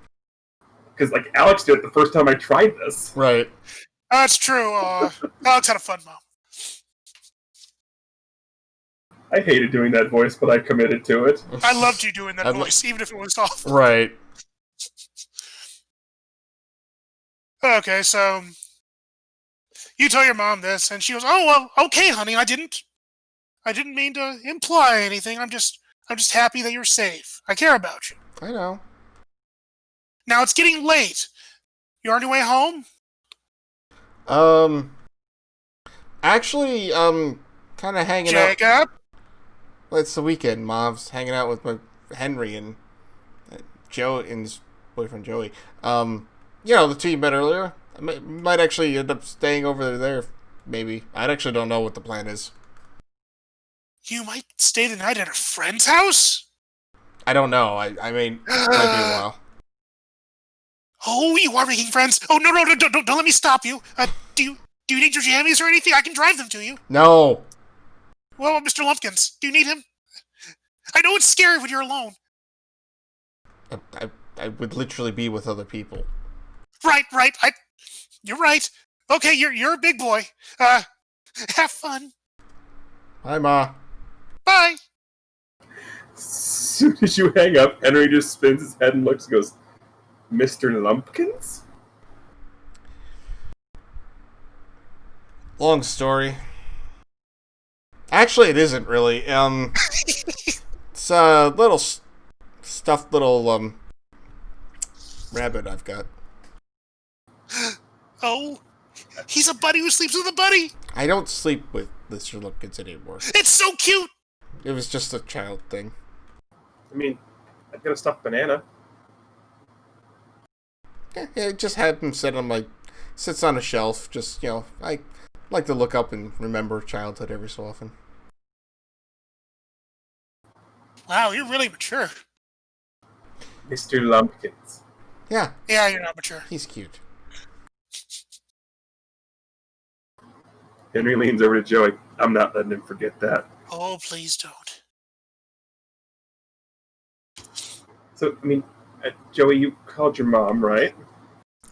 Speaker 3: Because, like, Alex did it the first time I tried this.
Speaker 2: Right.
Speaker 1: That's true. Alex had a fun mom.
Speaker 3: I hated doing that voice, but I committed to it.
Speaker 1: I loved you doing that voice, even if it was awful.
Speaker 2: Right.
Speaker 1: Okay, so you tell your mom this, and she goes, "Oh well, okay, honey. I didn't mean to imply anything. I'm just happy that you're safe. I care about you."
Speaker 2: I know.
Speaker 1: Now it's getting late. You on your way home?
Speaker 2: Actually, kind of hanging
Speaker 1: Jacob?
Speaker 2: out. Well, it's the weekend. Mom's hanging out with my Henry and Joe and his boyfriend Joey. The two you met earlier. I might actually end up staying over there. Maybe. I actually don't know what the plan is.
Speaker 1: You might stay the night at a friend's house?
Speaker 2: I don't know. I mean, it might be a while.
Speaker 1: Oh, you are making friends. Oh, no, don't let me stop you. Do you need your jammies or anything? I can drive them to you.
Speaker 2: No.
Speaker 1: Well, Mr. Lumpkins, do you need him? I know it's scary when you're alone.
Speaker 2: I would literally be with other people.
Speaker 1: Right. You're right. Okay, you're a big boy. Have fun.
Speaker 2: Hi, Ma.
Speaker 1: Bye.
Speaker 3: As soon as you hang up, Henry just spins his head and looks and goes, "Mr. Lumpkins?"
Speaker 2: Long story. Actually, it isn't really. It's a little stuffed little rabbit I've got.
Speaker 1: Oh, he's a buddy who sleeps with a buddy.
Speaker 2: I don't sleep with Mr. Lumpkins anymore.
Speaker 1: It's so cute.
Speaker 2: It was just a child thing.
Speaker 3: I mean, I've got a stuffed banana.
Speaker 2: Yeah, I just had him sits on a shelf. Just, I like to look up and remember childhood every so often.
Speaker 1: Wow, you're really mature.
Speaker 3: Mr. Lumpkins.
Speaker 2: Yeah.
Speaker 1: Yeah, you're not mature.
Speaker 2: He's cute.
Speaker 3: Henry leans over to Joey. "I'm not letting him forget that."
Speaker 1: Oh, please don't.
Speaker 3: So, I mean, Joey, you called your mom, right?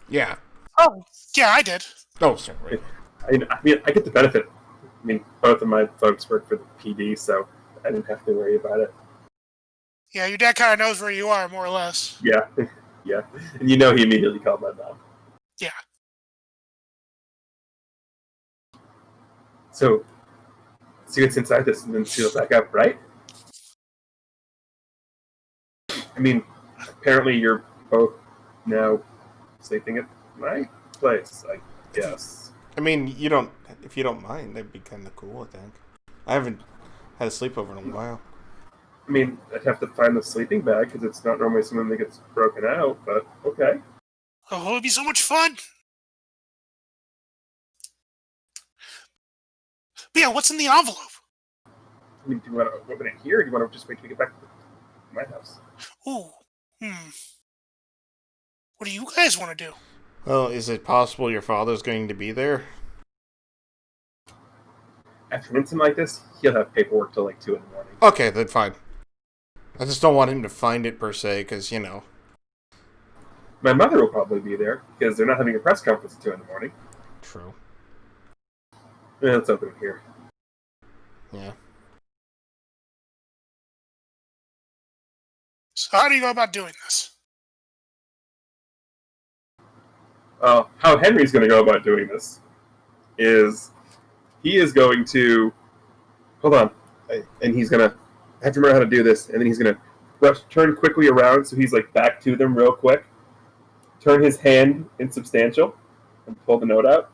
Speaker 2: Yeah.
Speaker 1: Oh, yeah, I did.
Speaker 2: Oh, sorry.
Speaker 3: I mean, I get the benefit. I mean, both of my folks work for the PD, so I didn't have to worry about it.
Speaker 1: Yeah, your dad kind of knows where you are, more or less.
Speaker 3: Yeah, yeah. And you know he immediately called my mom.
Speaker 1: Yeah.
Speaker 3: So gets inside this and then seals back up, right? I mean, apparently you're both now sleeping at my place, I guess.
Speaker 2: I mean, if you don't mind, that'd be kind of cool, I think. I haven't had a sleepover in a while.
Speaker 3: I mean, I'd have to find the sleeping bag because it's not normally something that gets broken out, but okay.
Speaker 1: Oh, it'd be so much fun. But yeah, what's in the envelope?
Speaker 3: I mean, do you want to open it here or do you want to just wait till we get back to my house?
Speaker 1: Ooh. What do you guys want to do?
Speaker 2: Well, is it possible your father's going to be there?
Speaker 3: After an incident like this, he'll have paperwork till like 2 in the morning.
Speaker 2: Okay, then fine. I just don't want him to find it per se, because,
Speaker 3: My mother will probably be there because they're not having a press conference at 2 in the morning.
Speaker 2: True.
Speaker 3: Let's open it here.
Speaker 2: Yeah.
Speaker 1: So how do you go about doing this?
Speaker 3: How Henry's going to go about doing this is he is going to hold on, and he's going to have to remember how to do this, and then he's going to turn quickly around so he's like back to them real quick. Turn his hand insubstantial and pull the note out.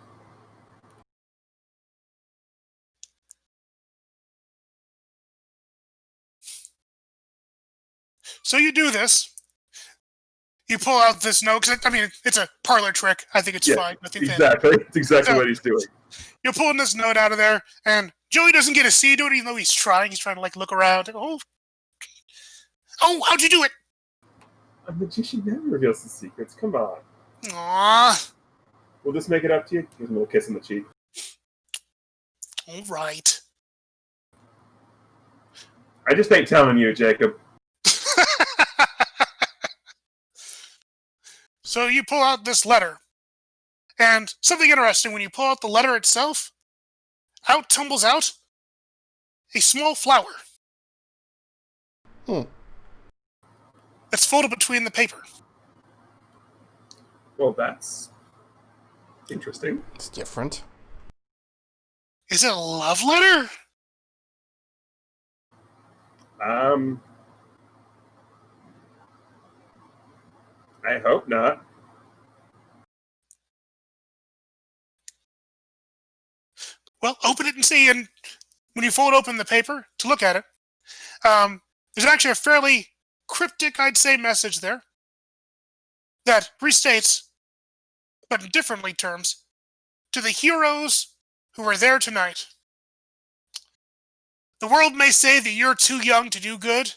Speaker 1: So you do this. You pull out this note, because, I mean, it's a parlor trick. I think it's fine.
Speaker 3: Exactly. It's exactly what he's doing.
Speaker 1: You're pulling this note out of there, and Joey doesn't get a C to it, even though he's trying. He's trying to, like, look around. Oh, how'd you do it?
Speaker 3: A magician never reveals his secrets. Come on.
Speaker 1: Aww.
Speaker 3: We'll just make it up to you. Give him a little kiss on the cheek.
Speaker 1: All right.
Speaker 3: I just ain't telling you, Jacob.
Speaker 1: So you pull out this letter. And something interesting, when you pull out the letter itself, out tumbles out a small flower. That's folded between the paper.
Speaker 3: Well, that's interesting.
Speaker 2: It's different.
Speaker 1: Is it a love letter?
Speaker 3: I hope not.
Speaker 1: Well, open it and see. And when you fold open the paper to look at it, there's actually a fairly cryptic, I'd say, message there that restates, but in differently terms, to the heroes who are there tonight. The world may say that you're too young to do good,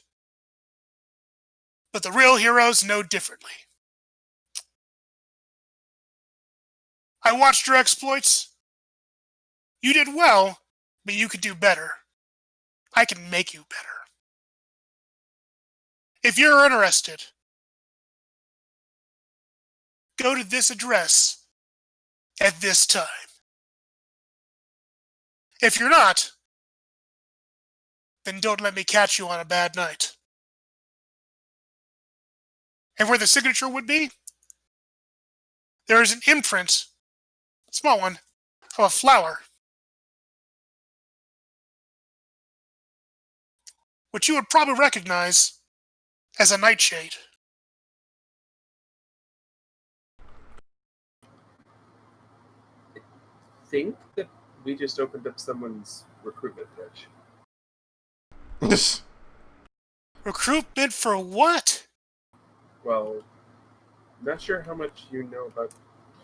Speaker 1: but the real heroes know differently. I watched your exploits. You did well, but you could do better. I can make you better. If you're interested, go to this address at this time. If you're not, then don't let me catch you on a bad night. And where the signature would be, there is an imprint, a small one, of a flower, which you would probably recognize as a nightshade.
Speaker 3: I think that we just opened up someone's recruitment pitch.
Speaker 1: Recruitment for what?
Speaker 3: Well, not sure how much you know about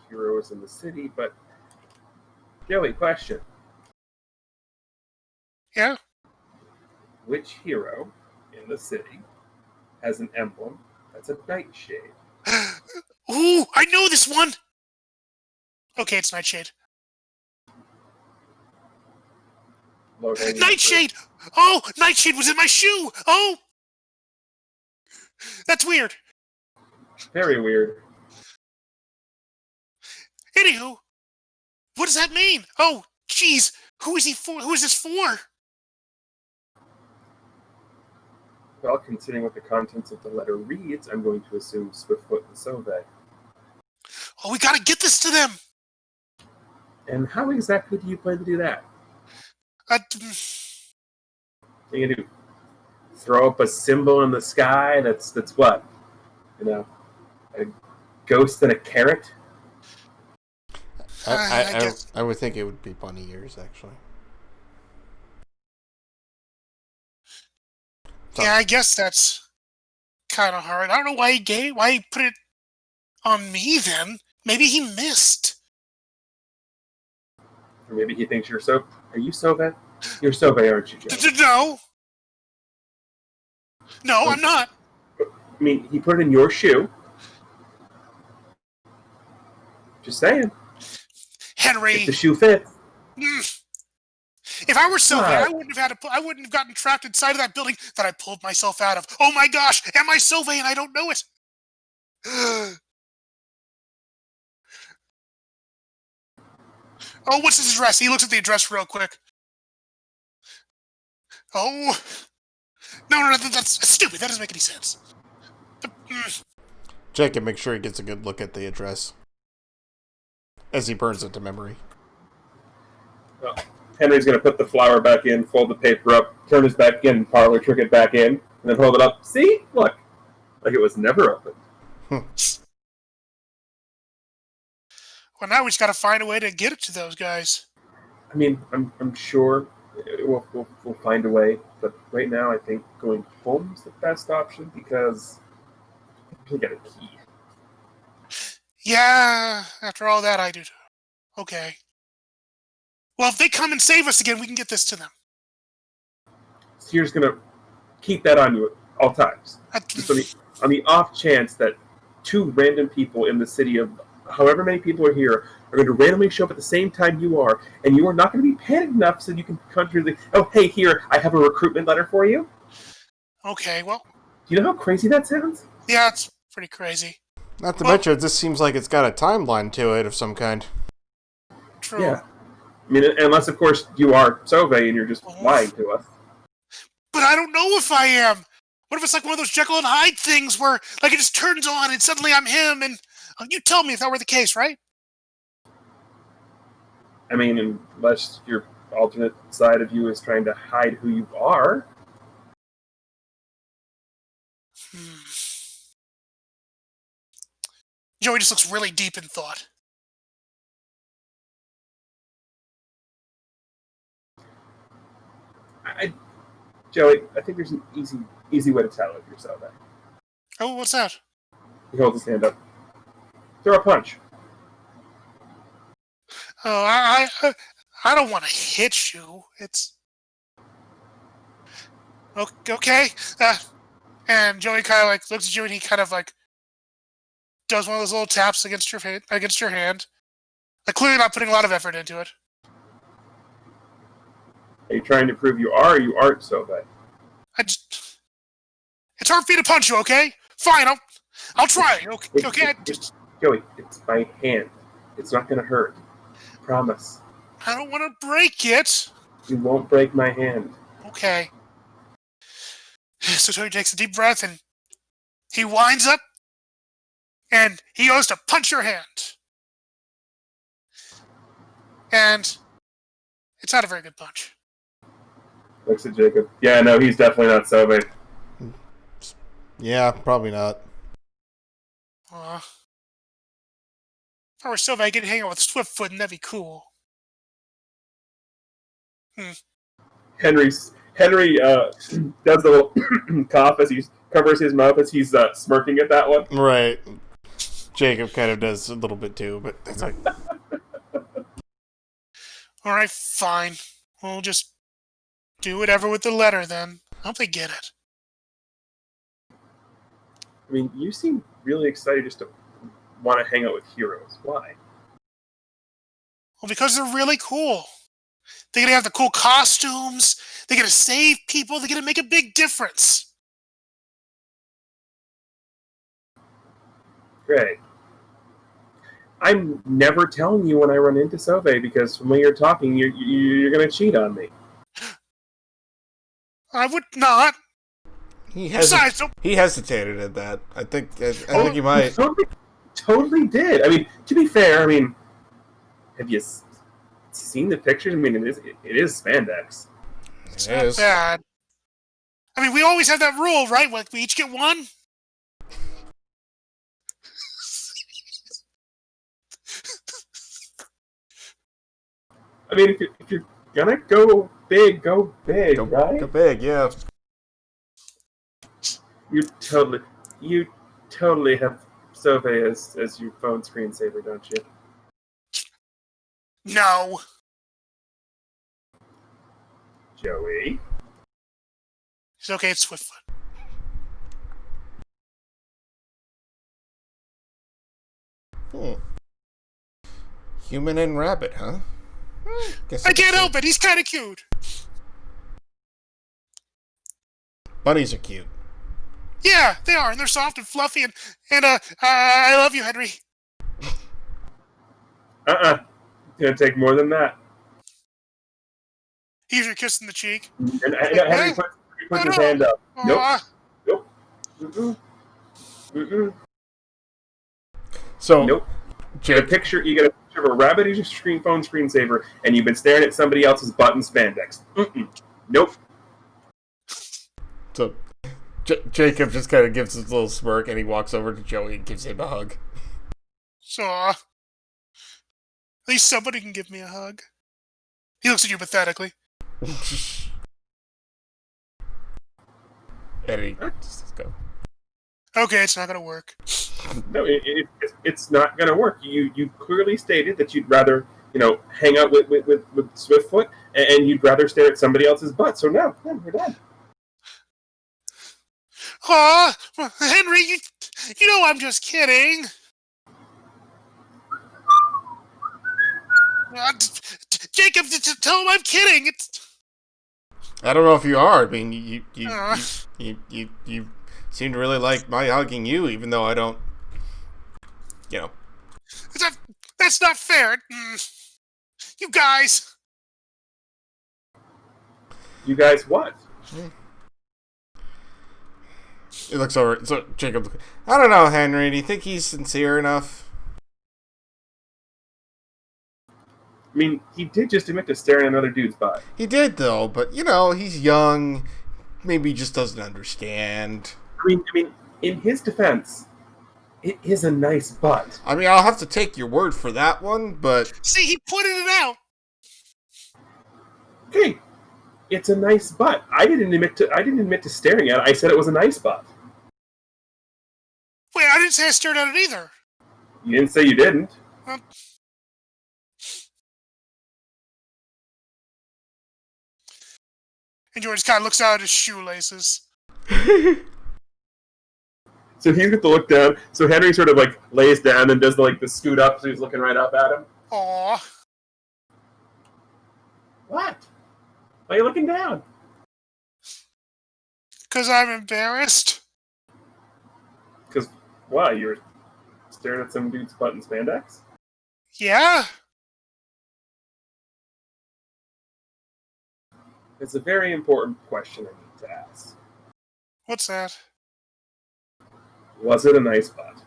Speaker 3: heroes in the city, but Joey, question.
Speaker 1: Yeah?
Speaker 3: Which hero in the city has an emblem that's a nightshade?
Speaker 1: Ooh, I know this one! Okay, it's Nightshade. Nightshade! Oh, Nightshade was in my shoe! Oh! That's weird.
Speaker 3: Very weird.
Speaker 1: Anywho, what does that mean? Oh, jeez, who is he for? Who is this for?
Speaker 3: Well, considering what the contents of the letter reads, I'm going to assume Swiftfoot and Sove.
Speaker 1: Oh, we gotta get this to them.
Speaker 3: And how exactly do you plan to do that? What are you gonna do? Throw up a symbol in the sky that's what? You know, a ghost and a carrot?
Speaker 1: I guess.
Speaker 2: I would think it would be bunny ears, actually.
Speaker 1: Yeah, I guess that's kind of hard. I don't know why he put it on me then. Maybe he missed.
Speaker 3: Or maybe he thinks you're so. Are you Sove? You're Sove, aren't you, Joe?
Speaker 1: No, I'm not.
Speaker 3: I mean, he put it in your shoe. Just saying.
Speaker 1: Henry.
Speaker 3: If the shoe fits.
Speaker 1: If I were Sylvie, I wouldn't have gotten trapped inside of that building that I pulled myself out of. Oh my gosh, am I Sylvie and I don't know it? Oh, what's his address? He looks at the address real quick. Oh. No, that's stupid. That doesn't make any sense.
Speaker 2: Jacob makes sure he gets a good look at the address as he burns it to memory.
Speaker 3: Well, Henry's going to put the flower back in, fold the paper up, turn his back in, parlor trick it back in, and then hold it up. See? Look. Like it was never open.
Speaker 1: Well, now we just got to find a way to get it to those guys.
Speaker 3: I mean, I'm sure we'll find a way, but right now I think going home is the best option because we get a key.
Speaker 1: Yeah, after all that, I do. Okay. Well, if they come and save us again, we can get this to them.
Speaker 3: So you're just going to keep that on you at all times. Just on the off chance that two random people in the city of however many people are here are going to randomly show up at the same time you are, and you are not going to be panicked enough so you can conjure the, oh, hey, here, I have a recruitment letter for you.
Speaker 1: Okay, well.
Speaker 3: Do you know how crazy that sounds?
Speaker 1: Yeah, it's pretty crazy.
Speaker 2: Not to mention, this seems like it's got a timeline to it of some kind.
Speaker 1: True.
Speaker 3: Yeah. I mean, unless, of course, you are Sove and you're just lying to us.
Speaker 1: But I don't know if I am. What if it's like one of those Jekyll and Hyde things where, like, it just turns on and suddenly I'm him, and you tell me if that were the case, right?
Speaker 3: I mean, unless your alternate side of you is trying to hide who you are.
Speaker 1: Joey just looks really deep in thought.
Speaker 3: Joey, I think there's an easy way to tell if you're Sove.
Speaker 1: Oh, what's that?
Speaker 3: He holds his hand up. Throw a punch.
Speaker 1: Oh, I don't want to hit you. It's okay. And Joey kind of like looks at you, and he kind of like does one of those little taps against your hand. Like clearly not putting a lot of effort into it.
Speaker 3: Are you trying to prove you are or you aren't Sove?
Speaker 1: It's hard for me to punch you, okay? Fine, I'll try. Okay.
Speaker 3: Joey, it's my hand. It's not gonna hurt. Promise.
Speaker 1: I don't want to break it.
Speaker 3: You won't break my hand.
Speaker 1: Okay. So Joey takes a deep breath and he winds up and he goes to punch your hand. And it's not a very good punch.
Speaker 3: Looks at Jacob. Yeah, no, he's definitely not Sove.
Speaker 2: Yeah, probably not.
Speaker 1: If I were Sylvie, I could hang out with Swiftfoot, and that'd be cool.
Speaker 3: Henry does the little cough as he covers his mouth as he's smirking at that one.
Speaker 2: Right. Jacob kind of does a little bit too, but it's like...
Speaker 1: All right, fine. We'll just do whatever with the letter, then. I hope they get it.
Speaker 3: I mean, you seem really excited just to want to hang out with heroes. Why?
Speaker 1: Well, because they're really cool. They're gonna have the cool costumes. They're gonna save people. They're gonna make a big difference.
Speaker 3: Great. I'm never telling you when I run into Sove because from when you're talking, you're going to cheat on me.
Speaker 1: I would not.
Speaker 2: He
Speaker 1: Besides, don't.
Speaker 2: he hesitated at that. I think he
Speaker 3: You
Speaker 2: might.
Speaker 3: totally did. I mean, to be fair, I mean, have you seen the pictures? I mean, it is spandex.
Speaker 1: It's
Speaker 2: It
Speaker 1: not
Speaker 2: is.
Speaker 1: bad. I mean, we always have that rule, right? Like, we each get one?
Speaker 3: I mean, if you're gonna go big, right?
Speaker 2: Go big, yeah.
Speaker 3: You totally have Sove as your phone screensaver, don't you?
Speaker 1: No.
Speaker 3: Joey?
Speaker 1: It's okay, it's Swiftfoot.
Speaker 2: Human and rabbit, huh? Guess
Speaker 1: I can't help it, he's kind of cute.
Speaker 2: Bunnies are cute.
Speaker 1: Yeah, they are, and they're soft and fluffy, and I love you, Henry.
Speaker 3: It's gonna take more than that.
Speaker 1: Here's your kiss in the cheek.
Speaker 3: And Henry puts his hand up.
Speaker 1: Aw.
Speaker 3: Nope. Mm-mm.
Speaker 2: So,
Speaker 3: Nope. You get a picture of a rabbit as your phone screensaver, and you've been staring at somebody else's butt in spandex. Nope.
Speaker 2: So, Jacob just kind of gives his little smirk, and he walks over to Joey and gives him a hug.
Speaker 1: So, at least somebody can give me a hug. He looks at you pathetically.
Speaker 2: And he just go.
Speaker 1: Okay, it's not gonna work.
Speaker 3: No, it's not going to work. You clearly stated that you'd rather hang out with Swiftfoot, and you'd rather stare at somebody else's butt. So no, we're done.
Speaker 1: Aw, Henry, you know I'm just kidding. Jacob, tell him I'm kidding.
Speaker 2: I don't know if you are. I mean, you seem to really like my hugging you, even though I don't.
Speaker 1: That's not fair. You guys.
Speaker 3: You guys what?
Speaker 2: He looks over. So Jacob, I don't know, Henry. Do you think he's sincere enough?
Speaker 3: I mean, he did just admit to staring at another dude's butt.
Speaker 2: He did, though. But he's young. Maybe he just doesn't understand.
Speaker 3: I mean, in his defense, it is a nice butt.
Speaker 2: I mean, I'll have to take your word for that one, but
Speaker 1: See, he pointed it out.
Speaker 3: Okay, it's a nice butt. I didn't admit to staring at it. I said it was a nice butt.
Speaker 1: Wait, I didn't say I stared at it either.
Speaker 3: You didn't say you didn't.
Speaker 1: And George kind of looks out at his shoelaces.
Speaker 3: So he's got to look down. So Henry sort of lays down and does the scoot up, so he's looking right up at him.
Speaker 1: Aw.
Speaker 3: What? Why are you looking down?
Speaker 1: Because I'm embarrassed.
Speaker 3: Because why? You're staring at some dude's butt in spandex?
Speaker 1: Yeah.
Speaker 3: It's a very important question I need to ask.
Speaker 1: What's that?
Speaker 3: Was it a nice butt?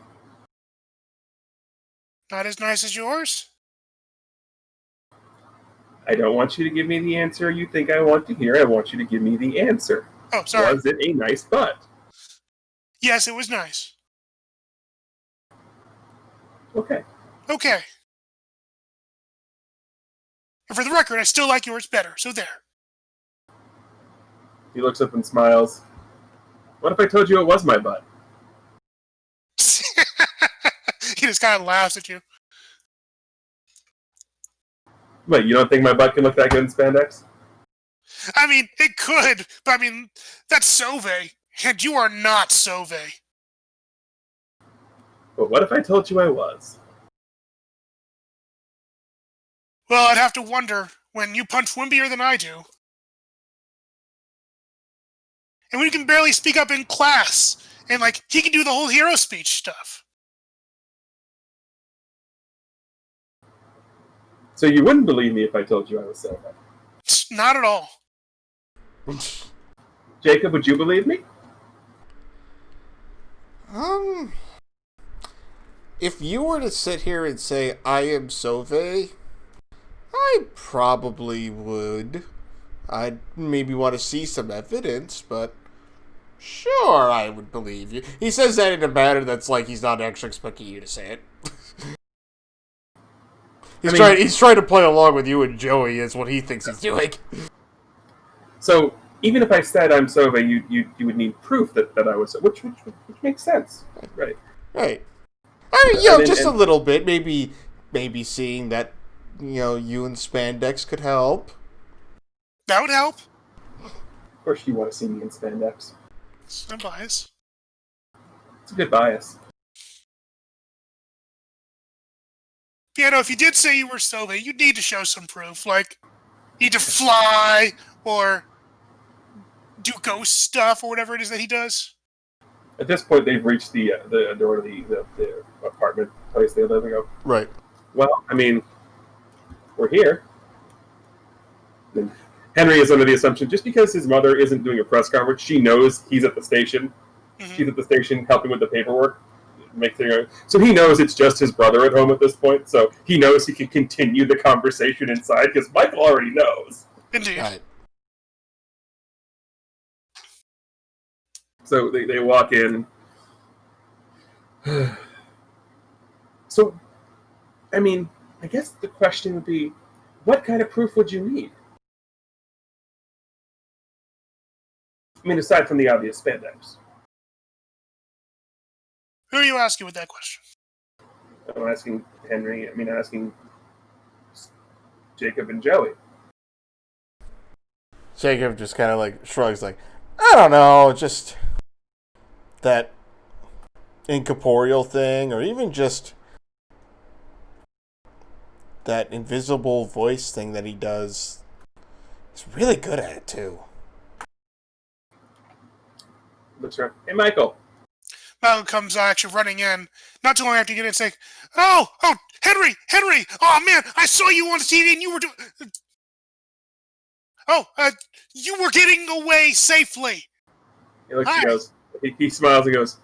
Speaker 1: Not as nice as yours?
Speaker 3: I don't want you to give me the answer you think I want to hear. I want you to give me the answer.
Speaker 1: Oh, sorry.
Speaker 3: Was it a nice butt?
Speaker 1: Yes, it was nice.
Speaker 3: Okay.
Speaker 1: Okay. And for the record, I still like yours better, so there.
Speaker 3: He looks up and smiles. What if I told you it was my butt?
Speaker 1: He just kind of laughs at you.
Speaker 3: Wait, you don't think my butt can look that good in spandex?
Speaker 1: I mean, it could, but I mean, that's Sove, and you are not Sove.
Speaker 3: But what if I told you I was?
Speaker 1: Well, I'd have to wonder when you punch wimpier than I do. And we can barely speak up in class, and he can do the whole hero speech stuff.
Speaker 3: So you wouldn't believe me if I told you I was Silva.
Speaker 1: Not at all.
Speaker 3: Jacob, would you believe me?
Speaker 2: If you were to sit here and say, I am Sove, I probably would. I'd maybe want to see some evidence, but sure, I would believe you. He says that in a manner that's like he's not actually expecting you to say it. He's trying to play along with you and Joey is what he thinks he's doing.
Speaker 3: So even if I said I'm Sove, you would need proof that I was, which makes sense, right?
Speaker 2: Right. I mean, just a little bit. Maybe seeing that, you and spandex could help.
Speaker 1: That would help.
Speaker 3: Of course you want to see me in spandex.
Speaker 1: It's no bias.
Speaker 3: It's a good bias.
Speaker 1: Piano, if you did say you were Sove, you'd need to show some proof. Like, you need to fly, or do ghost stuff, or whatever it is that he does.
Speaker 3: At this point, they've reached the door to the apartment place they live and go,
Speaker 2: right.
Speaker 3: Well, I mean, we're here. And Henry is under the assumption, just because his mother isn't doing a press conference, she knows he's at the station. Mm-hmm. She's at the station helping with the paperwork. So he knows it's just his brother at home at this point, so he knows he can continue the conversation inside, because Michael already knows.
Speaker 1: Indeed.
Speaker 2: Right.
Speaker 3: So they walk in. So, I mean, I guess the question would be, what kind of proof would you need? I mean, aside from the obvious spandex.
Speaker 1: Who are you asking with that question?
Speaker 3: I'm asking Henry. I'm asking Jacob and Joey.
Speaker 2: Jacob just kind of like shrugs, like, I don't know, just that incorporeal thing, or even just that invisible voice thing that he does. He's really good at it too.
Speaker 3: That's right. Hey, Michael.
Speaker 1: Michael comes actually running in, not too long after you get in, saying, Oh, Henry! Oh, man, I saw you on TV and you were doing... you were getting away safely.
Speaker 3: He looks and goes, he smiles and goes,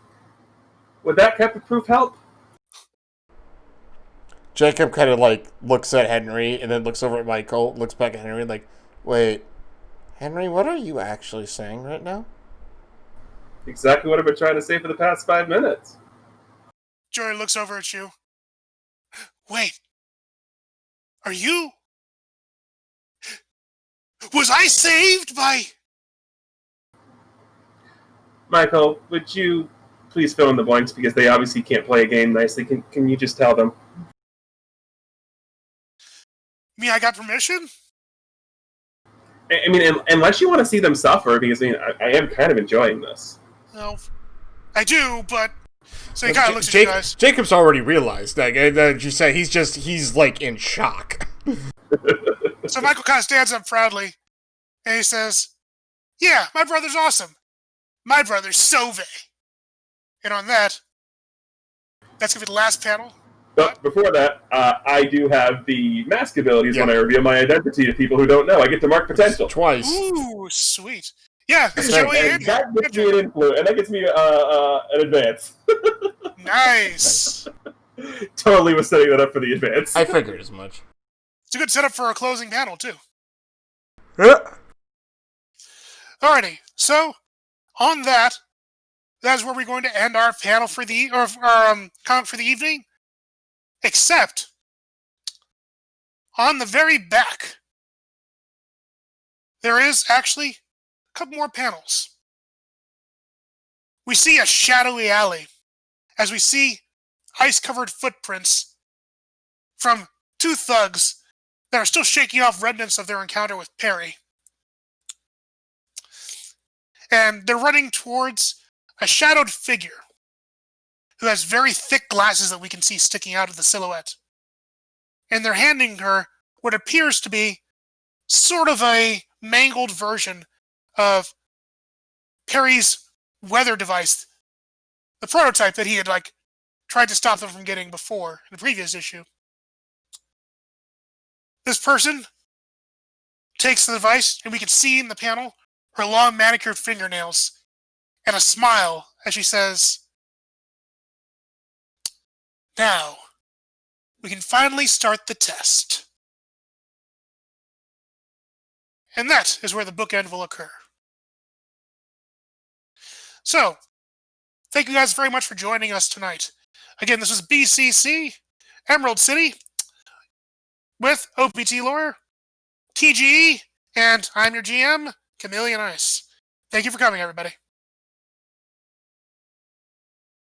Speaker 3: would that type of proof help?
Speaker 2: Jacob kind of like looks at Henry and then looks over at Michael, looks back at Henry, like, wait, Henry, what are you actually saying right now?
Speaker 3: Exactly what I've been trying to say for the past 5 minutes.
Speaker 1: Joey looks over at you. Wait. Are you... Was I saved by...
Speaker 3: Michael, would you please fill in the blanks, because they obviously can't play a game nicely. Can you just tell them?
Speaker 1: I got permission?
Speaker 3: I mean, unless you want to see them suffer, because I am kind of enjoying this.
Speaker 1: No, I do, but... So he kind of looks at you guys.
Speaker 2: Jacob's already realized that you said he's like in shock.
Speaker 1: So Michael kind of stands up proudly, and he says, yeah, my brother's awesome. My brother's Sove. And on that, that's going to be the last panel.
Speaker 3: But before that, I do have the mask abilities when I reveal my identity to people who don't know. I get to mark potential.
Speaker 2: Twice.
Speaker 1: Ooh, sweet. Yeah,
Speaker 3: Joey and that gets me an influence, and that gets me an advance.
Speaker 1: Nice.
Speaker 3: Totally was setting that up for the advance.
Speaker 2: I figured as much.
Speaker 1: It's a good setup for a closing panel, too.
Speaker 2: Yeah.
Speaker 1: Alrighty, so on that's where we're going to end our panel for comic for the evening. Except on the very back, there is actually a couple more panels. We see a shadowy alley as we see ice-covered footprints from two thugs that are still shaking off remnants of their encounter with Perry. And they're running towards a shadowed figure who has very thick glasses that we can see sticking out of the silhouette. And they're handing her what appears to be sort of a mangled version of Perry's weather device, the prototype that he had tried to stop them from getting before in the previous issue. This person takes the device, and we can see in the panel her long manicured fingernails and a smile as she says, "Now, we can finally start the test." And that is where the bookend will occur. So, thank you guys very much for joining us tonight. Again, this was BCC, Emerald City, with OPT Lawyer, TGE, and I'm your GM, Chameleon Ice. Thank you for coming, everybody.